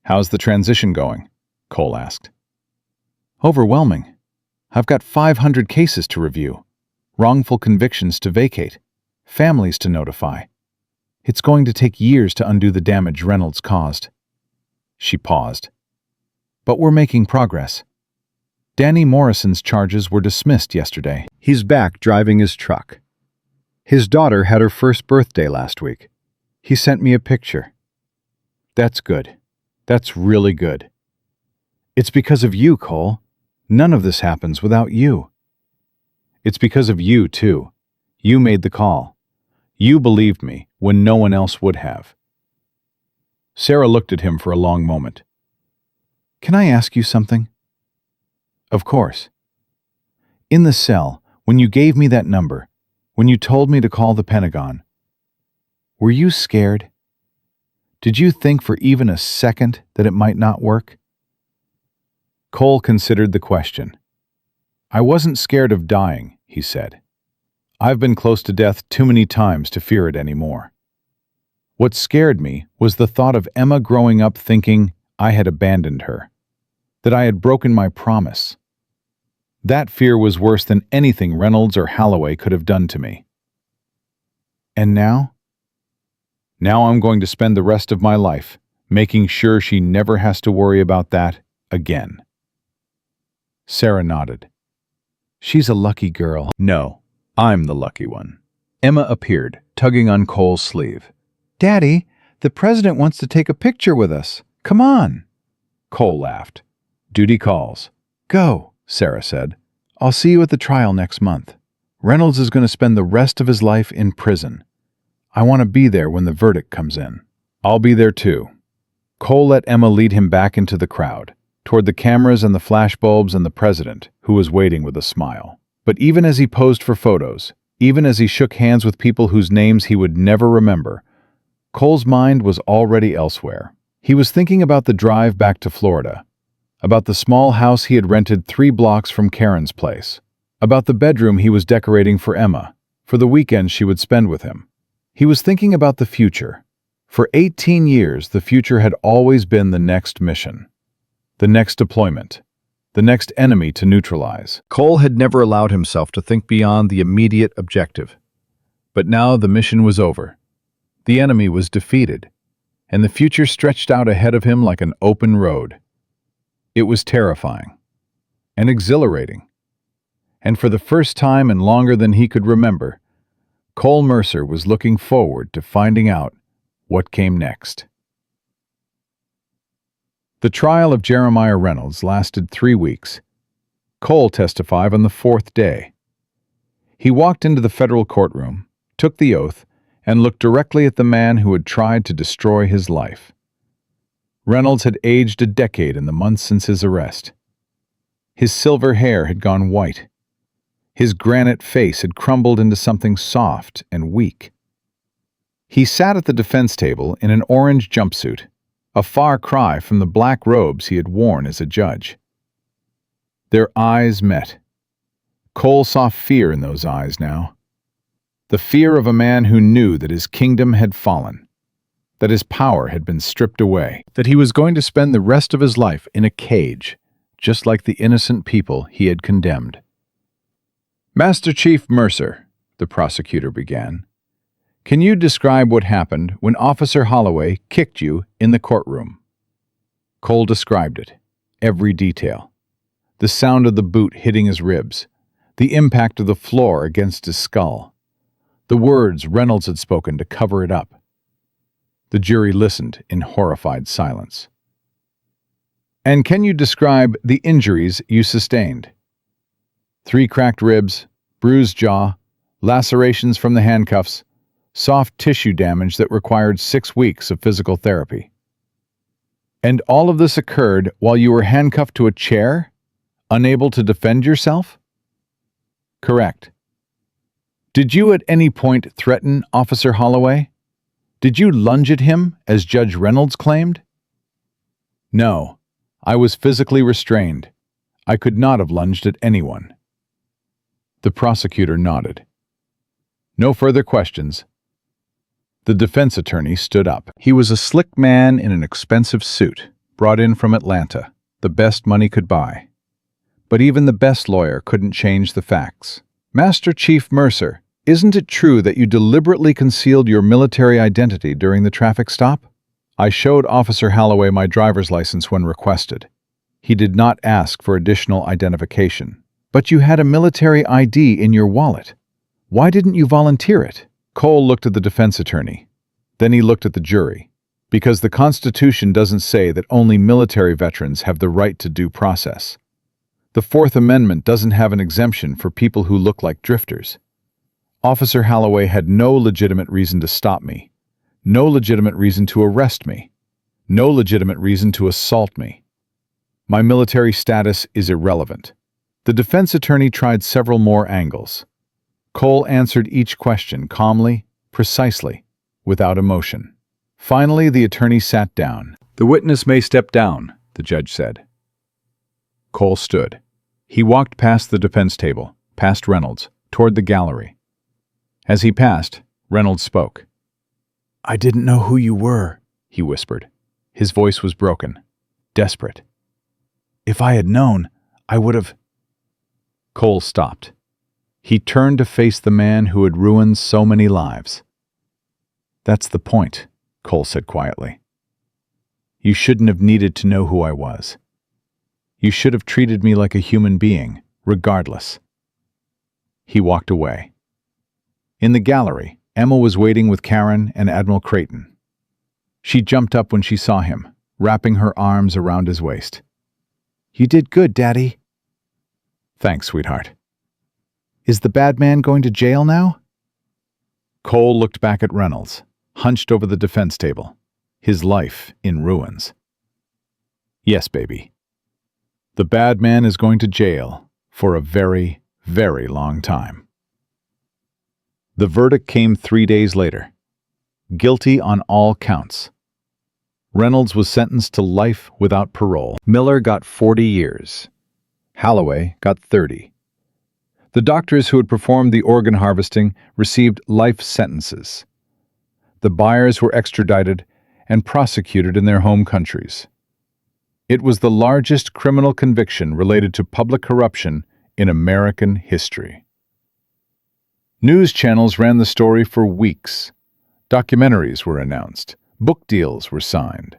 "How's the transition going?" Cole asked. Overwhelming. I've got 500 cases to review, wrongful convictions to vacate, families to notify. It's going to take years to undo the damage Reynolds caused." She paused. "But we're making progress. Danny Morrison's charges were dismissed yesterday. He's back driving his truck. His daughter had her first birthday last week. He sent me a picture." That's good. That's really good. It's because of you, Cole. None of this happens without you. It's because of you, too. You made the call. You believed me when no one else would have." Sarah looked at him for a long moment. Can I ask you something? "Of course." In the cell, when you gave me that number, when you told me to call the Pentagon, were you scared? Did you think for even a second that it might not work? Cole considered the question. "I wasn't scared of dying," he said. "I've been close to death too many times to fear it anymore. What scared me was the thought of Emma growing up thinking I had abandoned her, that I had broken my promise. That fear was worse than anything Reynolds or Holloway could have done to me. And now? Now I'm going to spend the rest of my life making sure she never has to worry about that again." Sarah nodded. She's a lucky girl. "No, I'm the lucky one." Emma appeared, tugging on Cole's sleeve. Daddy, the president wants to take a picture with us. Come on. Cole laughed. "Duty calls." Go, Sarah said. I'll see you at the trial next month. Reynolds is going to spend the rest of his life in prison. I want to be there when the verdict comes in. "I'll be there too." Cole let Emma lead him back into the crowd, toward the cameras and the flashbulbs and the president, who was waiting with a smile. But even as he posed for photos, even as he shook hands with people whose names he would never remember, Cole's mind was already elsewhere. He was thinking about the drive back to Florida, about the small house he had rented 3 blocks from Karen's place, about the bedroom he was decorating for Emma, for the weekend she would spend with him. He was thinking about the future. For 18 years, the future had always been the next mission, the next deployment, the next enemy to neutralize. Cole had never allowed himself to think beyond the immediate objective. But now the mission was over. The enemy was defeated, and the future stretched out ahead of him like an open road. It was terrifying and exhilarating. And for the first time and longer than he could remember, Cole Mercer was looking forward to finding out what came next. The trial of Jeremiah Reynolds lasted 3 weeks. Cole testified on the 4th day. He walked into the federal courtroom, took the oath, and looked directly at the man who had tried to destroy his life. Reynolds had aged a decade in the months since his arrest. His silver hair had gone white. His granite face had crumbled into something soft and weak. He sat at the defense table in an orange jumpsuit, a far cry from the black robes he had worn as a judge. Their eyes met. Cole saw fear in those eyes now. The fear of a man who knew that his kingdom had fallen, that his power had been stripped away, that he was going to spend the rest of his life in a cage, just like the innocent people he had condemned. "Master Chief Mercer," the prosecutor began, "can you describe what happened when Officer Holloway kicked you in the courtroom?" Cole described it, every detail. The sound of the boot hitting his ribs, the impact of the floor against his skull, the words Reynolds had spoken to cover it up. The jury listened in horrified silence. "And can you describe the injuries you sustained?" 3 cracked ribs, bruised jaw, lacerations from the handcuffs, soft tissue damage that required 6 weeks of physical therapy. "And all of this occurred while you were handcuffed to a chair, unable to defend yourself?" "Correct." "Did you at any point threaten Officer Holloway? Did you lunge at him, as Judge Reynolds claimed?" "No. I was physically restrained. I could not have lunged at anyone. The prosecutor nodded. No further questions. The defense attorney stood up. He was a slick man in an expensive suit, brought in from Atlanta, the best money could buy. But even the best lawyer couldn't change the facts. Master Chief Mercer, isn't it true that you deliberately concealed your military identity during the traffic stop? I showed Officer Holloway my driver's license when requested. He did not ask for additional identification. But you had a military ID in your wallet. Why didn't you volunteer it? Cole looked at the defense attorney. Then he looked at the jury. Because the Constitution doesn't say that only military veterans have the right to due process. The Fourth Amendment doesn't have an exemption for people who look like drifters. Officer Holloway had no legitimate reason to stop me. No legitimate reason to arrest me. No legitimate reason to assault me. My military status is irrelevant. The defense attorney tried several more angles. Cole answered each question calmly, precisely, without emotion. Finally, the attorney sat down. The witness may step down, the judge said. Cole stood. He walked past the defense table, past Reynolds, toward the gallery. As he passed, Reynolds spoke. I didn't know who you were, he whispered. His voice was broken, desperate. If I had known, I would have... Cole stopped. He turned to face the man who had ruined so many lives. That's the point, Cole said quietly. You shouldn't have needed to know who I was. You should have treated me like a human being, regardless. He walked away. In the gallery, Emma was waiting with Karen and Admiral Creighton. She jumped up when she saw him, wrapping her arms around his waist. You did good, Daddy. Thanks, sweetheart. Is the bad man going to jail now? Cole looked back at Reynolds, hunched over the defense table, his life in ruins. Yes, baby. The bad man is going to jail for a very, very long time. The verdict came 3 days later. Guilty on all counts. Reynolds was sentenced to life without parole. Miller got 40 years. Holloway got 30. The doctors who had performed the organ harvesting received life sentences. The buyers were extradited and prosecuted in their home countries. It was the largest criminal conviction related to public corruption in American history. News channels ran the story for weeks. Documentaries were announced. Book deals were signed.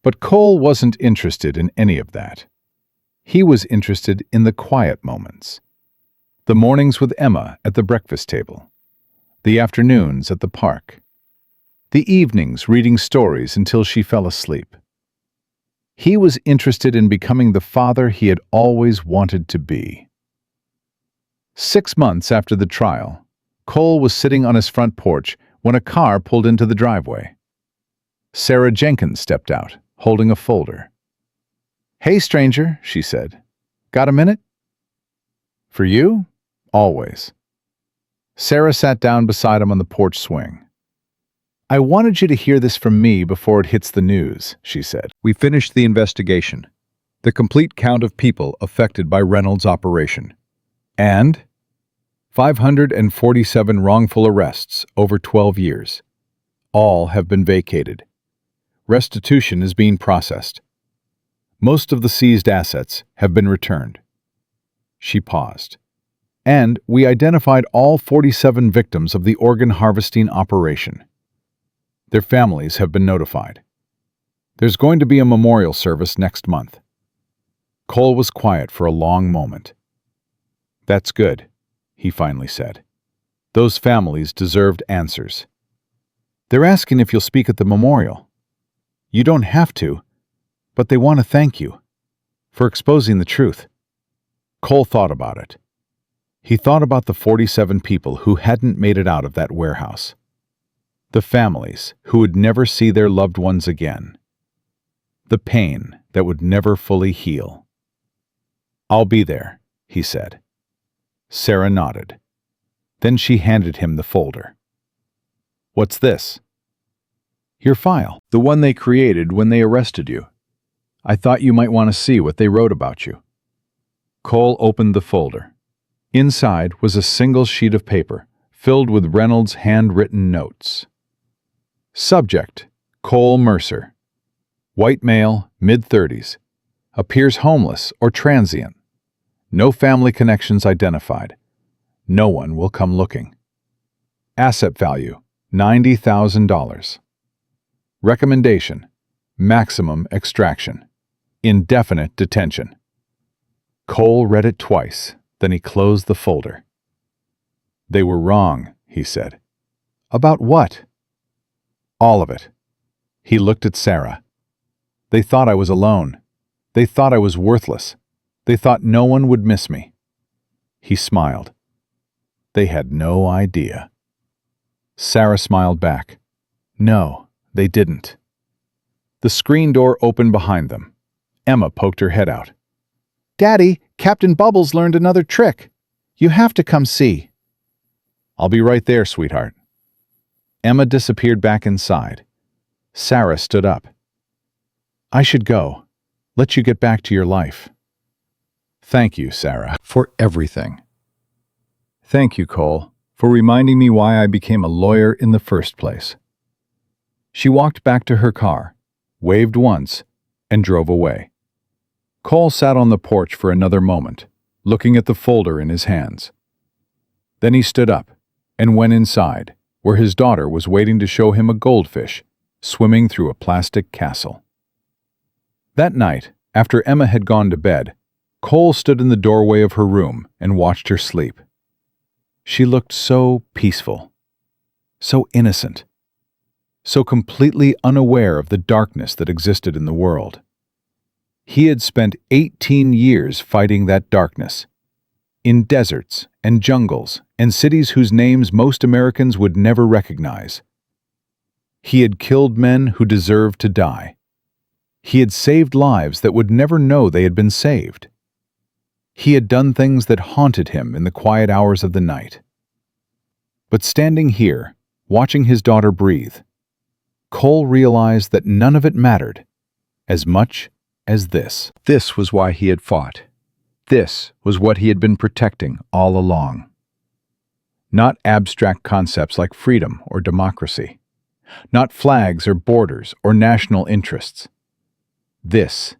But Cole wasn't interested in any of that. He was interested in the quiet moments. The mornings with Emma at the breakfast table. The afternoons at the park. The evenings reading stories until she fell asleep. He was interested in becoming the father he had always wanted to be. 6 months after the trial, Cole was sitting on his front porch when a car pulled into the driveway. Sarah Jenkins stepped out, holding a folder. "Hey, stranger," she said. "Got a minute?" "For you? Always." Sarah sat down beside him on the porch swing. "I wanted you to hear this from me before it hits the news," she said. "We finished the investigation, the complete count of people affected by Reynolds' operation, and 547 wrongful arrests over 12 years. All have been vacated. Restitution is being processed. Most of the seized assets have been returned." She paused. "And we identified all 47 victims of the organ harvesting operation. Their families have been notified. There's going to be a memorial service next month." Cole was quiet for a long moment. "That's good," he finally said. "Those families deserved answers. They're asking if you'll speak at the memorial. You don't have to, but they want to thank you for exposing the truth." Cole thought about it. He thought about the 47 people who hadn't made it out of that warehouse. The families who would never see their loved ones again. The pain that would never fully heal. "I'll be there," he said. Sarah nodded. Then she handed him the folder. "What's this?" "Your file, the one they created when they arrested you. I thought you might want to see what they wrote about you. Cole opened the folder. Inside was a single sheet of paper filled with Reynolds' handwritten notes. Subject: Cole Mercer. White male, mid-30s. Appears homeless or transient. No family connections identified. No one will come looking. Asset value: $90,000. Recommendation: maximum extraction. Indefinite detention. Cole read it twice, then he closed the folder. They were wrong, he said. About what? All of it. He looked at Sarah. They thought I was alone. They thought I was worthless. They thought no one would miss me. He smiled. They had no idea. Sarah smiled back. No, they didn't. The screen door opened behind them. Emma poked her head out. Daddy, Captain Bubbles learned another trick. You have to come see. I'll be right there, sweetheart. Emma disappeared back inside. Sarah stood up. I should go. Let you get back to your life. Thank you, Sarah, for everything. Thank you, Cole, for reminding me why I became a lawyer in the first place. She walked back to her car, waved once, and drove away. Cole sat on the porch for another moment, looking at the folder in his hands. Then he stood up and went inside, where his daughter was waiting to show him a goldfish swimming through a plastic castle. That night, after Emma had gone to bed, Cole stood in the doorway of her room and watched her sleep. She looked so peaceful, so innocent, so completely unaware of the darkness that existed in the world. He had spent 18 years fighting that darkness, in deserts and jungles and cities whose names most Americans would never recognize. He had killed men who deserved to die. He had saved lives that would never know they had been saved. He had done things that haunted him in the quiet hours of the night. But standing here, watching his daughter breathe, Cole realized that none of it mattered as much as this. This was why he had fought. This was what he had been protecting all along. Not abstract concepts like freedom or democracy. Not flags or borders or national interests. This.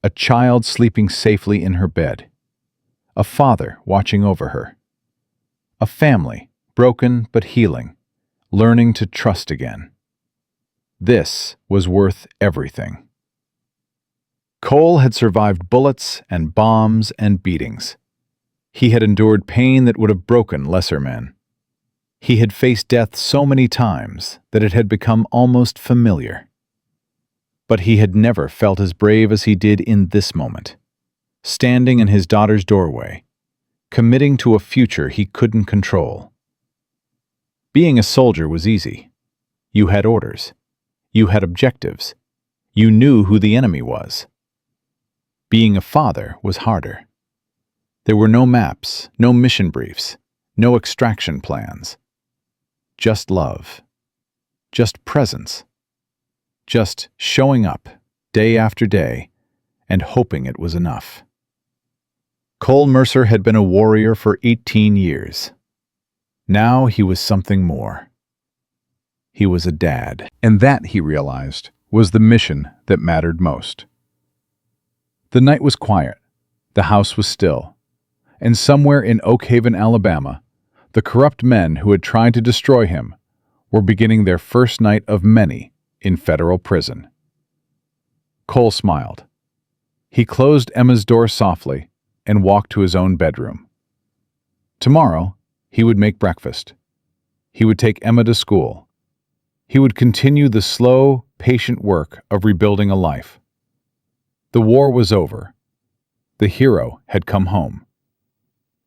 A child sleeping safely in her bed. A father watching over her. A family, broken but healing, learning to trust again. This was worth everything. Cole had survived bullets and bombs and beatings. He had endured pain that would have broken lesser men. He had faced death so many times that it had become almost familiar. But he had never felt as brave as he did in this moment, standing in his daughter's doorway, committing to a future he couldn't control. Being a soldier was easy. You had orders. You had objectives. You knew who the enemy was. Being a father was harder. There were no maps, no mission briefs, no extraction plans. Just love. Just presence. Just showing up, day after day, and hoping it was enough. Cole Mercer had been a warrior for 18 years. Now he was something more. He was a dad. And that, he realized, was the mission that mattered most. The night was quiet. The house was still. And somewhere in Oak Haven, Alabama, the corrupt men who had tried to destroy him were beginning their first night of many in federal prison. Cole smiled. He closed Emma's door softly and walked to his own bedroom. Tomorrow, he would make breakfast. He would take Emma to school. He would continue the slow, patient work of rebuilding a life. The war was over. The hero had come home.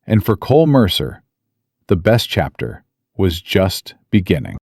And for Cole Mercer, the best chapter was just beginning.